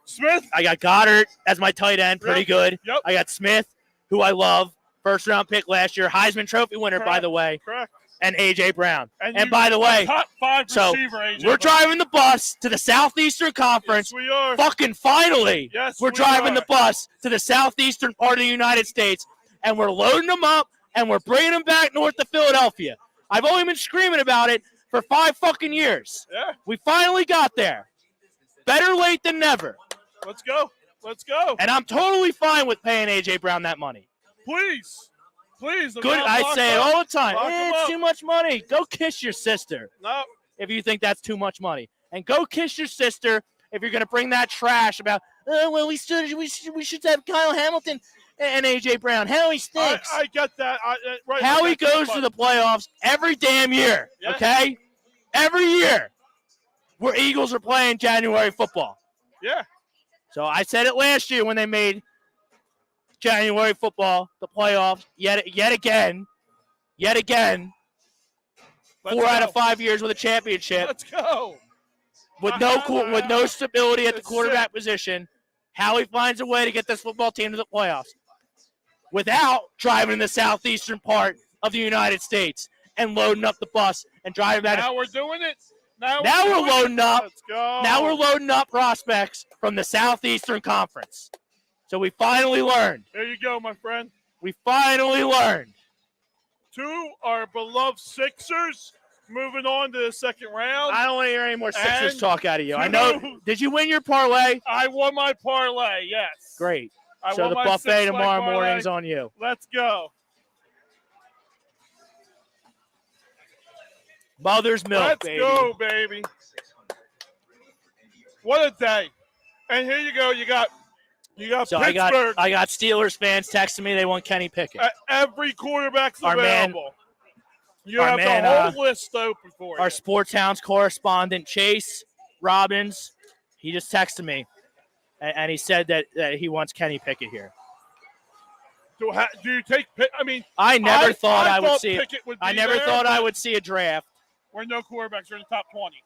Smith. I got Goddard as my tight end, pretty good. Yep. I got Smith, who I love, first round pick last year, Heisman Trophy winner, by Correct. the way. Correct. and A.J. Brown. And you by the way, top 5 so receiver, AJ we're Brown. driving the bus to the Southeastern Conference. Yes, we are. Fucking finally, Yes, we're we driving are. the bus to the southeastern part of the United States, and we're loading them up, and we're bringing them back north to Philadelphia. I've only been screaming about it for 5 fucking years. Yeah. We finally got there. Better late than never. Let's go. Let's go. And I'm totally fine with paying A.J. Brown that money. Please. Please. Good. I say it all the time. Lock him It's up. too much money. Go kiss your sister No. if you think that's too much money. And go kiss your sister if you're going to bring that trash about, well, we should have Kyle Hamilton and A.J. Brown. Howie stinks. I get that. Right, Howie I got goes that, to the playoffs every damn year, Yeah. okay? Every year where Eagles are playing January football. Yeah. So I said it last year when they made January football, the playoffs, yet again. Let's 4 out go. of 5 years with a championship. Let's go. With no stability at the That's quarterback position. Howie finds a way to get this football team to the playoffs without driving the southeastern part of the United States and loading up the bus and driving back. Now we're doing it. Now we're loading up. Let's go. Now we're loading up prospects from the Southeastern Conference. So we finally learned. There you go, my friend. We finally learned. To our beloved Sixers, moving on to the second round. I don't want to hear any more Sixers And talk out of you. I know. Did you win your parlay? I won my parlay, yes. Great. I So won the my buffet six-leg tomorrow parlay. morning's on you. Let's go. Mother's milk, Let's baby. go, baby. What a day. And here you go. You got So Pittsburgh. I got Steelers fans texting me they want Kenny Pickett. Every quarterback's Our man- available. You our have man, the whole list open for you. Our Sports Hounds correspondent, Chase Robbins, he just texted me, and he said that he wants Kenny Pickett here. Do you take Pickett? I mean, I never thought I would thought see it. Pickett would be I never there, thought I but would see a draft. Where no quarterbacks are in the top 20,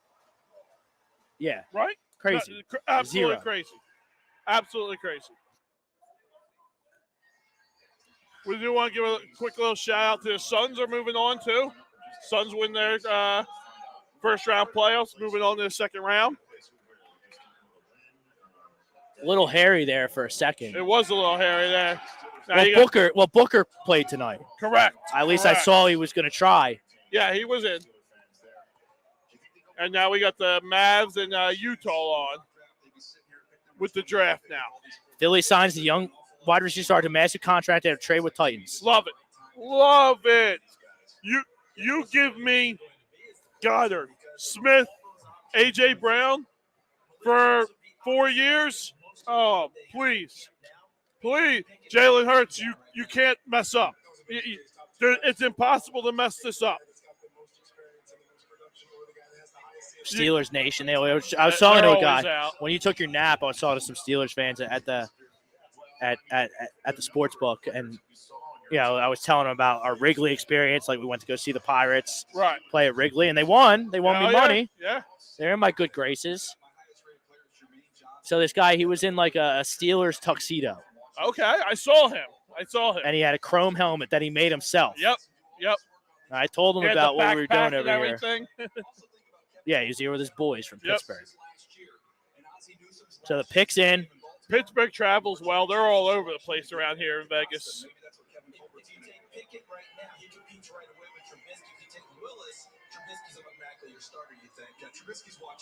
Yeah, right? crazy. Absolutely Zero. crazy. Absolutely crazy. We do want to give a quick little shout out to the Suns are moving on too. Suns win their first round playoffs, moving on to the second round. A little hairy there for a second. It was a little hairy there. Now you got- Booker played tonight. correct. At least I Correct. saw he was going to try. Yeah, he was in. And now we got the Mavs and Utah on with the draft now. Philly signs the young wide receiver star to massive contract at a trade with Titans. Love it. Love it. You give me Goddard, Smith, A.J. Brown for 4 years. Oh, please. Please. Jalen Hurts, you can't mess up. It's impossible to mess this up. Steelers Nation. I was talking to a They're guy always out. when you took your nap. I was talking to some Steelers fans at the sports book, and I was telling them about our Wrigley experience. Like we went to go see the Pirates Right. play at Wrigley, and they won. They won me Oh, yeah, money. Yeah. They're in my good graces. So this guy, he was in like a Steelers tuxedo, Okay. I saw him. and he had a chrome helmet that he made himself. Yep. And I told him He had about the what we were backpack doing and over here. everything. Yeah, he was here with his boys from Yep. Pittsburgh. So the pick's in. Pittsburgh travels well. They're all over the place around here in Vegas.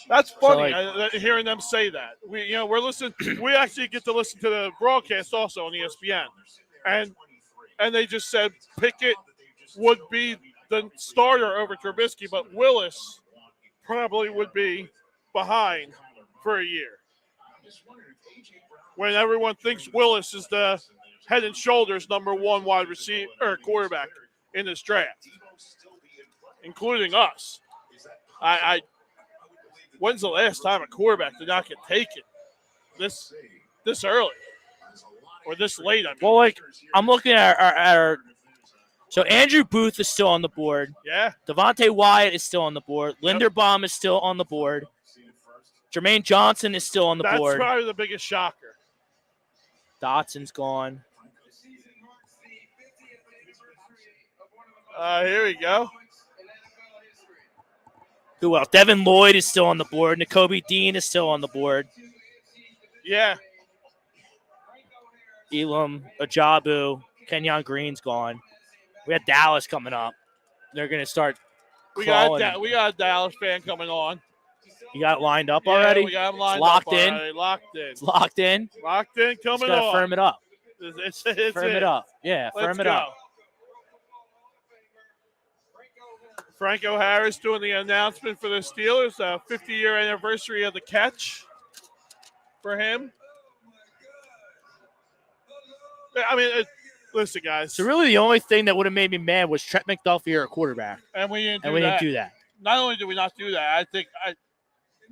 That's funny hearing them say that. We're listening. We actually get to listen to the broadcast also on ESPN, and they just said Pickett would be the starter over Trubisky, but Willis probably would be behind for a year. When everyone thinks Willis is the head and shoulders #1 wide receiver or quarterback in this draft, including us. When's the last time a quarterback did not get taken this early or this late? I mean. Well, like I'm looking at our so Andrew Booth is still on the board. Yeah. Devontae Wyatt is still on the board. Linderbaum is still on the board. Jermaine Johnson is still on the board. That's probably the biggest shocker. Dotson's gone. Here we go. Who else? Devin Lloyd is still on the board. Nakobe Dean is still on the board. Yeah. Elam, Ajabu, Kenyon Green's gone. We got Dallas coming up. They're going to start crawling. We got a Dallas fan coming on. You got it lined up already? We got him lined locked up in. already. Locked in. It's locked in. Locked in, coming Just gotta on. firm it up. It's firm it up. Yeah, Let's firm it go. up. Franco Harris doing the announcement for the Steelers, 50-year anniversary of the catch for him. I mean, listen, guys. So really the only thing that would have made me mad was Trent McDuffie or a quarterback. And we didn't do that. Not only did we not do that, I think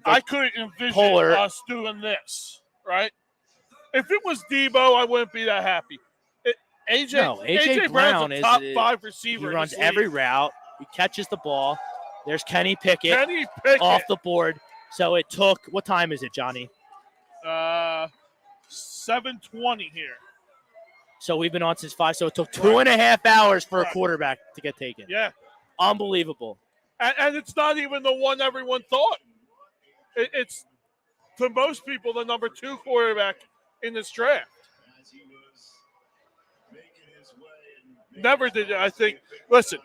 I couldn't envision us doing this, right? If it was Debo, I wouldn't be that happy. AJ Brown is top 5 receiver. He runs every route. He catches the ball. There's Kenny Pickett off the board. So it took, what time is it, Johnny? 7:20 here. So we've been on since 5. So it took 2.5 hours for a quarterback to get taken. Yeah. Unbelievable. And it's not even the one everyone thought. It's, to most people, the number 2 quarterback in this draft. Never did I think. Listen,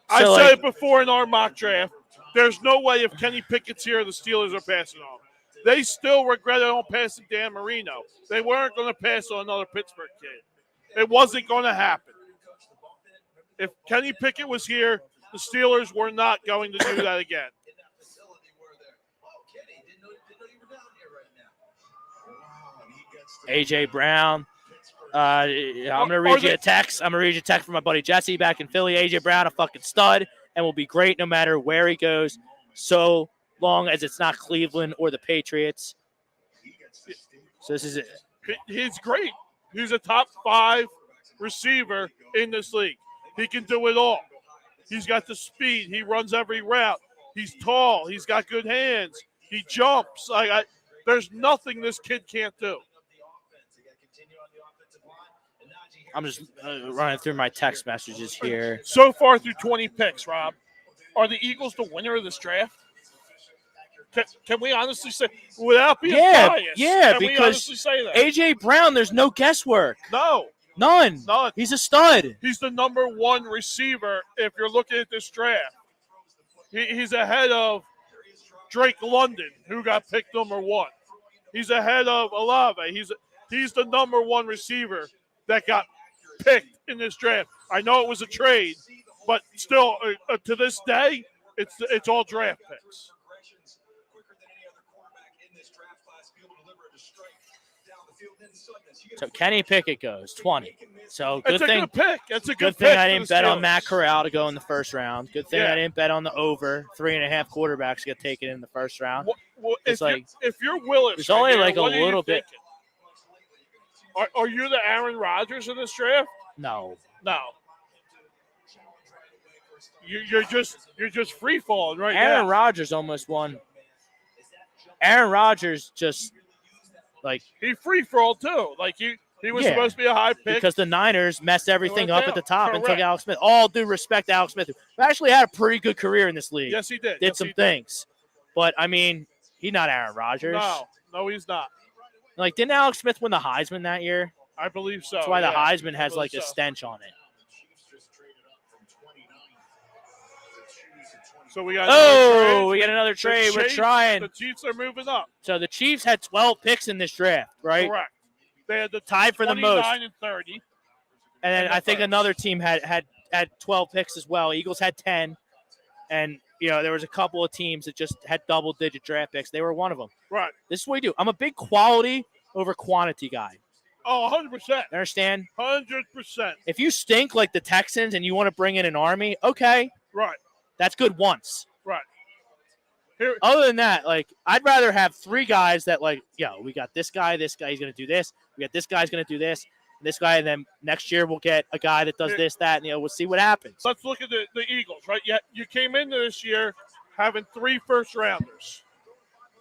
I said it before in our mock draft. There's no way if Kenny Pickett's here, the Steelers are passing on him. They still regretted on passing Dan Marino. They weren't going to pass on another Pittsburgh kid. It wasn't going to happen. If Kenny Pickett was here, the Steelers were not going to do that again. A.J. Brown. I'm going to read you a text. I'm going to read you a text from my buddy Jesse back in Philly. A.J. Brown, a fucking stud, and will be great no matter where he goes, so long as it's not Cleveland or the Patriots. So this is it. He's great. He's a top 5 receiver in this league. He can do it all. He's got the speed. He runs every route. He's tall. He's got good hands. He jumps. There's nothing this kid can't do. I'm just running through my text messages here. So far through 20 picks, Rob, are the Eagles the winner of this draft? Can we honestly say, without being biased, yeah, can because we honestly say that? A.J. Brown, there's no guesswork. No. None. He's a stud. He's the number 1 receiver if you're looking at this draft. He's ahead of Drake London, who got picked number 1. He's ahead of Olave. He's the number 1 receiver that got picked in this draft. I know it was a trade, but still, to this day, it's all draft picks. So Kenny Pickett goes 20. So It's a good pick. It's a good pick. Thing I didn't bet on Matt Corral to go in the first round. Good thing I didn't bet on the over. 3.5 quarterbacks get taken in the first round. Well, if you're Willis, there's only like a little bit. Are you the Aaron Rodgers in this draft? No. You're just free falling right now. Aaron Rodgers almost won. Aaron Rodgers just he free falled too. He was supposed to be a high pick because the Niners messed everything up at the top and took Alex Smith. All due respect to Alex Smith, who actually had a pretty good career in this league. Yes, he did. Did some things, but I mean, he's not Aaron Rodgers. No, he's not. Didn't Alex Smith win the Heisman that year? I believe so. That's why the Heisman has a stench on it. So we got we got another trade. We're trying. The Chiefs are moving up. So the Chiefs had 12 picks in this draft, right? Correct. They had the tied for the most. 29 and 30. And then I think another team had 12 picks as well. Eagles had 10. And, there was a couple of teams that just had double-digit draft picks. They were one of them. Right. This is what we do. I'm a big quality over quantity guy. Oh, 100%. You understand? 100%. If you stink like the Texans and you want to bring in an army, okay. Right. That's good once. Right. Other than that, I'd rather have 3 guys that, we got this guy, he's going to do this. We got this guy's going to do this, and this guy, and then next year we'll get a guy that does this, that, and, we'll see what happens. Let's look at the Eagles, right? You came into this year having 3 first-rounders.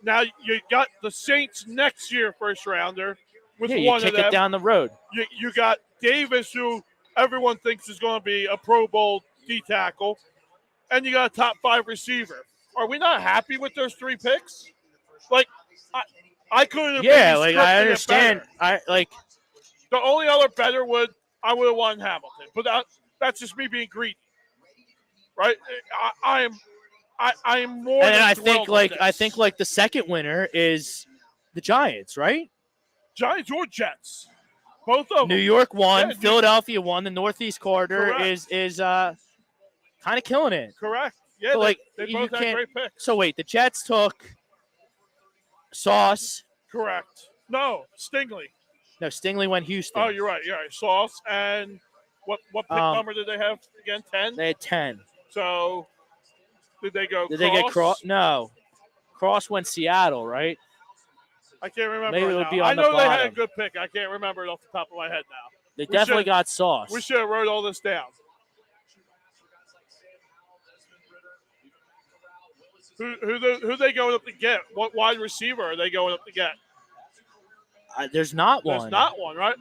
Now you got the Saints next year first-rounder with one of them. You kick it down the road. You got Davis, who everyone thinks is going to be a Pro Bowl D-tackle, and you got a top 5 receiver. are we not happy with those 3 picks? Like, I couldn't have. Yeah, maybe like I scripted it understand. better. The only other better I would have won Hamilton, but that's just me being greedy, right? I am more. And than I thrilled with I this. think like the second winner is the Giants, right? Giants or Jets, both of them. New York won, Yeah, Philadelphia won. The Northeast corridor Correct. is kind of killing it. Correct. Yeah, But, they you both had can't. great picks. So wait, the Jets took Sauce. Correct. No, Stingley. No, Stingley went Houston. Oh, you're right. Sauce and what pick number did they have again? 10. They had 10. So did they go? Did they get Cross? No, Cross went Seattle, right? I can't remember. Maybe it would now. be on I the know they had a bottom. good pick. I can't remember it off the top of my head now. They definitely got Sauce. We should have wrote all this down. Who they going up to get? What wide receiver are they going up to get? There's not one. There's not one, right?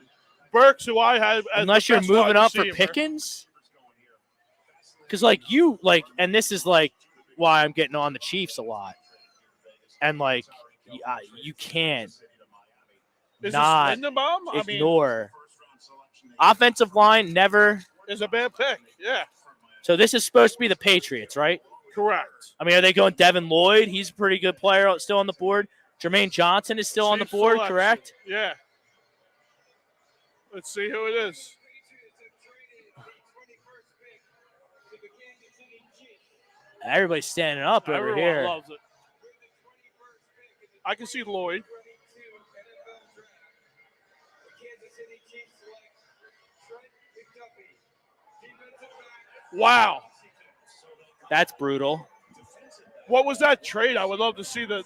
Burks, who I had as unless the you're best moving wide up for receiver. Pickens. Because and this is why I'm getting on the Chiefs a lot, and you can't Is not this Lindenbaum? ignore offensive line. Never is a bad pick. Yeah, So this is supposed to be the Patriots, right? correct. I mean, are they going Devin Lloyd? He's a pretty good player, still on the board. Jermaine Johnson is still on the Chief board, selection. correct? Yeah. Let's see who it is. Everybody's standing up over Everyone here. loves it. I can see Lloyd. Wow. That's brutal. What was that trade? I would love to see the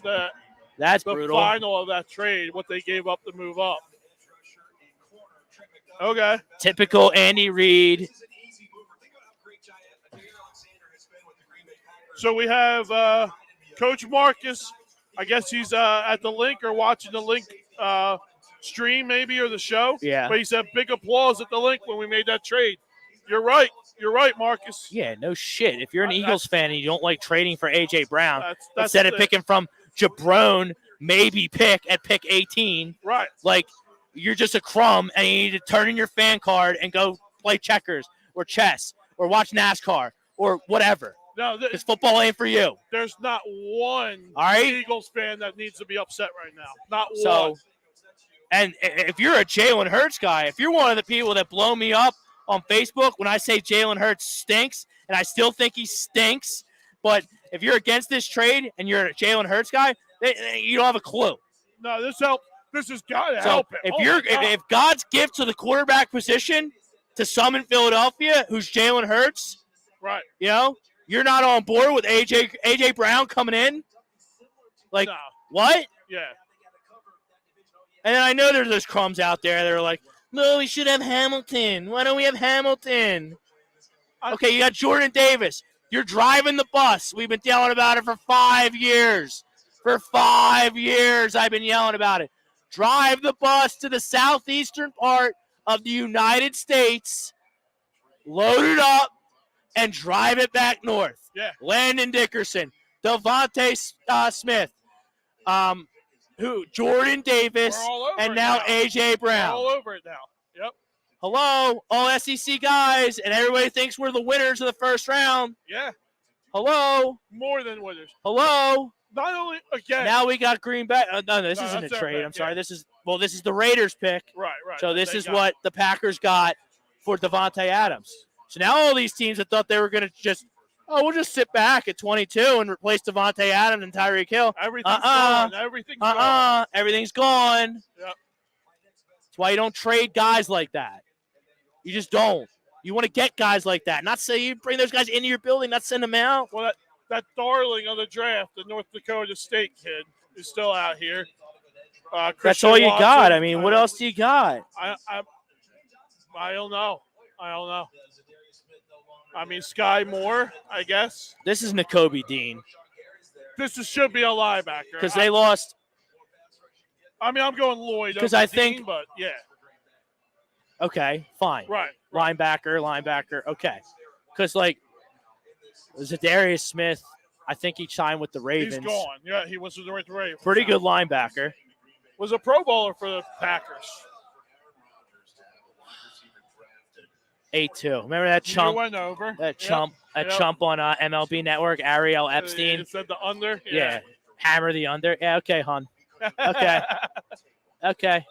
That's brutal. final of that trade, what they gave up to move up. Okay. Typical Andy Reid. So we have Coach Marcus. I guess he's at the link or watching the link stream maybe or the show. Yeah. But he said big applause at the link when we made that trade. You're right. You're right, Marcus. Yeah, no shit. If you're an Eagles fan and you don't like trading for A.J. Brown, That's instead of picking from Jabron, maybe pick at pick 18, right. like you're just a crumb and you need to turn in your fan card and go play checkers or chess or watch NASCAR or whatever. No, Because football ain't for you. there's not one All right? Eagles fan that needs to be upset right now. Not So, one. and if you're a Jalen Hurts guy, if you're one of the people that blow me up on Facebook when I say Jalen Hurts stinks, and I still think he stinks, but if you're against this trade and you're a Jalen Hurts guy, you don't have a clue. No, this help. This has got to So help him. if God's gift to the quarterback position to some in Philadelphia, who's Jalen Hurts, right, you know, you're not on board with AJ Brown coming in, like No. what? Yeah. And then I know there's those crumbs out there that are like, no, we should have Hamilton. Why don't we have Hamilton? Okay, you got Jordan Davis. You're driving the bus. We've been yelling about it for 5 years. For 5 years, I've been yelling about it. Drive the bus to the southeastern part of the United States, load it up, and drive it back north. Yeah. Landon Dickerson, Devontae Smith, Jordan Davis, We're all over and it now now. A.J. Brown. All over it now. Yep. Hello, all SEC guys, and everybody thinks we're the winners of the first round. Yeah. Hello. More than winners. Hello. Not only again. Now we got Green Bay. No, this No, isn't a that's their trade. pick, I'm sorry. yeah. This is the Raiders pick. Right. So that this they is got. what the Packers got for Devontae Adams. So now all these teams that thought they were going to we'll just sit back at 22 and replace Devontae Adams and Tyreek Hill. Everything's gone. Everything's gone. Everything's gone. Yep. That's why you don't trade guys like that. You just don't. You want to get guys like that. Not say you bring those guys into your building, not send them out. Well, that darling of the draft, the North Dakota State kid, is still out here. That's Christian all you Watson. got. I mean, what else do you got? I don't know. I mean, Sky Moore, I guess. This is Nakobe Dean. Should be a linebacker. Because they lost. I mean, I'm going Lloyd. 'Cause over I think- Dean, but yeah. Okay, fine. Right. Linebacker. Okay. Because, Zadarius Smith I think he signed with the Ravens. He's gone. Yeah, he was with the Ravens. Pretty good linebacker. Was a Pro Bowler for the Packers. 8-2. Remember that chump? You went over. That chump on MLB Network, Ariel Epstein. It said the under. Yeah. Hammer the under. Yeah, okay, hon. Okay. Okay.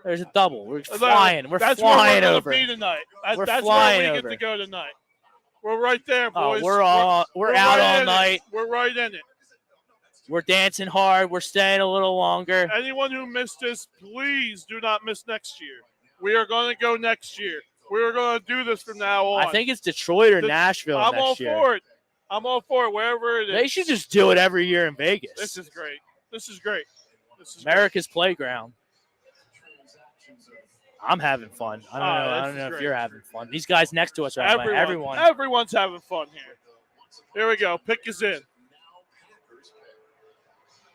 There's a double. We're flying. We're flying over. That's where we're going to be tonight. That's flying where we over. get to go tonight. We're right there, boys. We're out all night. We're right in it. We're dancing hard. We're staying a little longer. Anyone who missed this, please do not miss next year. We are going to go next year. We are going to do this from now on. I think it's Detroit or Nashville I'm next all year. for it. I'm all for it, wherever it is. They should just do it every year in Vegas. This is great. This is great. America's playground. I'm having fun. I don't know if you're having fun. These guys next to us are having fun. Everyone's having fun here. Here we go. Pick is in.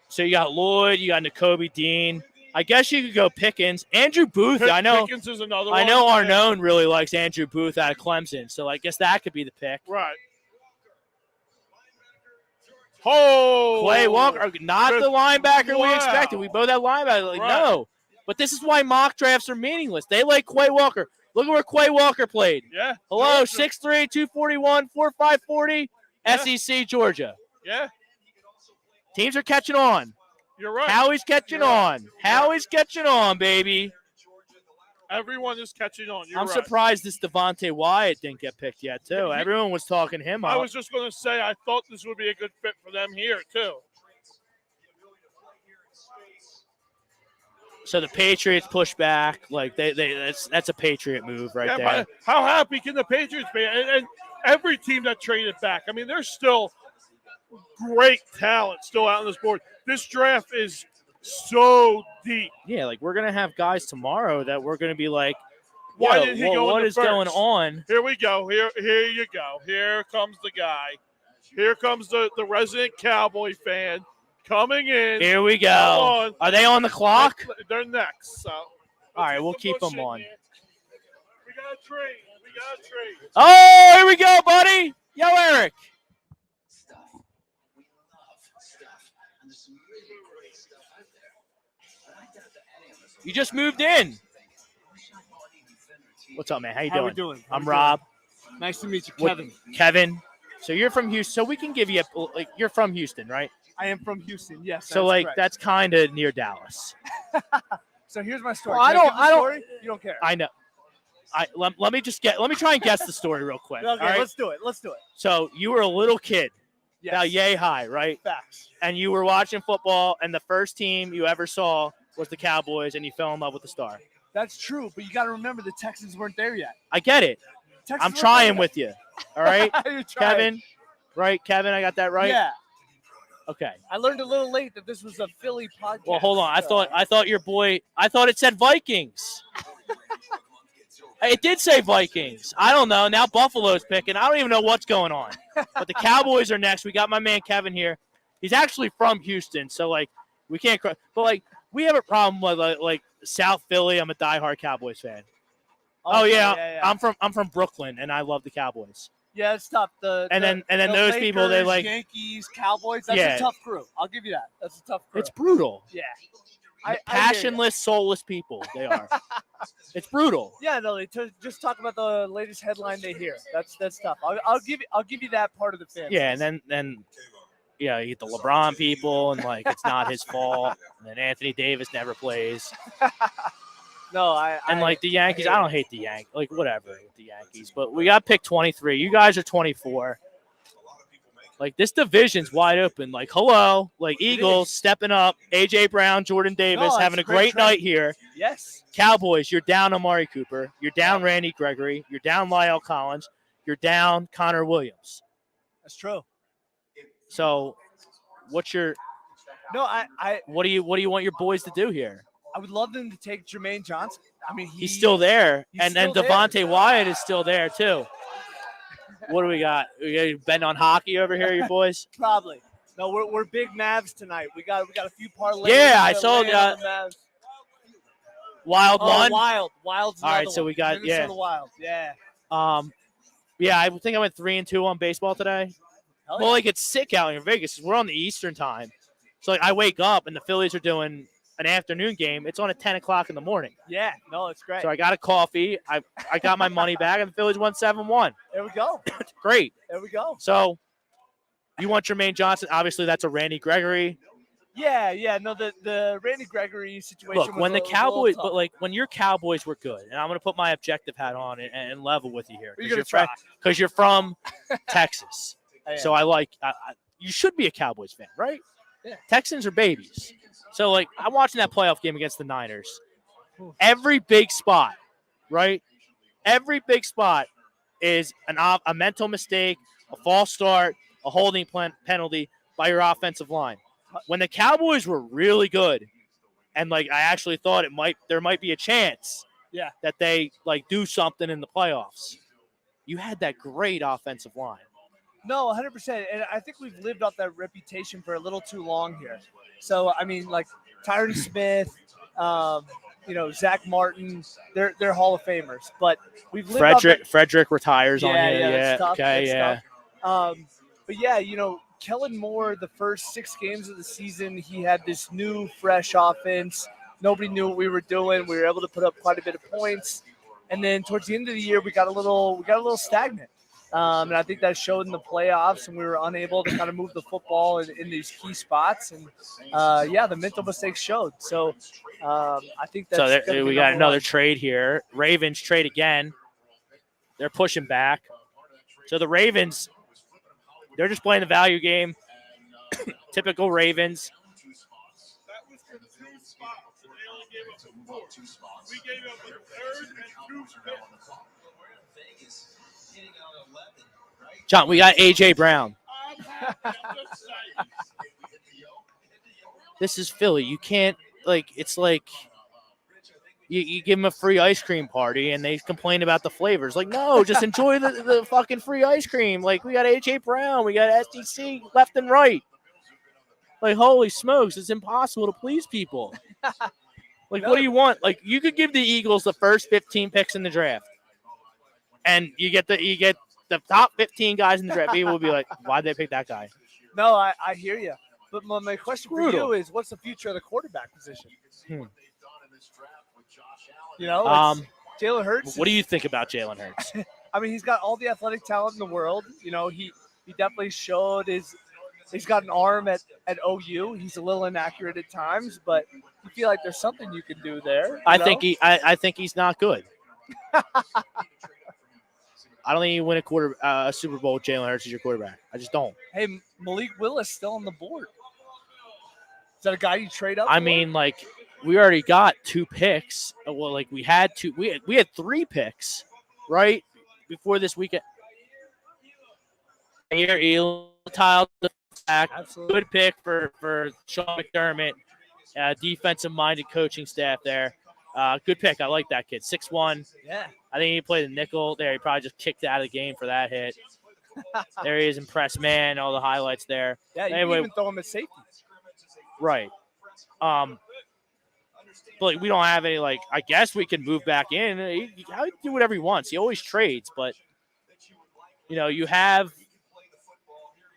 So you got Lloyd, you got Nakobe Dean. I guess you could go Pickens. Andrew Booth, I know. Pickens is another one. I know Arnone really likes Andrew Booth out of Clemson, so I guess that could be the pick. Right. Oh, Quay Walker, not the linebacker we expected. We both had linebacker. No. But this is why mock drafts are meaningless. They like Quay Walker. Look at where Quay Walker played. Yeah. Hello, 6'3", 241, 4'5", 40, SEC, Georgia. Yeah. Teams are catching on. You're right. Howie's catching on. Howie's catching on, baby. Everyone is catching on. I'm surprised this Devontae Wyatt didn't get picked yet, too. Everyone was talking him up. I was just going to say I thought this would be a good fit for them here, too. So the Patriots push back. Like that's a Patriot move right there. But how happy can the Patriots be? And every team that traded back. I mean, there's still great talent still out on this board. This draft is so deep. Yeah, like we're gonna have guys tomorrow that we're gonna be like, why didn't he go? What is going on? Here we go. Here you go. Here comes the guy. Here comes the resident Cowboy fan coming in. Here we go. Are they on the clock? They're next. So all right, we'll keep them on. We got a trade. Oh, here we go, buddy. Yo, Eric. You just moved in. What's up, man? How you doing? How we doing? I'm Rob. Nice to meet you, Kevin. Kevin. So you're from Houston. So we can give you you're from Houston, right? I am from Houston. Yes. So that's kind of near Dallas. So here's my story. Well, I don't. You don't care. I know. Let me try and guess the story real quick. Okay, all right? let's do it. So you were a little kid, about yay high, right? Facts. And you were watching football, and the first team you ever saw was the Cowboys, and you fell in love with the star. That's true, but you got to remember the Texans weren't there yet. I get it. I'm trying with you. All right, Kevin. Right, Kevin. I got that right. Yeah. Okay. I learned a little late that this was a Philly podcast. Well, hold on. I thought your boy. I thought it said Vikings. It did say Vikings. I don't know. Now Buffalo's picking. I don't even know what's going on. But the Cowboys are next. We got my man Kevin here. He's actually from Houston, so like we can't. But like we have a problem with like South Philly. I'm a diehard Cowboys fan. Oh yeah. I'm from Brooklyn, and I love the Cowboys. Yeah, it's tough. And then those Lakers, people they like Yankees, Cowboys. That's a tough crew. I'll give you that. That's a tough crew. It's brutal. Yeah. Passionless, soulless people. They are. It's brutal. Yeah, no. They just talk about the latest headline they hear. That's tough. I'll give you that part of the fan. Yeah, and then you get the LeBron people, and like it's not his fault. And then Anthony Davis never plays. No, like the Yankees, I don't hate the Yankees. Like whatever with the Yankees, but we got pick 23. You guys are 24. Like this division's wide open. Like hello, like Eagles stepping up. AJ Brown, Jordan Davis having a great night here. Yes. Cowboys, you're down Amari Cooper. You're down Randy Gregory. You're down Lyle Collins. You're down Connor Williams. That's true. So, what's your? No, What do you want your boys to do here? I would love them to take Jermaine Johnson. I mean, he's still there, and still Devontae Wyatt is still there too. What do we got? We got betting on hockey over here, you boys? Probably. No, we're big Mavs tonight. We got a few parlays. Yeah, I saw that. Wild one. Wild's all right, so we got Minnesota Wild. Yeah. Yeah, I think I went 3-2 on baseball today. Hell Well, yeah. like it's sick out here in Vegas. We're on the Eastern time. So like I wake up and the Phillies are doing an afternoon game. It's on at 10 o'clock in the morning. Yeah, no, it's great. So I got a coffee. I got my money back, and the Phillies won 7-1. There we go. Great. There we go. So you want Jermaine Johnson. Obviously, that's a Randy Gregory. Yeah. No, the Randy Gregory situation. Look, was when the was Cowboys, tough. but like when your Cowboys were good, and I'm going to put my objective hat on and level with you here. You're gonna try. Because you're from Texas. I am. So you should be a Cowboys fan, right? Yeah. Texans are babies. So, like, I'm watching that playoff game against the Niners. Every big spot, right? Every big spot is a mental mistake, a false start, a holding penalty by your offensive line. When the Cowboys were really good, and, like, I actually thought there might be a chance that they, like, do something in the playoffs, you had that great offensive line. No, 100%. And I think we've lived off that reputation for a little too long here. So, I mean, like Tyron Smith, Zach Martin, they're Hall of Famers. But we've lived Frederick retires on you. That's tough. Okay, That's tough. But, yeah, Kellen Moore, the first 6 games of the season, he had this new, fresh offense. Nobody knew what we were doing. We were able to put up quite a bit of points. And then towards the end of the year, we got a little stagnant. And I think that showed in the playoffs, and we were unable to kind of move the football in these key spots. And, the mental mistakes showed. So I think that's so we got another trade here. Ravens trade again. They're pushing back. So the Ravens, they're just playing the value game. Typical Ravens. That was for 2 spots, and they only gave up 4. We gave up a third and 2 picks. John, we got A.J. Brown. This is Philly. You can't, it's like you give them a free ice cream party and they complain about the flavors. Like, no, just enjoy the fucking free ice cream. Like, we got A.J. Brown. We got SDC left and right. Like, holy smokes, it's impossible to please people. Like, what do you want? Like, you could give the Eagles the first 15 picks in the draft. And you get the top 15 guys in the draft. People will be like, why'd they pick that guy? No, I hear you. But my question for you is, what's the future of the quarterback position? Jalen Hurts. What do you think about Jalen Hurts? I mean, he's got all the athletic talent in the world. He definitely showed he's got an arm at OU. He's a little inaccurate at times, but you feel like there's something you can do there. I think he's not good. I don't think you win a Super Bowl with Jalen Hurts as your quarterback. I just don't. Hey, Malik Willis still on the board. Is that a guy you trade up? I mean, like, we already got 2 picks. Well, like, we had 3 picks, right, before this weekend. Here, Eli back. Absolutely. Good pick for Sean McDermott, defensive-minded coaching staff there. Good pick. I like that kid. 6'1". Yeah. I think he played the nickel there. He probably just kicked out of the game for that hit. There he is, impressed man. All the highlights there. Yeah, you can even throw him at safety. Right. But we don't have any, like, I guess we can move back in. He do whatever he wants. He always trades, but, you have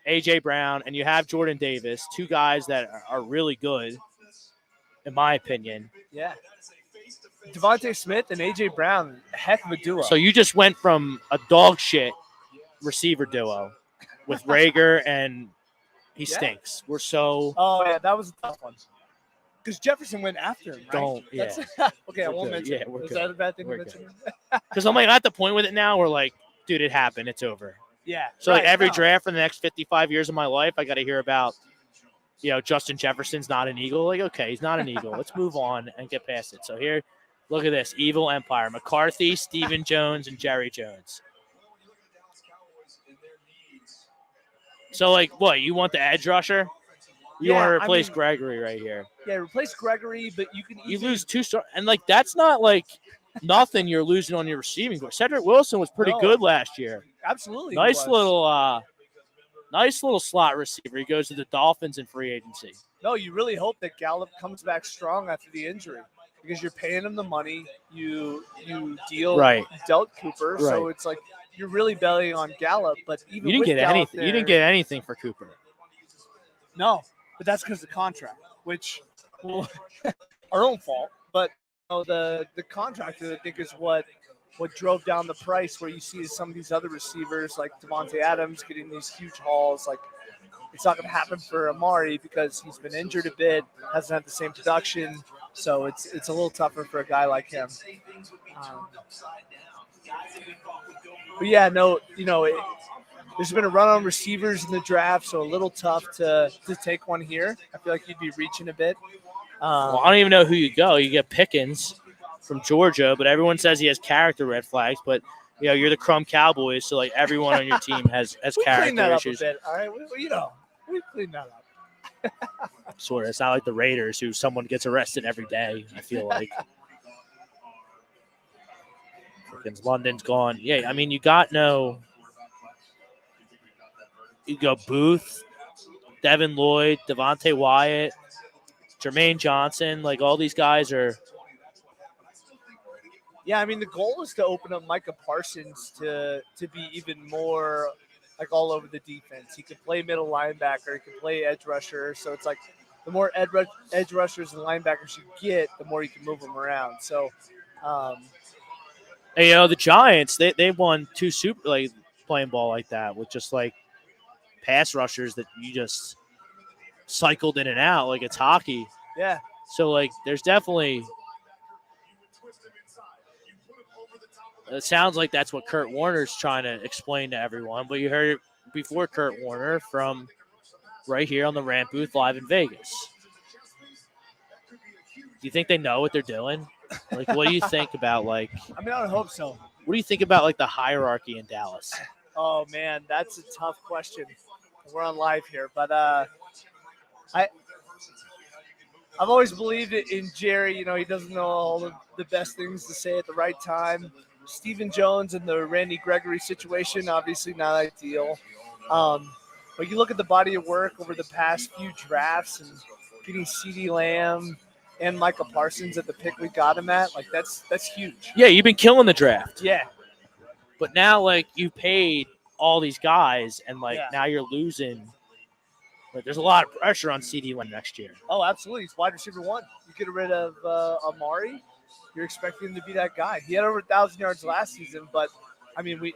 A.J. Brown and you have Jordan Davis, 2 guys that are really good, in my opinion. Yeah. Devontae Smith and A.J. Brown, heck of a duo. So you just went from a dog shit receiver duo with Rager and he stinks. We're so. Oh, yeah, that was a tough one. Because Jefferson went after him, right? Don't, yeah. Okay, I won't mention it. Yeah, we're Is good. that a bad thing We're to mention? Because I'm like at the point with it now where, like, dude, it happened. It's over. Yeah. So like every draft for the next 55 years of my life, I got to hear about, Justin Jefferson's not an Eagle. Like, okay, he's not an Eagle. Let's move on and get past it. So here, look at this. Evil Empire. McCarthy, Stephen Jones, and Jerry Jones. So, like, what? You want the edge rusher? You want to replace Gregory right here. Yeah, replace Gregory, but you can You lose 2 stars. And, like, that's not, like, nothing you're losing on your receiving core. Cedric Wilson was pretty good last year. Absolutely. Nice little slot receiver. He goes to the Dolphins in free agency. No, you really hope that Gallup comes back strong after the injury because you're paying him the money. You dealt Cooper, so it's like you're really betting on Gallup. But even You didn't with get Gallup anything. You didn't get anything for Cooper. No, but that's because of the contract, which our own fault. But the contract, I think, is what drove down the price. Where you see some of these other receivers like Devontae Adams getting these huge hauls. Like, it's not going to happen for Amari because he's been injured a bit, hasn't had the same production. So it's a little tougher for a guy like him. But yeah, there's been a run on receivers in the draft, so a little tough to take one here. I feel like you'd be reaching a bit. Well, I don't even know who you go. You get Pickens from Georgia, but everyone says he has character red flags. But you're the Crumb Cowboys, so like everyone on your team has we character cleaned that issues. Up a bit, all right, we cleaned that up. Sort of. It's not like the Raiders, who someone gets arrested every day. I feel like. Pickens, London's gone. Yeah, I mean, you got no. You go Booth, Devin Lloyd, Devontae Wyatt, Jermaine Johnson. Like, all these guys are. Yeah, I mean, the goal is to open up Micah Parsons to be even more like all over the defense. He could play middle linebacker. He could play edge rusher. So it's like the more edge rushers and linebackers you get, the more you can move them around. So, And, the Giants, they won 2 super like playing ball like that with just like pass rushers that you just cycled in and out like it's hockey. Yeah. So like, there's definitely. It sounds like that's what Kurt Warner's trying to explain to everyone, but you heard it before Kurt Warner from right here on the Rant Booth live in Vegas. Do you think they know what they're doing? Like, what do you think about, like... I mean, I would hope so. What do you think about, like, the hierarchy in Dallas? Oh, man, that's a tough question. We're on live here, but I've always believed in Jerry. He doesn't know all the best things to say at the right time. Stephen Jones and the Randy Gregory situation, obviously not ideal. But you look at the body of work over the past few drafts and getting CeeDee Lamb and Micah Parsons at the pick we got him at, like that's huge. Yeah, you've been killing the draft. Yeah. But now, like, you paid all these guys, and, like, now you're losing. Like, there's a lot of pressure on CeeDee Lamb next year. Oh, absolutely. He's wide receiver 1. You get rid of Amari, you're expecting him to be that guy. He had over 1,000 yards last season, but, I mean,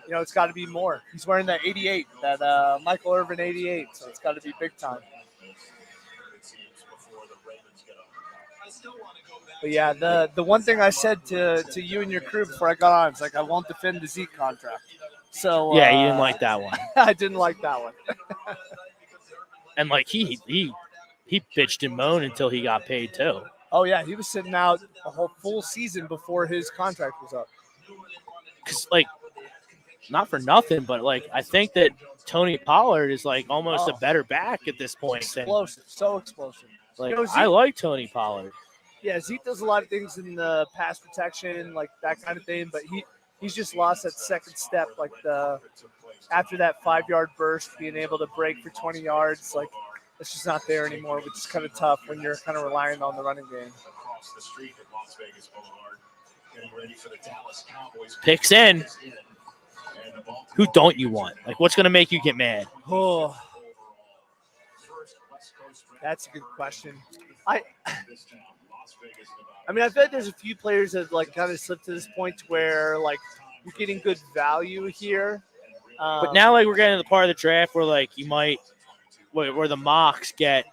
it's got to be more. He's wearing that 88, that Michael Irvin 88, so it's got to be big time. But, yeah, the one thing I said to you and your crew before I got on, it's like I won't defend the Zeke contract. So yeah, you didn't like that one. I didn't like that one. And, like, he bitched and moaned until he got paid, too. Oh, yeah, he was sitting out a whole full season before his contract was up. Because, like, not for nothing, but, like, I think that Tony Pollard is, like, almost a better back at this point. Explosive, so explosive. Like, I like Tony Pollard. Yeah, Zeke does a lot of things in the pass protection, like that kind of thing, but he's just lost that second step, like after that 5-yard burst, being able to break for 20 yards, like it's just not there anymore, which is kind of tough when you're kind of relying on the running game. Picks in. Who don't you want? Like, what's going to make you get mad? Oh, that's a good question. I mean, I feel like there's a few players that like kind of slipped to this point where like you're getting good value here. But now, like, we're getting to the part of the draft where, like, you might where the mocks get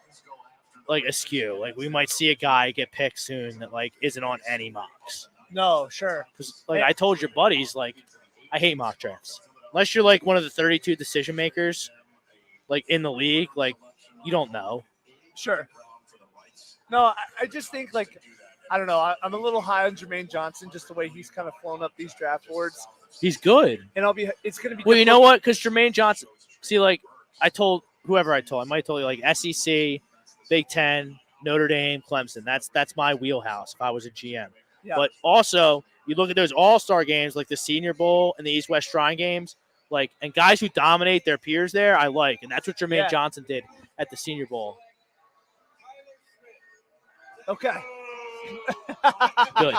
like askew. Like, we might see a guy get picked soon that like isn't on any mocks. No, sure. Because like I told your buddies, like I hate mock drafts unless you're like one of the 32 decision makers, like in the league. Like you don't know. Sure. No, I just think like. I don't know. I'm a little high on Jermaine Johnson, just the way he's kind of flown up these draft boards. He's good. And it's going to be well, you know what? Because Jermaine Johnson, see, like I told whoever I might have told you, like SEC, Big Ten, Notre Dame, Clemson. That's my wheelhouse if I was a GM. Yeah. But also, you look at those all-star games like the Senior Bowl and the East-West Shrine games, like and guys who dominate their peers there, I like. And that's what Jermaine Johnson did at the Senior Bowl. Okay. Good.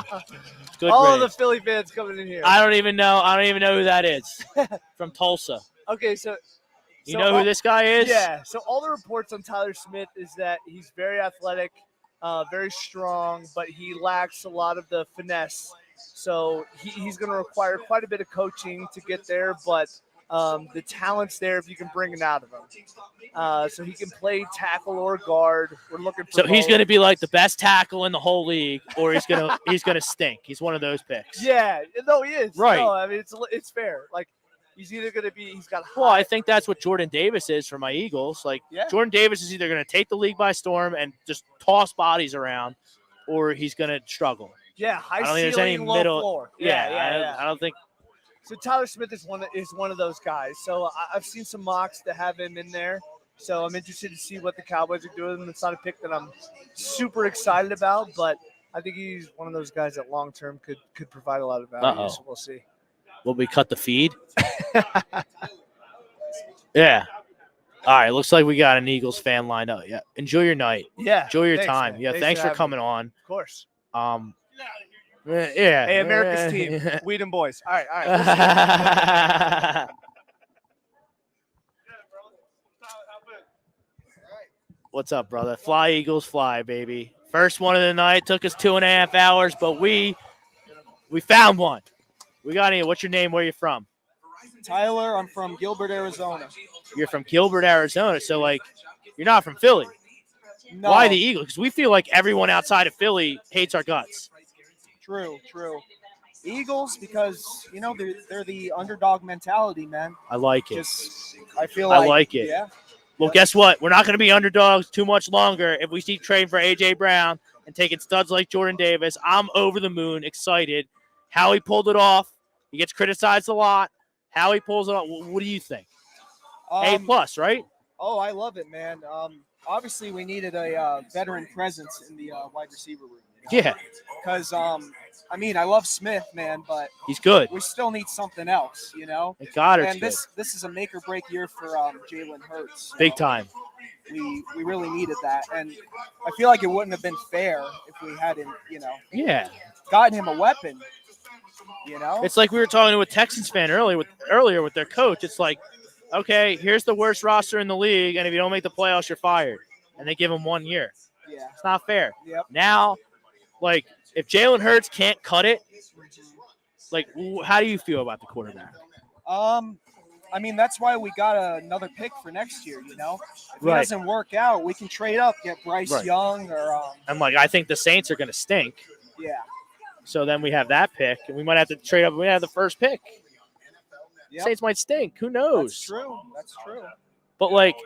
Good All riddance. the Philly fans coming in here. I don't even know who that is. From Tulsa. Okay, so You know who this guy is? Yeah. So all the reports on Tyler Smith is that he's very athletic, very strong, but he lacks a lot of the finesse. So he's going to require quite a bit of coaching to get there, but the talent's there if you can bring it out of him. So he can play tackle or guard. We're looking for. So he's both. going to be like the best tackle in the whole league, or he's gonna stink. He's one of those picks. Yeah. No, he is. Right. No, I mean it's fair. Like he's either going to be. He's got. Well, I think that's what Jordan Davis is for my Eagles. Like Yeah. Jordan Davis is either going to take the league by storm and just toss bodies around, or he's going to struggle. Yeah. High I don't think there's any ceiling, low middle. floor. Yeah, I don't think. So Tyler Smith is one of those guys. So I've seen some mocks that have him in there. So I'm interested to see what the Cowboys are doing. It's not a pick that I'm super excited about, but I think he's one of those guys that long term could provide a lot of value. Uh-oh. So we'll see. Will we cut the feed? Yeah. All right. Looks like we got an Eagles fan lined up. Yeah. Enjoy your night. Yeah. Enjoy your Thanks, time. man. Yeah. Thanks for having coming me. on. Of course. Yeah. Hey, America's team, Whedon boys. All right. What's up, brother? Fly, Eagles, fly, baby. First one of the night. Took us 2.5 hours, but we found one. We got you. What's your name? Where you from? Tyler, I'm from Gilbert, Arizona. You're from Gilbert, Arizona. So, like, you're not from Philly. No. Why the Eagles? Because we feel like everyone outside of Philly hates our guts. True. Eagles, because, they're the underdog mentality, man. I like it. I feel I like. like it. Yeah. Well, guess what? We're not going to be underdogs too much longer if we keep trading for A.J. Brown and taking studs like Jordan Davis. I'm over the moon, excited. How he pulled it off. He gets criticized a lot. How he pulls it off. What do you think? A+, right? Oh, I love it, man. Obviously, we needed a veteran presence in the wide receiver room. Yeah. Because, I love Smith, man, but he's good. We still need something else, Thank God it's and good. this is a make or break year for Jalen Hurts. Big time. We really needed that, and I feel like it wouldn't have been fair if we hadn't, Yeah. gotten him a weapon. It's like we were talking to a Texans fan earlier with their coach. It's like, okay, here's the worst roster in the league, and if you don't make the playoffs, you're fired. And they give him 1 year. Yeah. It's not fair. Yep. Now, like, if Jalen Hurts can't cut it, like, how do you feel about the quarterback? That's why we got another pick for next year, If it doesn't work out, we can trade up, get Bryce Young or I'm like, I think the Saints are going to stink. Yeah. So then we have that pick, and we might have to trade up. We have the first pick. Yep. Saints might stink. Who knows? That's true. But, like,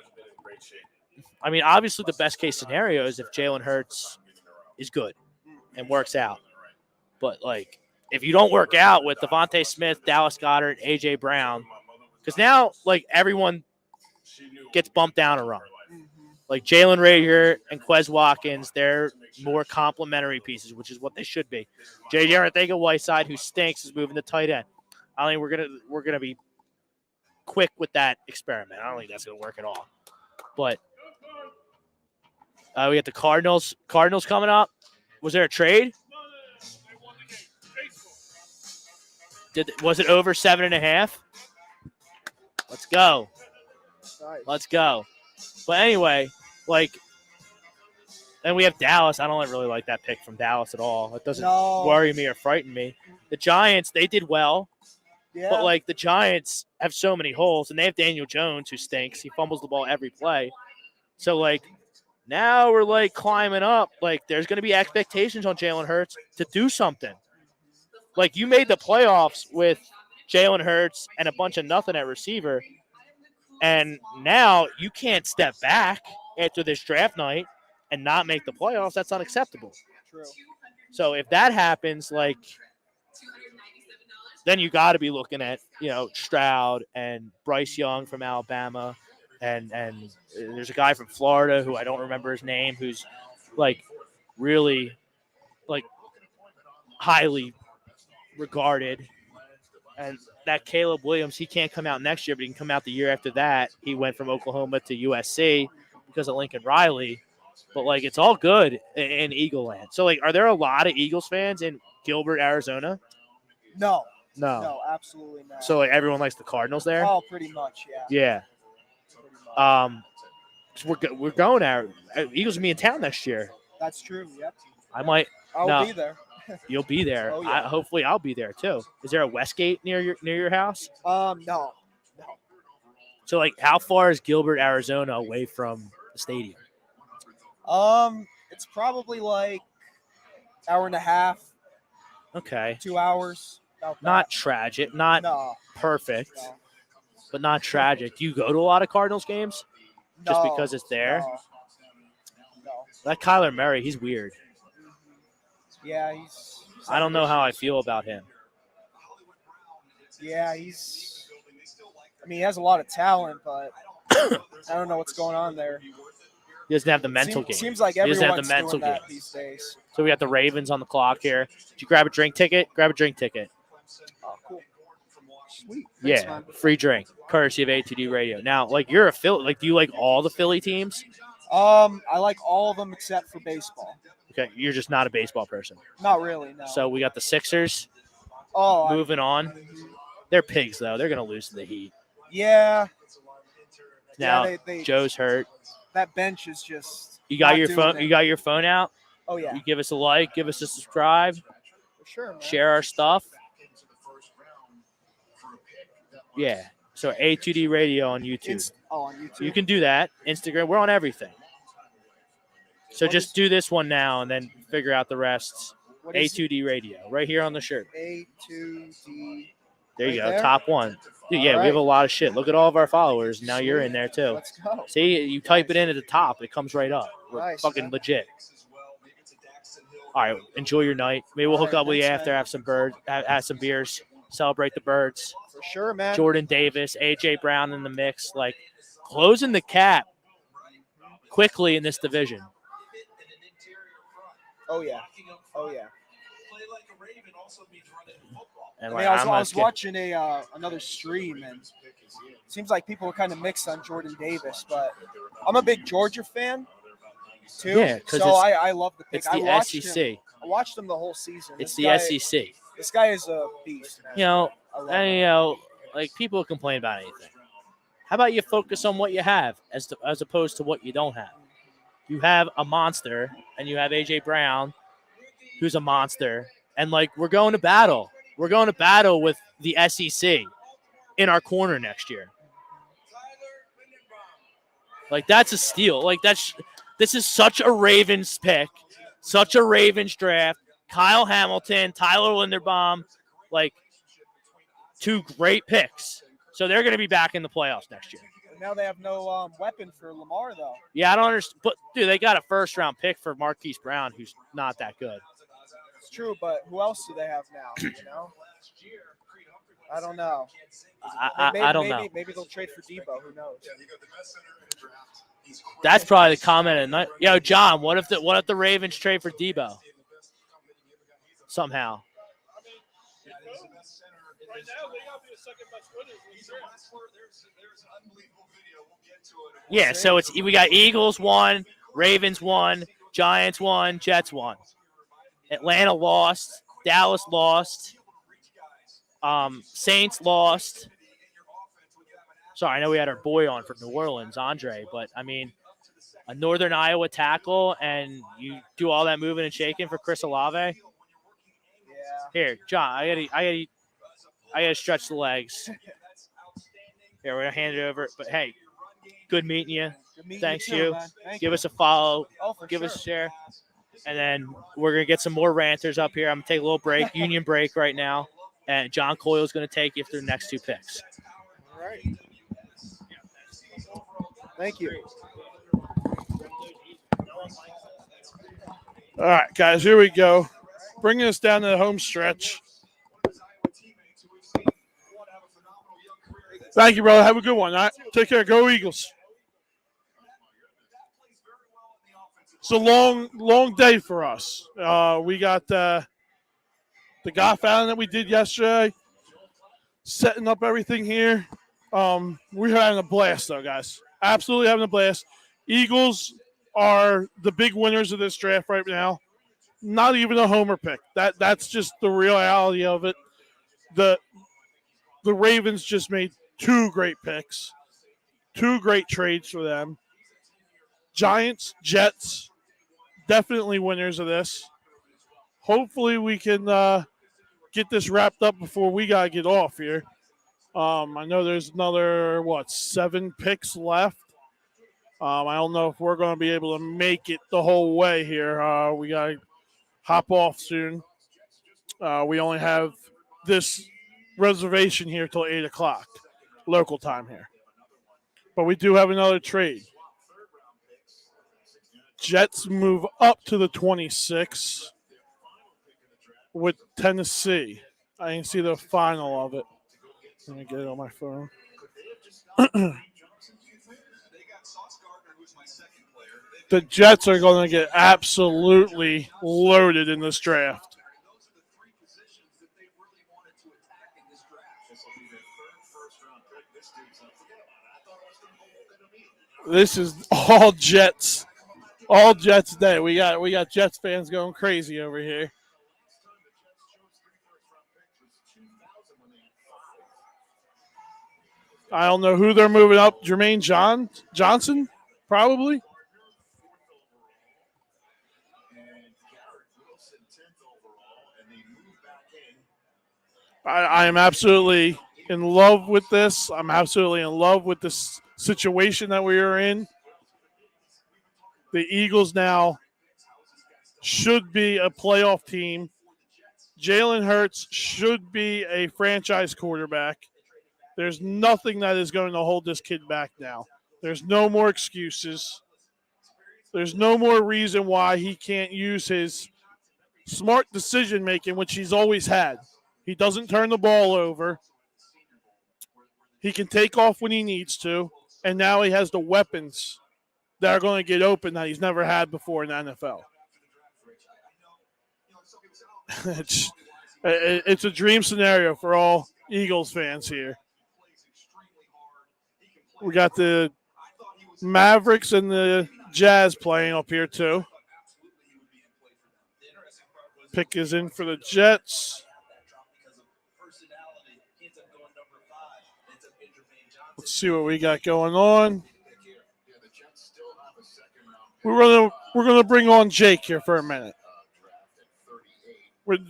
obviously the best case scenario is if Jalen Hurts is good and works out. But, like, if you don't work out with Devontae Smith, Dallas Goedert, A.J. Brown, because now, like, everyone gets bumped down a rung. Like Jalen Reagor and Quez Watkins, they're more complementary pieces, which is what they should be. J.J. Arcega-Whiteside, who stinks, is moving to tight end. I think we're gonna be quick with that experiment. I don't think that's gonna work at all. But we got the Cardinals. Cardinals coming up. Was there a trade? Was it over 7.5? Let's go. Let's go. But anyway, like, and we have Dallas. I don't really like that pick from Dallas at all. It doesn't worry me or frighten me. The Giants, they did well. Yeah. But, like, the Giants have so many holes, and they have Daniel Jones, who stinks. He fumbles the ball every play. So, like, now we're, like, climbing up. Like, there's going to be expectations on Jalen Hurts to do something. Like, you made the playoffs with Jalen Hurts and a bunch of nothing at receiver. And now you can't step back after this draft night and not make the playoffs. That's unacceptable. True. So if that happens, like, then you got to be looking at, Stroud and Bryce Young from Alabama. And there's a guy from Florida who I don't remember his name, who's, like, really, like, highly regarded. And that Caleb Williams, he can't come out next year, but he can come out the year after that. He went from Oklahoma to USC because of Lincoln Riley. But, like, it's all good in Eagle land. So, like, are there a lot of Eagles fans in Gilbert, Arizona? No, No. no, absolutely not. So like everyone likes the Cardinals there? Oh, pretty much, yeah. Yeah. Pretty much. So we're going there. Eagles will be in town next year. That's true. Yep. I might. I'll be there. You'll be there. Oh, yeah. Hopefully, I'll be there too. Is there a Westgate near your house? No. So like, how far is Gilbert, Arizona, away from the stadium? It's probably like hour and a half. Okay. 2 hours. Not tragic. Not perfect. No. But not tragic. Do you go to a lot of Cardinals games? Just because it's there? No. That Kyler Murray, he's weird. Yeah, he's I don't know how I feel about him. Yeah, he has a lot of talent, but I don't know what's going on there. He doesn't have the mental game. Seems like he doesn't everyone's have the mental doing that game these days. So we got the Ravens on the clock here. Did you grab a drink ticket? Grab a drink ticket. Oh, cool. Sweet. Yeah, Thanks, man. free drink, courtesy of A2D Radio. Now, like, you're a Philly. Like, do you like all the Philly teams? I like all of them except for baseball. Okay, you're just not a baseball person. Not really, no. So we got the Sixers. Oh, moving on. They're pigs though. They're gonna lose to the Heat. Yeah. Now Yeah, they Joe's hurt. That bench is just. You got not your doing phone. it. You got your phone out. Oh yeah. You give us a like. Give us a subscribe. For sure, man. Share our stuff. Yeah. So A2D Radio on YouTube. on YouTube. You can do that. Instagram. We're on everything. So just do this one now and then figure out the rest. What is A2D Radio right here on the shirt. A2D. There you Right go. there? Top one. Dude, yeah, All we have a right. lot of shit. Look at all of our followers. Now you're in there too. Let's go. See, you type it in at the top, it comes right up. We're Nice, fucking man. legit. All right, enjoy your night. Maybe we'll All hook right, up with you thanks, after, man. have some have some beers, celebrate the birds. For sure, man. Jordan Davis, AJ Brown in the mix, like closing the cap quickly in this division. Oh yeah. Oh yeah. And I mean, I was watching another stream, and it seems like people are kind of mixed on Jordan Davis, but I'm a big Georgia fan too. Yeah, 'cause so I love the pick. it's I the watched SEC. him. I watched him the whole season. It's This the guy- SEC. This guy is a beast, man. You know, I love and, him. you know, like people complain about anything. How about you focus on what you have as opposed to what you don't have? You have a monster, and you have AJ Brown, who's a monster, and like we're going to battle. We're going to battle with the SEC in our corner next year. Like that's a steal. Like this is such a Ravens pick, such a Ravens draft. Kyle Hamilton, Tyler Linderbaum, like two great picks. So they're going to be back in the playoffs next year. Now they have no weapon for Lamar, though. Yeah, I don't understand. But dude, they got a first-round pick for Marquise Brown, who's not that good. It's true, but who else do they have now? You know, I don't know. I don't know. Maybe they'll trade for Debo. Who knows? That's probably the comment at night. Yo, John, what if the Ravens trade for Debo? Somehow. Yeah, so we got Eagles 1, Ravens 1, Giants 1, Jets 1. Atlanta lost, Dallas lost, Saints lost. Sorry, I know we had our boy on from New Orleans, Andre, but I mean, a Northern Iowa tackle, and you do all that moving and shaking for Chris Olave. Yeah. Here, John, I gotta stretch the legs. Here, we're gonna hand it over. But hey, good meeting you. Good meeting Thanks you. Too, man. Thank Give you. us a follow. Oh, for Give sure. us a share. And then we're going to get some more ranters up here. I'm going to take a little break, union break right now. And John Coyle is going to take you through the next two picks. All right. Thank you. All right, guys, here we go. Bringing us down to the home stretch. Thank you, brother. Have a good one. All right, take care. Go Eagles. It's a long day for us. We got the golf outing that we did yesterday, setting up everything here. We're having a blast, though, guys. Absolutely having a blast. Eagles are the big winners of this draft right now. not even a homer pick. That's just the reality of it. The Ravens just made 2 great picks, 2 great trades for them. Giants, Jets, definitely winners of this. Hopefully we can get this wrapped up before we got to get off here. I know there's another, 7 picks left. I don't know if we're going to be able to make it the whole way here. We got to hop off soon. We only have this reservation here till 8 o'clock, local time here. But we do have another trade. Jets move up to the 26 with Tennessee. I didn't see the final of it. Let me get it on my phone. The Jets are going to get absolutely loaded in this draft. This is all Jets. All Jets day. We got Jets fans going crazy over here. I don't know who they're moving up. Jermaine Johnson, probably. I am absolutely in love with this. I'm absolutely in love with this situation that we are in. The Eagles now should be a playoff team. Jalen Hurts should be a franchise quarterback. There's nothing that is going to hold this kid back now. There's no more excuses. There's no more reason why he can't use his smart decision-making, which he's always had. He doesn't turn the ball over. He can take off when he needs to, and now he has the weapons that are going to get open that he's never had before in the NFL. It's a dream scenario for all Eagles fans here. We got the Mavericks and the Jazz playing up here too. Pick is in for the Jets. Let's see what we got going on. We're gonna bring on Jake here for a minute.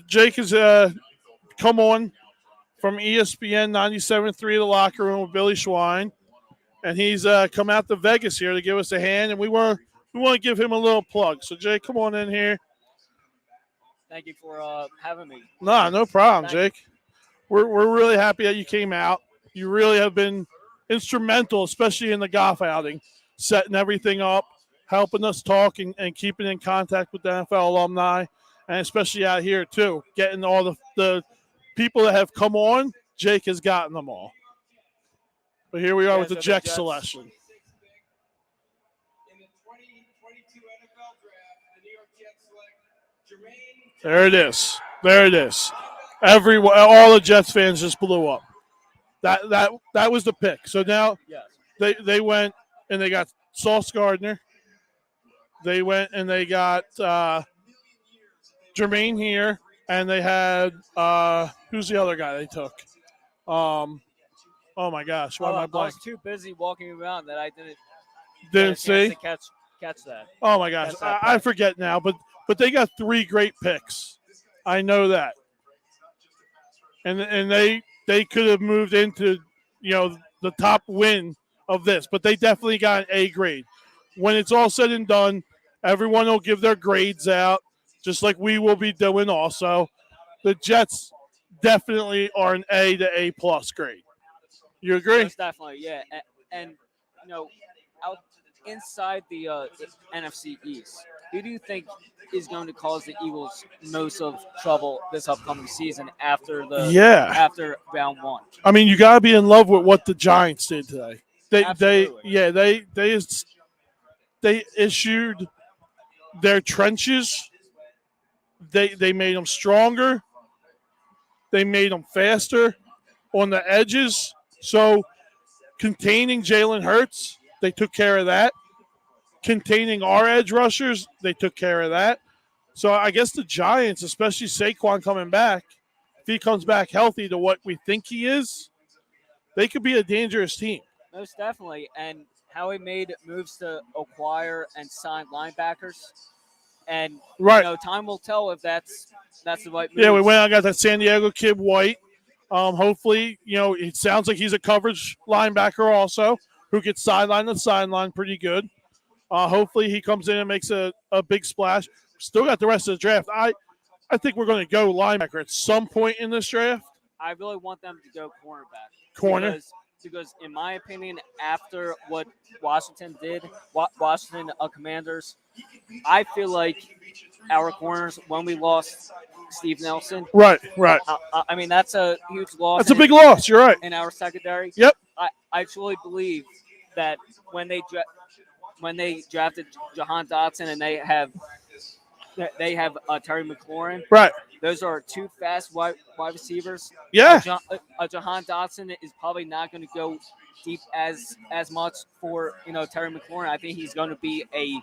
Jake has come on from ESPN 97.3 The Locker Room with Billy Schwein, and he's come out to Vegas here to give us a hand, and we want to give him a little plug. So Jake, come on in here. Thank you for having me. Nah, no problem, Jake. We're really happy that you came out. You really have been instrumental, especially in the golf outing, setting everything up, helping us talk and keeping in contact with the NFL alumni, and especially out here too, getting all the people that have come on. Jake has gotten them all. But here we are with the Jets selection. In the 2022 NFL Draft, the New York Jets select Jermaine. There it is. All the Jets fans just blew up. That was the pick. So now they went and they got Sauce Gardner. They went and they got Jermaine here, and they had who's the other guy they took? Oh my gosh, why am I blanking? I was too busy walking around that I didn't see. To catch that. Oh my gosh, I forget now, but they got 3 great picks. I know that, and they could have moved into the top win of this, but they definitely got an A grade. When it's all said and done, everyone will give their grades out, just like we will be doing also. The Jets definitely are an A to A plus grade. You agree? Yes, definitely, yeah. And out inside the NFC East, who do you think is going to cause the Eagles most of trouble this upcoming season after round 1? I mean, you got to be in love with what the Giants did today. They issued their trenches. They made them stronger. They made them faster on the edges. So containing Jalen Hurts, they took care of that. Containing our edge rushers, they took care of that. So I guess the Giants, especially Saquon coming back, if he comes back healthy to what we think he is, they could be a dangerous team. Most definitely. And Howie made moves to acquire and sign linebackers. And time will tell if that's the right move. Yeah, we went out and got that San Diego kid White. Hopefully, it sounds like he's a coverage linebacker also who gets sideline to sideline pretty good. Hopefully he comes in and makes a big splash. Still got the rest of the draft. I think we're going to go linebacker at some point in this draft. I really want them to go cornerback. Corner. Because in my opinion, after what Washington did, Washington Commanders, I feel like our corners, when we lost Steve Nelson. Right. I mean, that's a huge loss. That's a big loss. You're right. In our secondary. Yep. I truly believe that when they drafted Jahan Dotson and they have Terry McLaurin. Right. Those are two fast wide receivers. Yeah. Jahan Dotson is probably not going to go deep as much for Terry McLaurin. I think he's going to be a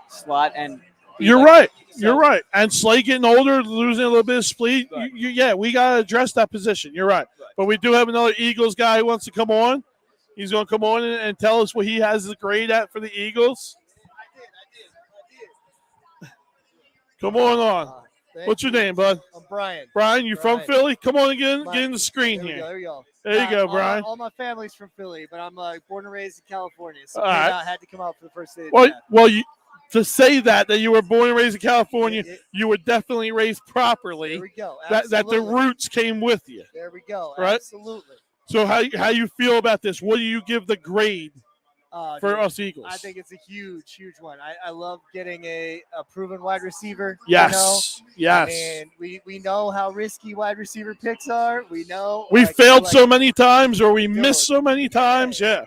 slot and. You're right. You're right. And Slay getting older, losing a little bit of speed. Right. We got to address that position. You're right. But we do have another Eagles guy who wants to come on. He's going to come on and tell us what he has the grade at for the Eagles. Come on. What's your name, bud? I'm Brian. Brian, you from Philly? Come on again. Get in the screen here. There we go. There you go, Brian. All my family's from Philly, but I'm born and raised in California, so I had to come out for the first day. To say that you were born and raised in California, you were definitely raised properly. There we go. That the roots came with you. There we go. Right? Absolutely. So how you feel about this? What do you give the grade for us Eagles? I think it's a huge one. I love getting a proven wide receiver. Yes. Yes. And we know how risky wide receiver picks are. We know we failed so many times, or we missed so many times. Yeah.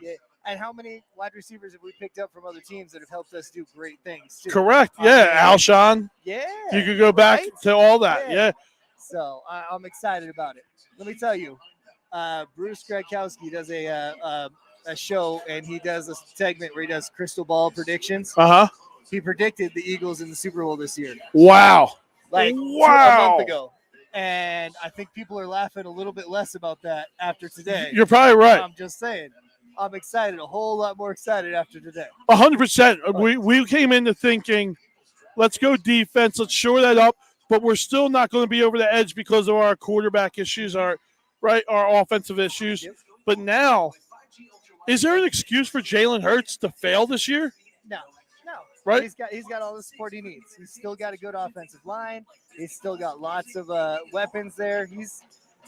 And how many wide receivers have we picked up from other teams that have helped us do great things too? Correct. Yeah. Alshon. Yeah. You could go back to all that. Yeah. So I'm excited about it. Let me tell you, Bruce Gradkowski does a show, and he does a segment where he does crystal ball predictions. He predicted the Eagles in the Super Bowl this year. Wow. A month ago. And I think people are laughing a little bit less about that after today. You're probably right. I'm just saying. I'm excited, a whole lot more excited after today. 100%. We came into thinking, let's go defense, let's shore that up, but we're still not going to be over the edge because of our quarterback issues, our offensive issues. Yep. But now, is there an excuse for Jalen Hurts to fail this year? No. Right? He's got all the support he needs. He's still got a good offensive line. He's still got lots of weapons there.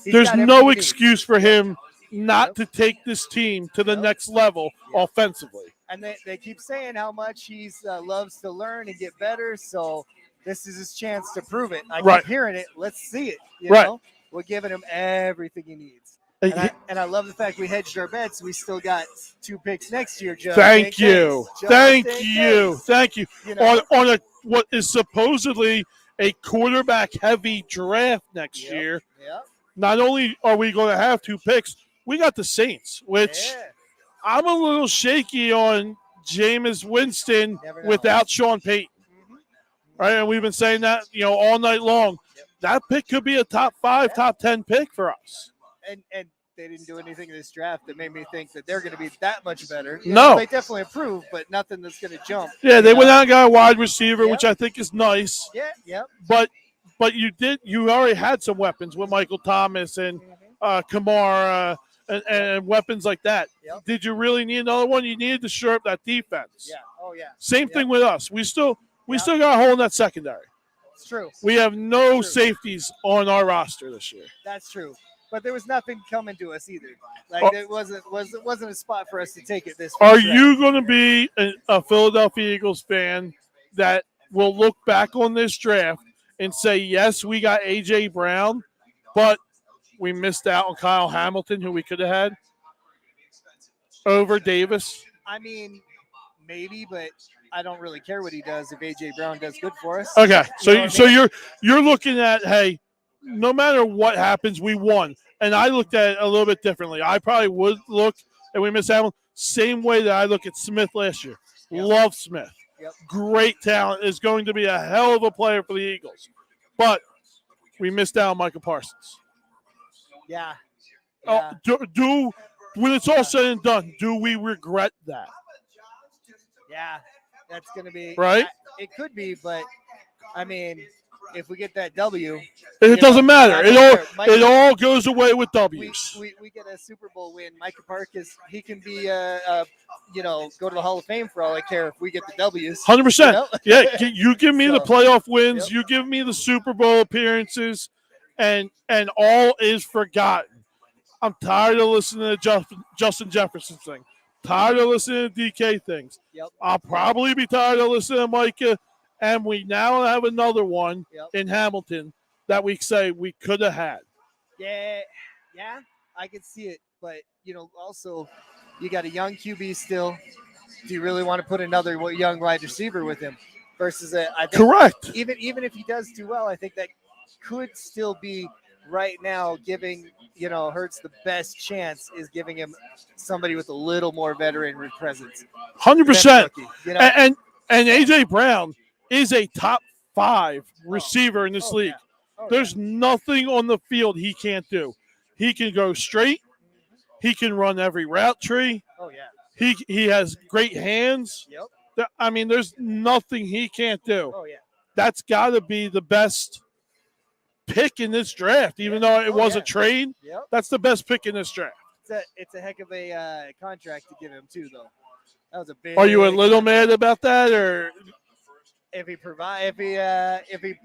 There's no excuse for him not to take this team to the next level offensively. And they keep saying how much he loves to learn and get better. So this is his chance to prove it. I keep hearing it. Let's see it. You know? We're giving him everything he needs. And I love the fact we hedged our bets. We still got 2 picks next year, Joe. Thank you. On what is supposedly a quarterback-heavy draft next year. Yep. Not only are we going to have 2 picks, we got the Saints, which I'm a little shaky on Jameis Winston without Sean Payton. Right, and we've been saying that all night long. Yep. That pick could be a top 5, top 10 pick for us. And they didn't do anything in this draft that made me think that they're going to be that much better. No. They definitely improved, but nothing that's going to jump. Yeah, they went out and got a wide receiver, which I think is nice. Yeah. But you already had some weapons with Michael Thomas and Kamara and weapons like that. Yep. Did you really need another one? You needed to shore up that defense. Yeah. Oh, yeah. Same thing with us. We still got a hole in that secondary. It's true. We have no safeties on our roster this year. That's true. But there was nothing coming to us either. Like it wasn't a spot for us to take it this. Are you going to be a Philadelphia Eagles fan that will look back on this draft and say, yes, we got A.J. Brown, but we missed out on Kyle Hamilton, who we could have had over Davis? I mean, maybe, but I don't really care what he does if A.J. Brown does good for us. Okay, you're looking at, hey, no matter what happens, we won. And I looked at it a little bit differently. I probably would look, and we missed Hamilton, same way that I look at Smith last year. Yep. Love Smith. great talent, is going to be a hell of a player for the Eagles. But we missed out on Michael Parsons. Yeah. Do when it's all said and done, do we regret that? Yeah, that's going to be right. It could be, but I mean, if we get that W, it doesn't matter. It all goes away with W's. We get a Super Bowl win. Micah Parsons, he can be go to the Hall of Fame for all I care if we get the W's. 100%. Yeah, you give me the playoff wins, you give me the Super Bowl appearances, and all is forgotten. I'm tired of listening to Justin Jefferson thing. Tired of listening to DK things. I'll probably be tired of listening to Micah. And we now have another one in Hamilton that we say we could have had. Yeah, I can see it. But, also you got a young QB still. Do you really want to put another young wide receiver with him versus I think correct? Even if he does do well, I think that could still be right now giving, Hurts the best chance is giving him somebody with a little more veteran presence. 100%. And A.J. Brown is a top 5 receiver in this league. There's nothing on the field he can't do. He can go straight. He can run every route tree. He has great hands. I mean, there's nothing he can't do. That's got to be the best pick in this draft, even though it was a trade. That's the best pick in this draft. It's a heck of a contract to give him too, though. That was a big. Are you a little mad about that, or? If he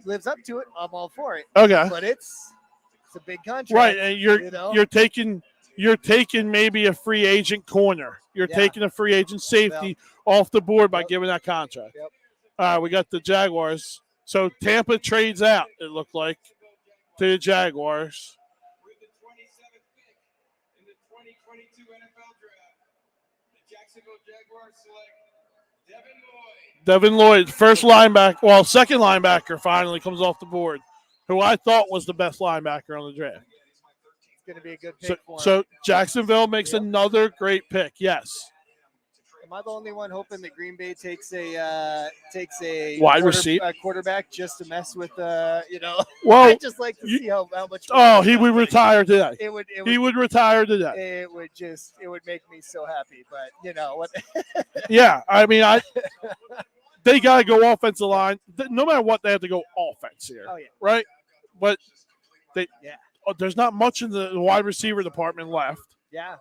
lives up to it, I'm all for it. Okay, but it's a big contract, right? And you're taking maybe a free agent corner. You're taking a free agent safety off the board by giving that contract. All right, we got the Jaguars. So Tampa trades out. It looked like to the Jaguars. With the 27th pick in the 2022 NFL Draft, the Jacksonville Jaguars select Devin Lloyd, first linebacker, second linebacker finally comes off the board, who I thought was the best linebacker on the draft. It's going to be a good pick for him. So Jacksonville makes another great pick, yes. Am I the only one hoping that Green Bay takes a wide receiver quarterback just to mess with Well, I just like to see how much. Oh, he would retire today. He would retire today. It would make me so happy, but what? Yeah, I mean, they got to go offensive line. No matter what, they have to go offense here. Oh yeah, right. But there's not much in the wide receiver department left. Yeah,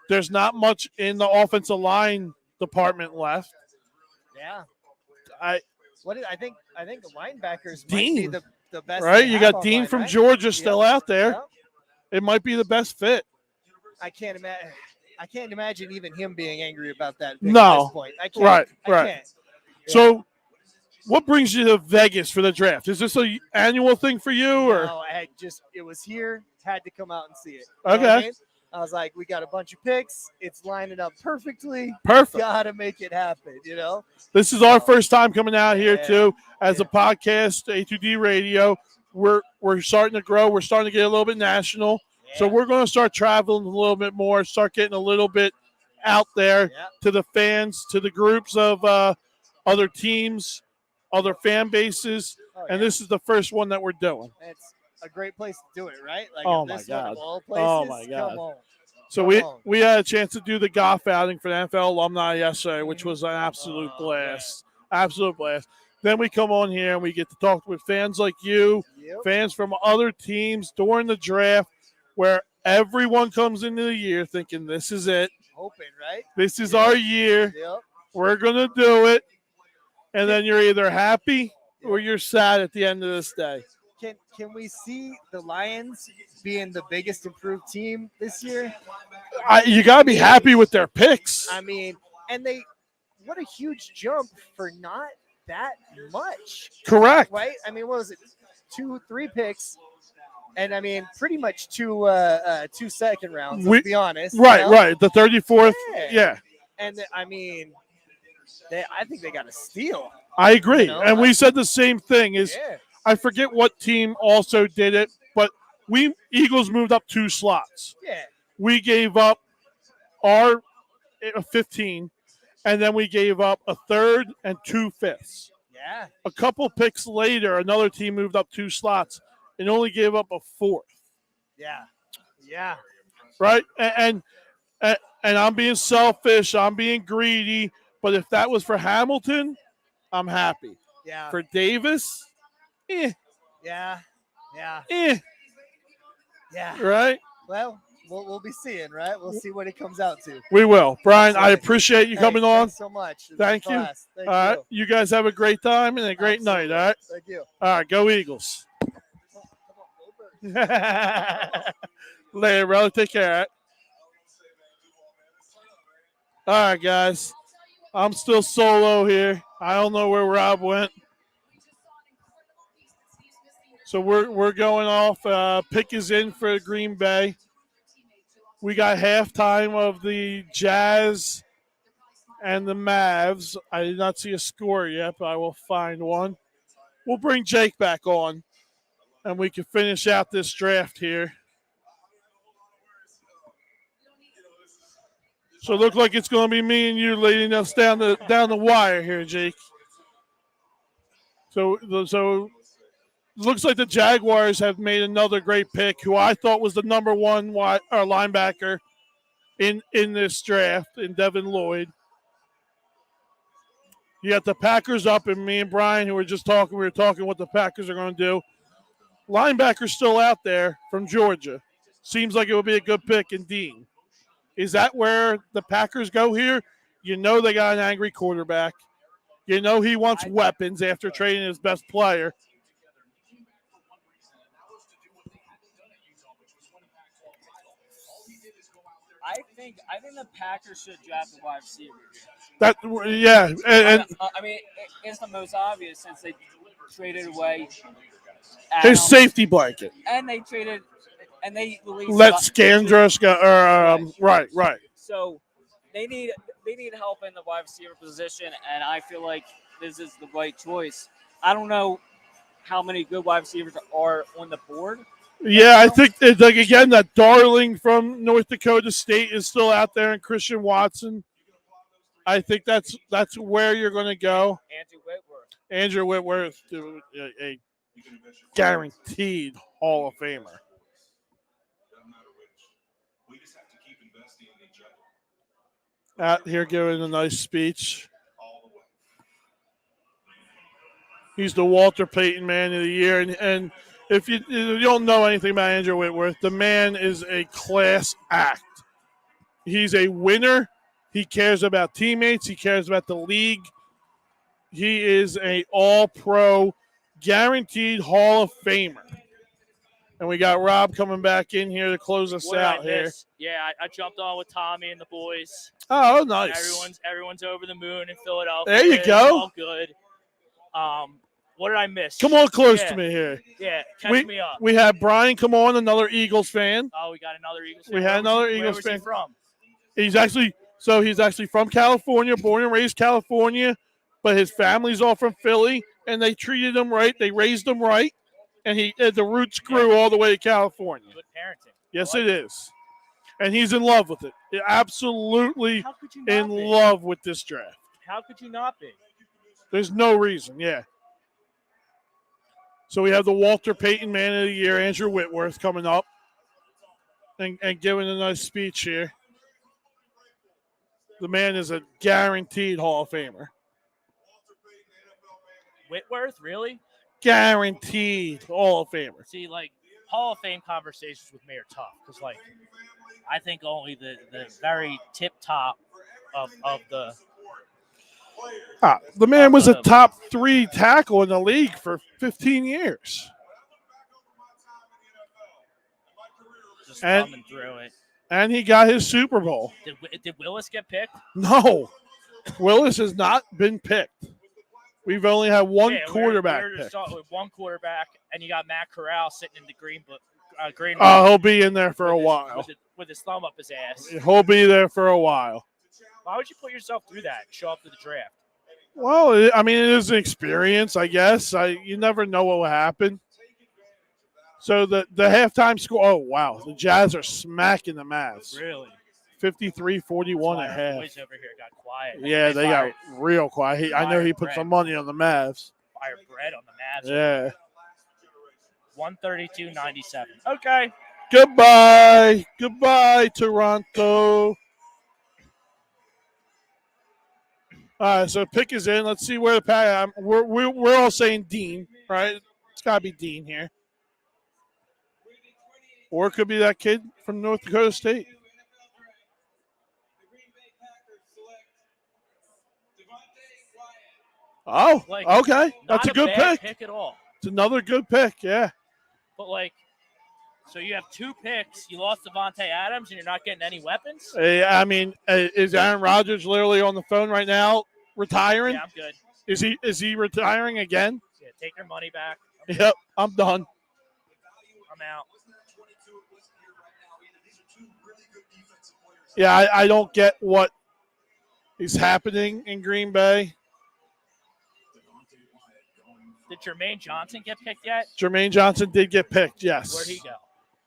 there's not much in the offensive line department left. Yeah, I think the linebackers Dean, might be the best. Right, you got Dean from Georgia still out there. Yep. It might be the best fit. I can't imagine even him being angry about that. No, at this point. I can't. Right. Can't. So, what brings you to Vegas for the draft? Is this an annual thing for you, or? No, it was here. Had to come out and see it. Okay. You know what I mean? I was like, we got a bunch of picks. It's lining up perfectly. Perfect. Got to make it happen, This is our first time coming out here, too, as a podcast, A2D Radio. We're starting to grow. We're starting to get a little bit national. Yeah. So we're going to start traveling a little bit more, start getting a little bit out there to the fans, to the groups of other teams, other fan bases. And this is the first one that we're doing. It's a great place to do it, right? Like my God. Of all places, oh, my God. Come on. So we had a chance to do the golf outing for the NFL alumni yesterday, which was an absolute blast. Absolute blast. Then we come on here and we get to talk with fans like you, fans from other teams during the draft, where everyone comes into the year thinking this is it. Hoping, right? This is our year. We're going to do it. And then you're either happy or you're sad at the end of this day. Can we see the Lions being the biggest improved team this year? You got to be happy with their picks. I mean, and what a huge jump for not that much. Correct. Right? I mean, what was it? 2-3 picks. And I mean, pretty much two second rounds, let's be honest. Right. The 34th. Yeah. And I mean, I think they got a steal. I agree. And we said the same thing I forget what team also did it, but Eagles moved up 2 slots. Yeah. We gave up our 15, and then we gave up a third and 2 fifths. Yeah. A couple picks later, another team moved up 2 slots and only gave up a fourth. Yeah. Yeah. Right? And I'm being selfish. I'm being greedy. But if that was for Hamilton, I'm happy. Yeah. For Davis, Yeah. Yeah. Yeah. Right? Well, we'll be seeing, right? We'll see what it comes out to. We will. Brian, I Absolutely. appreciate you coming on. Thanks so much. It's Thank a you. class. Thank All right. you. You guys have a great time and a great night. All right. Thank you. All right. Go Eagles. Later, brother. Take care. All right? All right, guys. I'm still solo here. I don't know where Rob went. So we're going off. Pick is in for Green Bay. We got halftime of the Jazz and the Mavs. I did not see a score yet, but I will find one. We'll bring Jake back on, and we can finish out this draft here. So it looks like it's going to be me and you leading us down the wire here, Jake. So looks like the Jaguars have made another great pick, who I thought was the number 1 linebacker in this draft, in Devin Lloyd. You got the Packers up, and me and Brian, who were just talking, we were talking what the Packers are going to do. Linebacker's still out there from Georgia. Seems like it would be a good pick in Dean. Is that where the Packers go here? You know they got an angry quarterback. You know he wants weapons after trading his best player. I think the Packers should draft a wide receiver. I mean, it's the most obvious since they traded away his safety blanket, and they released Scandrus go. Right. So they need help in the wide receiver position, and I feel like this is the right choice. I don't know how many good wide receivers are on the board. Yeah, I think again that Darling from North Dakota State is still out there, and Christian Watson. I think that's where you're going to go. Andrew Whitworth, a guaranteed Hall of Famer. Out here giving a nice speech. He's the Walter Payton Man of the Year, and if you don't know anything about Andrew Whitworth, the man is a class act. He's a winner. He cares about teammates. He cares about the league. He is a all-pro, guaranteed Hall of Famer. And we got Rob coming back in here to close us out here. Yeah, I jumped on with Tommy and the boys. Oh, nice. Everyone's over the moon in Philadelphia. There you go. It's all good. What did I miss? Come on close to me here. Yeah, catch me up. We had Brian come on, another Eagles fan. Oh, we got another Eagles fan. We had another Eagles fan. Where was he from? He's actually from California, born and raised California, but his family's all from Philly, and they treated him right. They raised him right, and the roots grew all the way to California. Good parenting. Yes, it is. And he's in love with it. Absolutely in love with this draft. How could you not be? There's no reason, yeah. So we have the Walter Payton Man of the Year, Andrew Whitworth, coming up and giving a nice speech here. The man is a guaranteed Hall of Famer. Whitworth, really? Guaranteed Hall of Famer. See, Hall of Fame conversations with me are tough because, I think only the very tip top of the. The man was a top 3 tackle in the league for 15 years. Just thumbing through it. And he got his Super Bowl. Did Willis get picked? No. Willis has not been picked. We've only had one quarterback picked. With one quarterback, and you got Matt Corral sitting in the green. He'll be in there for a while. With his thumb up his ass. He'll be there for a while. Why would you put yourself through that? Show up to the draft. Well, I mean, it is an experience, I guess. You never know what will happen. So the halftime score. Oh wow, the Jazz are smacking the Mavs. Really? 53-41 at half. Boys over here got quiet. Yeah, they got real quiet. I know he put some money on the Mavs. Fire bread on the Mavs. Yeah. 132.97. Okay. Goodbye. Goodbye, Toronto. All right, so pick is in. Let's see where the pack. We're all saying Dean, right? It's got to be Dean here. Or it could be that kid from North Dakota State. Oh, okay. That's a good pick. At all. It's another good pick, yeah. But, so you have 2 picks. You lost Devontae Adams, and you're not getting any weapons? I mean, is Aaron Rodgers literally on the phone right now retiring? Yeah, I'm good. Is he retiring again? Yeah, take your money back. Yep, I'm done. I'm out. Yeah, I don't get what is happening in Green Bay. Did Jermaine Johnson get picked yet? Jermaine Johnson did get picked, yes. Where'd he go?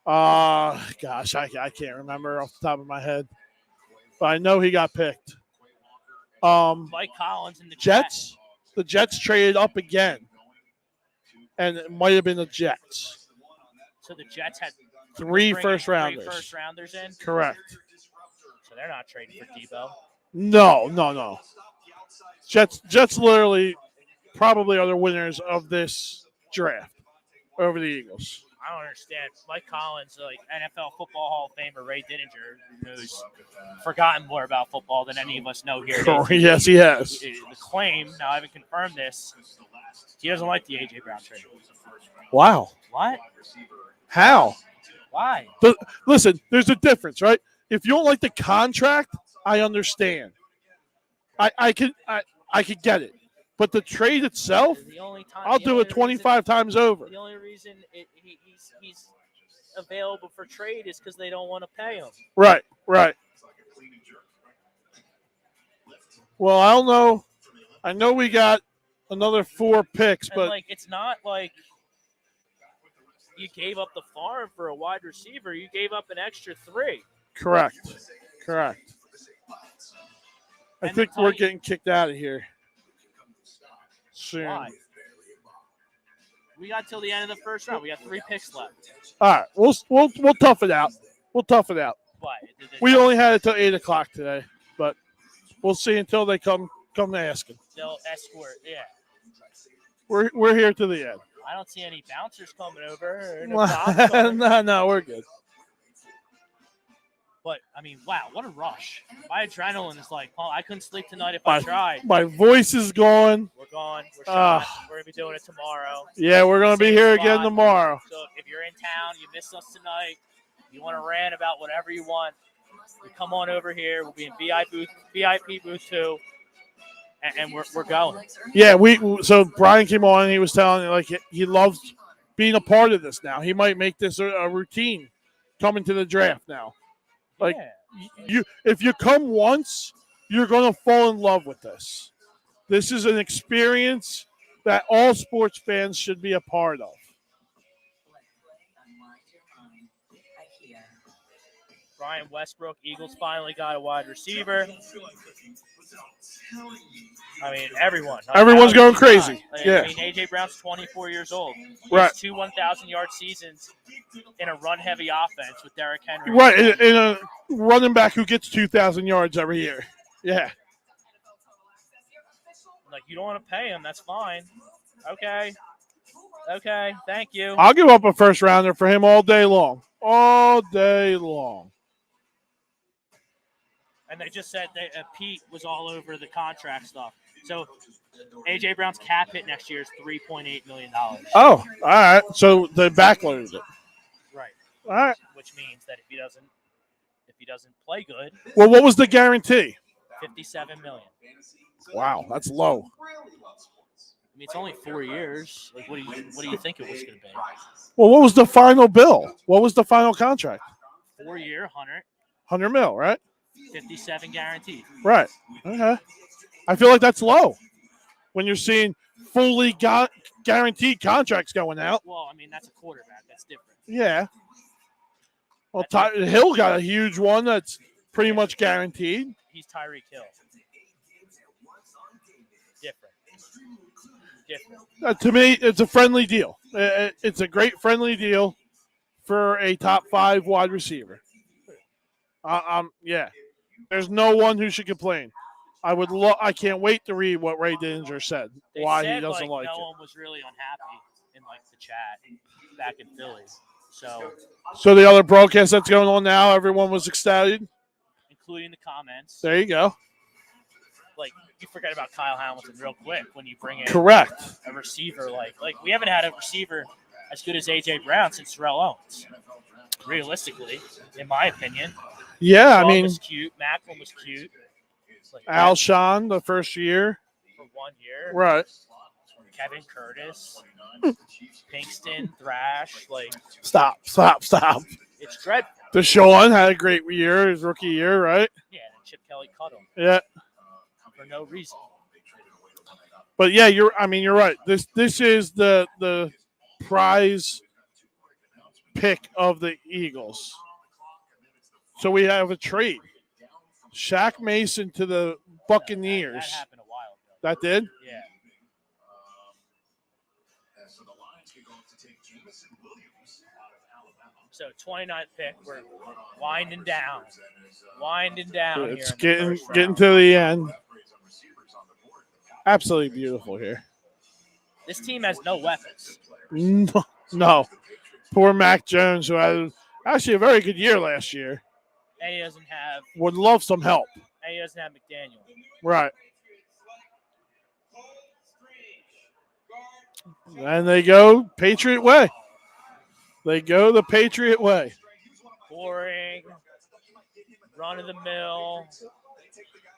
Gosh, I can't remember off the top of my head. But I know he got picked. Mike Collins in the Jets. The Jets traded up again. And it might have been the Jets. So the Jets had 3 first-rounders. 3 first-rounders in? Correct. So they're not trading for Debo. No. Jets literally probably are the winners of this draft over the Eagles. I don't understand. Mike Collins, NFL Football Hall of Famer Ray Dininger, who's forgotten more about football than any of us know here. Yes, he has. The claim, now I haven't confirmed this, he doesn't like the A.J. Brown trade. Wow. What? How? Why? Listen, there's a difference, right? If you don't like the contract, I understand. I could get it. But the trade itself, I'll do it 25 times over. The only reason he's available for trade is because they don't want to pay him. Right. Well, I don't know. I know we got another 4 picks, but it's not like you gave up the farm for a wide receiver. You gave up an extra 3. Correct. I think we're getting kicked out of here soon. Why? We got till the end of the first round. We got 3 picks left. All right, we'll tough it out. Why? We only had it till 8 o'clock today, but we'll see until they come asking. They'll escort. Yeah. We're here to the end. I don't see any bouncers coming over. No, we're good. But, I mean, wow, what a rush. My adrenaline is like, I couldn't sleep tonight if I tried. My voice is gone. We're gone. We're shot. We're going to be doing it tomorrow. Yeah, we're going to be here again tomorrow. So if you're in town, you missed us tonight, you want to rant about whatever you want, you come on over here. We'll be in VIP booth 2, and we're going. Yeah, so Brian came on and he was telling me, he loves being a part of this now. He might make this a routine coming to the draft now. If you come once, you're going to fall in love with this. This is an experience that all sports fans should be a part of. Brian Westbrook, Eagles finally got a wide receiver. I mean, everyone. Everyone's going crazy. Yeah. I mean, A.J. Brown's 24 years old. Right. 2 1,000-yard seasons in a run-heavy offense with Derrick Henry. Right, in a running back who gets 2,000 yards every year. Yeah. You don't want to pay him. That's fine. Okay, thank you. I'll give up a first-rounder for him all day long. And they just said that Pete was all over the contract stuff. So A.J. Brown's cap hit next year is $3.8 million. Oh, all right. So they backloaded it. Right. All right. Which means that if he doesn't play good. Well, what was the guarantee? $57 million. Wow, that's low. I mean, it's only 4 years. What do you think it was going to be? Well, what was the final bill? What was the final contract? 4-year, 100. 100 mil, right? 57 guaranteed. Right. Okay. I feel like that's low when you're seeing fully guaranteed contracts going out. Well, I mean, that's a quarterback. That's different. Yeah. Well, Hill got a huge one that's pretty much guaranteed. He's Tyreek Hill. Different. To me, it's a friendly deal. It's a great friendly deal for a top 5 wide receiver. Yeah. There's no one who should complain. I can't wait to read what Ray Dinger said. They why said, he doesn't no like it. one was really unhappy in the chat back in Philly. So the other broadcast that's going on now, everyone was ecstatic, including the comments. There you go. You forget about Kyle Hamilton real quick when you bring in Correct. a receiver like we haven't had a receiver as good as AJ Brown since Terrell Owens. Realistically, in my opinion. Yeah, Shaw I mean, was cute. Macklin was cute. Alshon the first year. For 1 year. Right. Kevin Curtis, Pinkston, Thrash, Stop. It's dreadful. Deshaun had a great year, his rookie year, right? Yeah, and Chip Kelly cut him. Yeah. For no reason. But yeah, you're right. This is the prize pick of the Eagles. So we have a trade. Shaq Mason to the Buccaneers. That happened a while ago. That did? Yeah. So 29th pick, we're winding down. It's here. getting to the end. Absolutely beautiful here. This team has no weapons. No. Poor Mac Jones, who had actually a very good year last year. And he doesn't have. Would love some help. And he doesn't have McDaniel. Right. And they go Patriot way. They go the Patriot way. Boring. Run of the mill.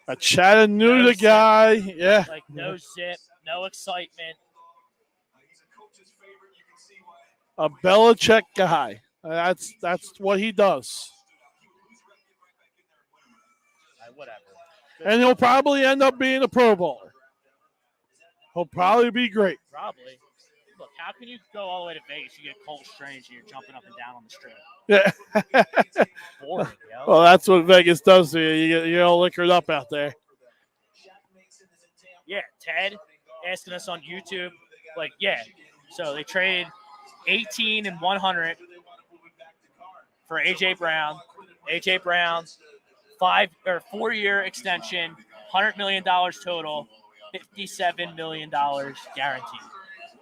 A Chattanooga guy. Yeah. No zip, no excitement. A Belichick guy. That's what he does. Whatever. And he'll probably end up being a Pro Bowler. He'll probably be great. Probably. Look, how can you go all the way to Vegas? You get Colt Strange and you're jumping up and down on the street. Yeah. Boring, yo. Well, that's what Vegas does to you. You get all liquored up out there. Yeah, Ted asking us on YouTube, so they traded 18 and 100 for AJ Brown. AJ Brown, 4-year extension, $100 million total, $57 million guaranteed,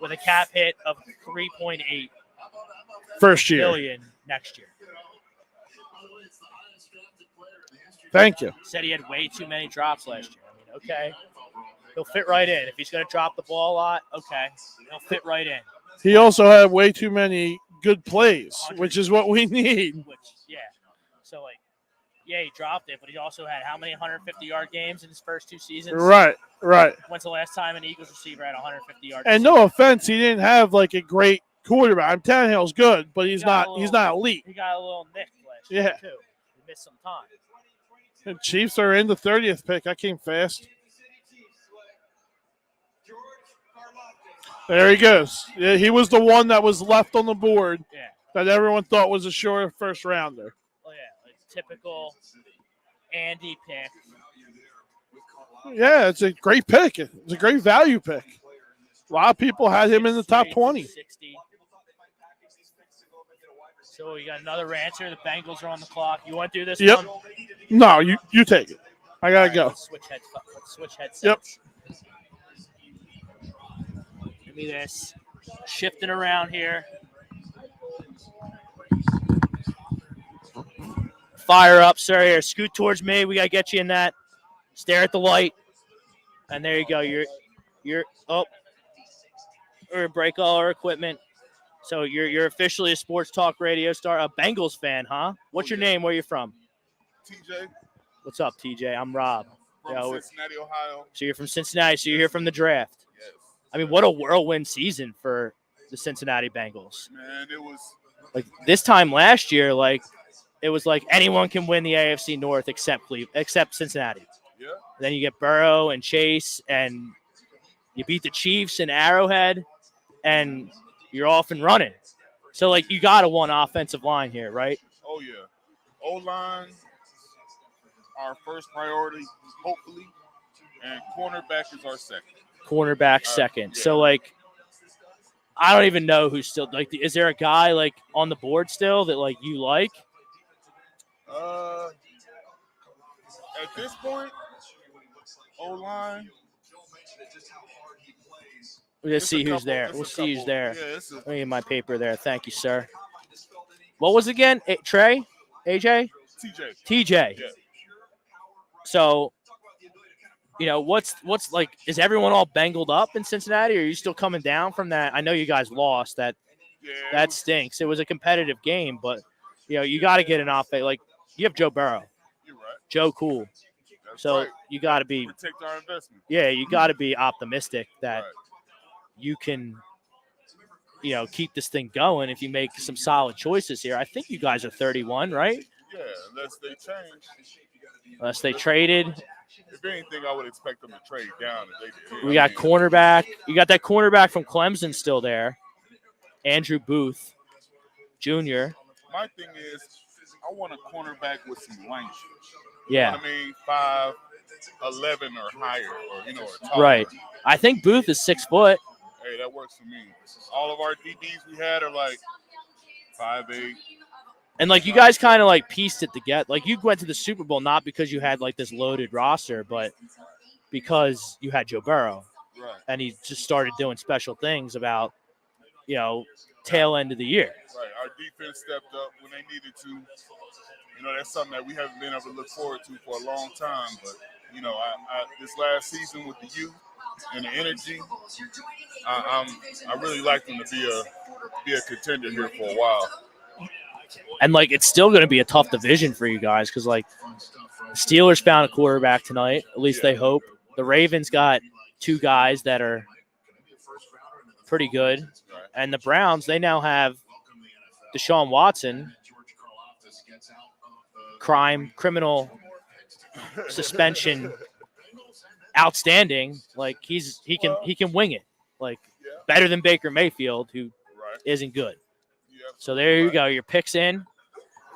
with a cap hit of 3.8 first year billion next year. Thank you. Said he had way too many drops last year. Okay. He'll fit right in. If he's going to drop the ball a lot, okay. He'll fit right in. He also had way too many good plays, which is what we need. So, he dropped it, but he also had how many 150-yard games in his first 2 seasons? Right. When's the last time an Eagles receiver had 150 yards? And no offense, he didn't have a great quarterback. Tannehill's good, but he's not elite. He got a little nick last year, too. He missed some time. The Chiefs are in the 30th pick. I came fast. There he goes. Yeah, he was the one that was left on the board that everyone thought was a sure first rounder. Oh, yeah, typical Andy pick. Yeah, it's a great pick. It's a great value pick. A lot of people had him in the top 20. 60. So we got another ranter. The Bengals are on the clock. You want to do this one? No, you take it. I gotta go. Let's switch headsets. Yep. Give me this. Shifting around here. Fire up, sir. Here, scoot towards me. We gotta get you in that. Stare at the light. And there you go. You're we're gonna break all our equipment. So you're officially a sports talk radio star, a Bengals fan, huh? What's your name? Where you from? TJ. What's up, TJ? I'm Rob. From Cincinnati, Ohio. So you're from Cincinnati. So you're here from the draft. Yes. I mean, what a whirlwind season for the Cincinnati Bengals. Man, it was this time last year, it was anyone can win the AFC North except Cincinnati. Yeah. Then you get Burrow and Chase, and you beat the Chiefs and Arrowhead, and you're off and running. So, you got a one offensive line here, right? Oh, yeah. O-line, our first priority, hopefully, and cornerback is our second. Cornerback second. Yeah. So, like, I don't even know who's still, like, is there a guy, like, on the board still that, like, you like? At this point, O-line. Let's see who's there. We'll see who's there. Yeah, Let me get my paper there. Thank you, sir. What was it again? Trey? AJ? TJ. Yeah. So, you know, what's like, is everyone all bangled up in Cincinnati, or are you still coming down from that? I know you guys lost. That stinks. It was a competitive game, but, you know, you got to get an offense. Like, you have Joe Burrow. You're right. Joe Cool. So right. you got to be – protect our investment. Yeah, you got to be optimistic that you can, you know, keep this thing going if you make some solid choices here. I think you guys are 31, right? Yeah, unless they change. Unless they traded. If anything, I would expect them to trade down if they did. We got cornerback. You got that cornerback from Clemson still there, Andrew Booth Jr. My thing is, I want a cornerback with some length. Yeah. You know what I mean? 5'11" or higher, or, you know, or taller. Right. I think Booth is 6 foot. Hey, that works for me. All of our DBs we had are like 5'8". And, like, you guys kind of, like, pieced it together. Like, you went to the Super Bowl not because you had, like, this loaded roster, but because you had Joe Burrow. Right. And he just started doing special things about, you know, tail end of the year. Right. Our defense stepped up when they needed to. You know, that's something that we haven't been able to look forward to for a long time. But, you know, I this last season with the youth and the energy, I really like them to be a contender here for a while. And, like, it's still going to be a tough division for you guys because, like, the Steelers found a quarterback tonight. At least they hope. The Ravens got 2 guys that are pretty good. And the Browns, they now have Deshaun Watson, criminal suspension, outstanding. Like, he can wing it. Like, better than Baker Mayfield, who isn't good. So there you go. Your pick's in.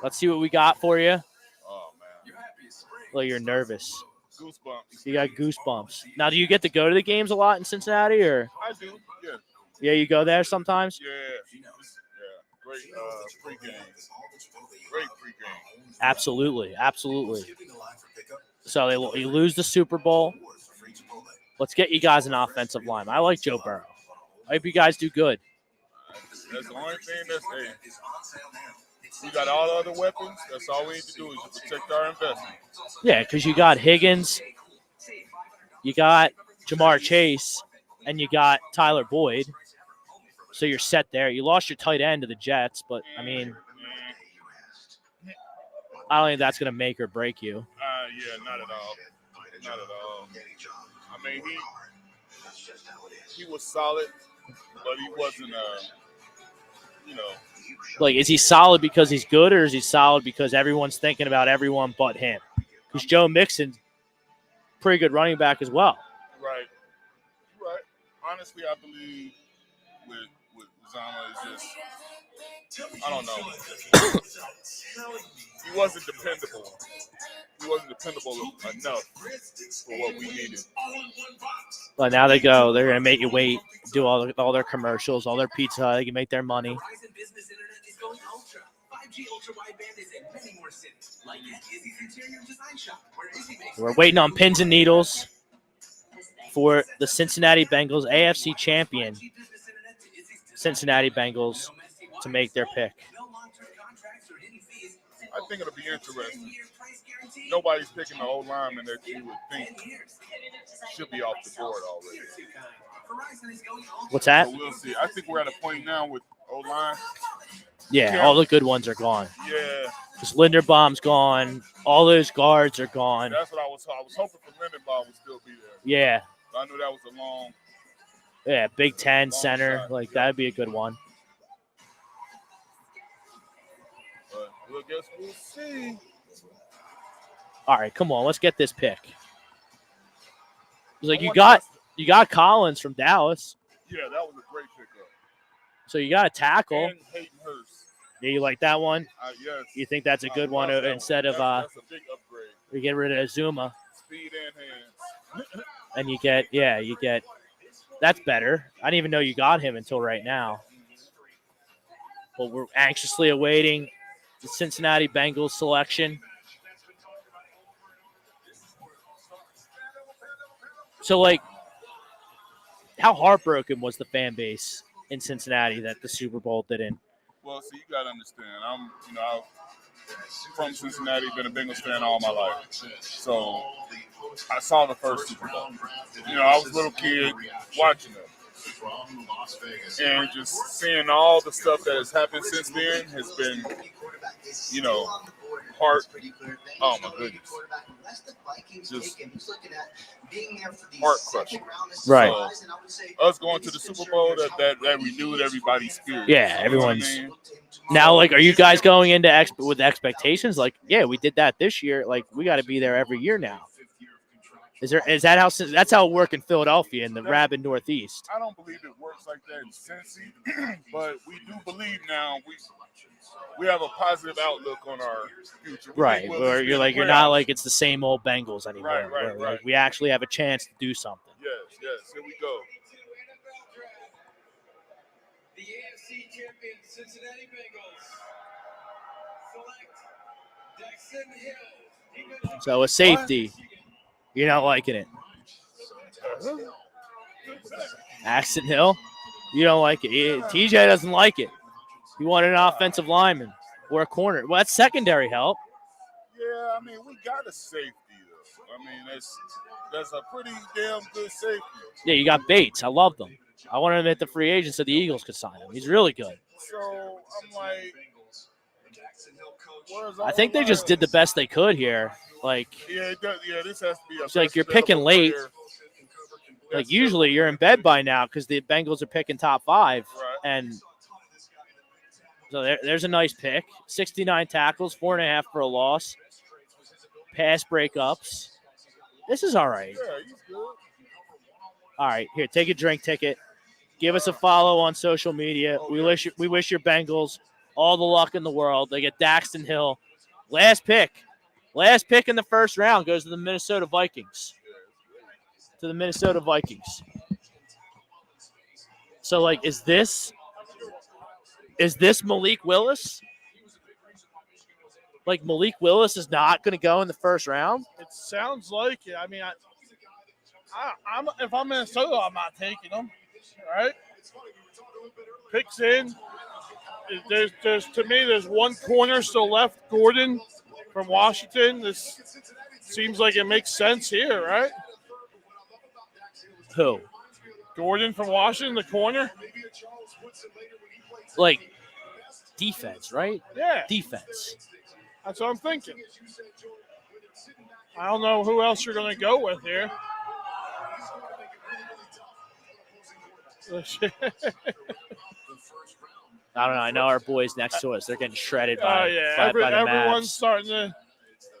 Let's see what we got for you. Oh, man. Well, you're nervous. Goosebumps. You got goosebumps. Now, do you get to go to the games a lot in Cincinnati, or? I do, yeah. Yeah, you go there sometimes? Yeah. Great pregame. Great pregame. Absolutely. So you lose the Super Bowl. Let's get you guys an offensive line. I like Joe Burrow. I hope you guys do good. That's the only thing that's there. We got all the other weapons. That's all we need to do is to protect our investment. Yeah, because you got Higgins, you got Jamar Chase, and you got Tyler Boyd. So you're set there. You lost your tight end to the Jets, but, I mean, I don't think that's going to make or break you. Yeah, not at all. Not at all. I mean, he was solid, but he wasn't, you know. Like, is he solid because he's good, or is he solid because everyone's thinking about everyone but him? Because Joe Mixon's pretty good running back as well. Right. Honestly, I believe with Uzama is just, I don't know. He wasn't dependable. He wasn't dependable enough for what we needed. But now they go. They're going to make you wait, do all their commercials, all their pizza. They can make their money. We're waiting on pins and needles for the Cincinnati Bengals, AFC champion Cincinnati Bengals, to make their pick. I think it'll be interesting. Nobody's picking the old lineman that you would think should be off the board already. What's that? So we'll see. I think we're at a point now with O-line. Yeah, all the good ones are gone. Yeah. Because Linderbaum's gone. All those guards are gone. That's what I was hoping for. Linderbaum would still be there. Yeah. I knew that was a long. Yeah, Big Ten center. Shot. Like, that'd be a good one. But I guess we'll see. All right, come on. Let's get this pick. Like, you got Collins from Dallas. Yeah, that was a great pickup. So you got a tackle. And Hayden Hurst. Yeah, you like that one? Yes. You think that's a good one instead of that's a big upgrade. We get rid of Azuma. Speed and hands. And you get that's better. I didn't even know you got him until right now. But we're anxiously awaiting the Cincinnati Bengals selection. So, like, how heartbroken was the fan base in Cincinnati that the Super Bowl didn't? Well, see, you gotta understand. I'm from Cincinnati, been a Bengals fan all my life. So I saw the first Super Bowl. I was a little kid watching it. And just seeing all the stuff that has happened since then has been, heart. Oh my goodness. Just heart crushing. Right. So, us going to the Super Bowl, that renewed everybody's spirit. Yeah, everyone's. Now, like, are you guys going into with expectations? Like, yeah, we did that this year. Like, we got to be there every year now. That's how it works in Philadelphia in the rabid Northeast? I don't believe it works like that in Cincy, but we do believe now we have a positive outlook on our future. Right, or you're not like it's the same old Bengals anymore. Right. Like, we actually have a chance to do something. Yes, here we go. The AFC champion Cincinnati Bengals select Daxton Hill. So a safety. You're not liking it. Daxton Hill, you don't like it. TJ doesn't like it. You want an offensive lineman or a corner. Well, that's secondary help. Yeah, we got a safety, though. That's a pretty damn good safety. Yeah, you got Bates. I love them. I wanted him at the free agent so the Eagles could sign him. He's really good. So, I'm like, I think they just did the best they could here. Like, this has to be it's like you're picking late. Like, usually you're in bed by now because the Bengals are picking top 5. Right. And so there's a nice pick. 69 tackles, 4.5 for a loss. Pass breakups. This is all right. Yeah, he's good. All right, here, take a drink ticket. Give us a follow on social media. We wish your Bengals all the luck in the world. They get Daxton Hill. Last pick in the first round goes to the Minnesota Vikings. So, like, is this Malik Willis? Like, Malik Willis is not going to go in the first round? It sounds like it. If I'm Minnesota, I'm not taking them. All right? Picks in. There's one corner still left, Gordon from Washington. This seems like it makes sense here, right? Who? Gordon from Washington, the corner. Like, defense, right? Yeah. Defense. That's what I'm thinking. I don't know who else you're going to go with here. I don't know. I know our boys next to us. They're getting shredded by the everyone's Mavs. starting to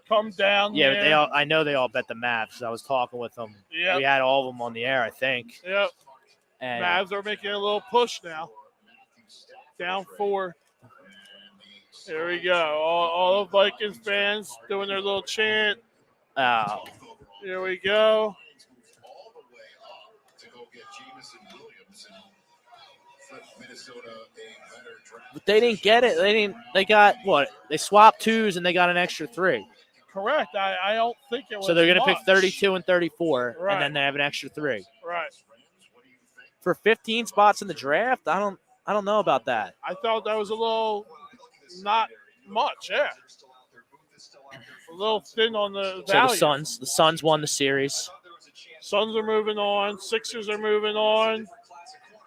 come down. Yeah, but I know they all bet the Mavs. I was talking with them. Yep. We had all of them on the air, I think. Yep. And Mavs are making a little push now. Down 4. There we go. All the Vikings fans doing their little chant. Oh. Here we go. But they didn't get it. They got what? They swapped 2s and they got an extra 3. Correct. I don't think it was. So they're going to pick much. 32 and 34, Right. and then they have an extra 3. Right. For 15 spots in the draft, I don't know about that. I thought that was a little not much. Yeah. A little thin on the value. So the Suns won the series. Suns are moving on. Sixers are moving on.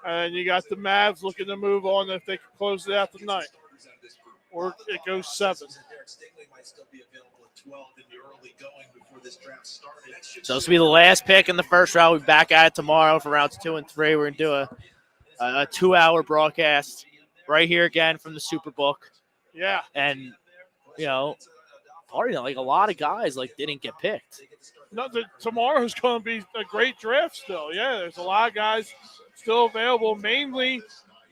And you got the Mavs looking to move on if they can close it out tonight. Or it goes 7. So this will be the last pick in the first round. We'll be back at it tomorrow for rounds 2 and 3. We're going to do a 2-hour broadcast right here again from the Superbook. Yeah. And, like a lot of guys didn't get picked. No, tomorrow's going to be a great draft still. Yeah, there's a lot of guys still available. Mainly,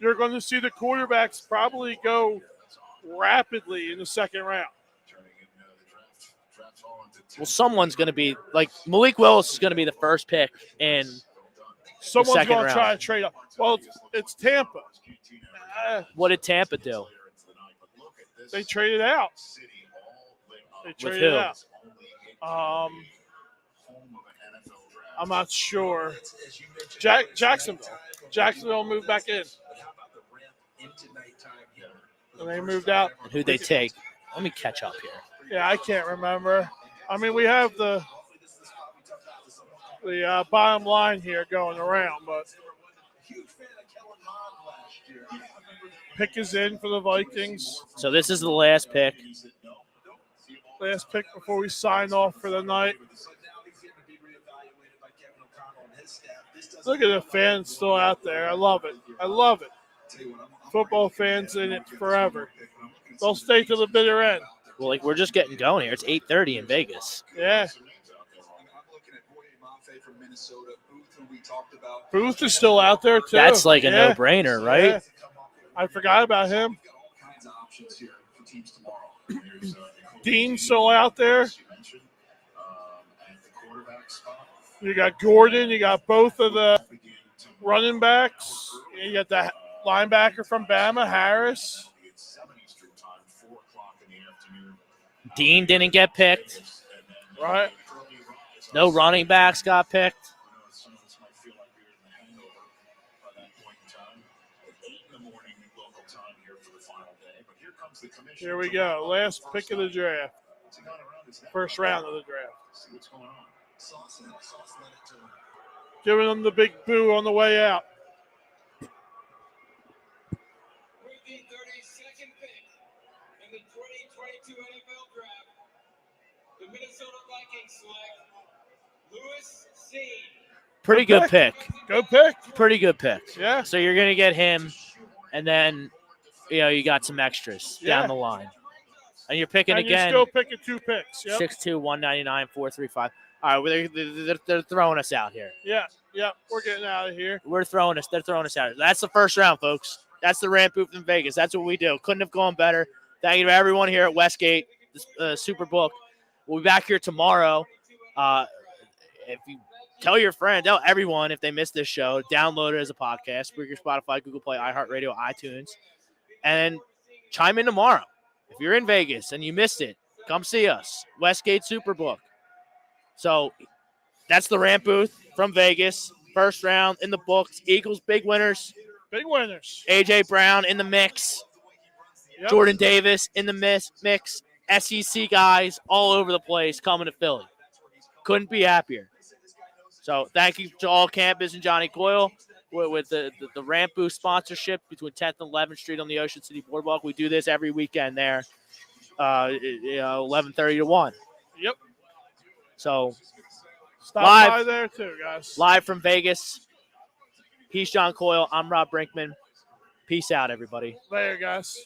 you're going to see the quarterbacks probably go rapidly in the second round. Well, someone's going to be like Malik Willis is going to be the first pick in Someone's going to try to trade up. Well, it's Tampa. What did Tampa do? They traded out. With who? I'm not sure. Jacksonville. Jacksonville moved back in. And they moved out. And who'd they take? Let me catch up here. Yeah, I can't remember. I mean, we have the bottom line here going around, but pick is in for the Vikings. So this is the last pick. Last pick before we sign off for the night. Look at the fans still out there. I love it. I love it. Football fans in it forever. They'll stay to the bitter end. Well, like we're just getting going here. It's 8:30 in Vegas. Yeah. Booth is still out there too. That's like a no-brainer, right? Yeah. I forgot about him. Dean's still out there. You got Gordon. You got both of the running backs. You got the linebacker from Bama, Harris. Dean didn't get picked. Right. No running backs got picked. Here we go. Last pick of the draft. First round of the draft. Giving them the big boo on the way out. With the 32nd pick in the 2022 NFL Draft, the Minnesota Vikings select Lewis Seen. Pretty good pick. Good pick. Pretty good pick. Yeah. So you're going to get him, and then, you got some extras down the line. And you're picking and again. You're still picking 2 picks. Yep. 6'2", 199, 435. All right, they're throwing us out here. Yeah, we're getting out of here. They're throwing us out. That's the first round, folks. That's the Rant Booth in Vegas. That's what we do. Couldn't have gone better. Thank you to everyone here at Westgate Superbook. We'll be back here tomorrow. If you tell your friend, tell everyone if they missed this show, download it as a podcast. Spreaker, Spotify, Google Play, iHeartRadio, iTunes. And chime in tomorrow. If you're in Vegas and you missed it, come see us. Westgate Superbook. So that's the Rant Booth from Vegas. First round in the books. Eagles, big winners. Big winners. A.J. Brown in the mix. Yep. Jordan Davis in the mix. SEC guys all over the place coming to Philly. Couldn't be happier. So thank you to all campus and Johnny Coyle with the Rant Booth sponsorship between 10th and 11th Street on the Ocean City Boardwalk. We do this every weekend there, 11:30 to 1. Yep. So stop live, by there too, guys. Live from Vegas. He's John Coyle. I'm Rob Brinkman. Peace out, everybody. Later, guys.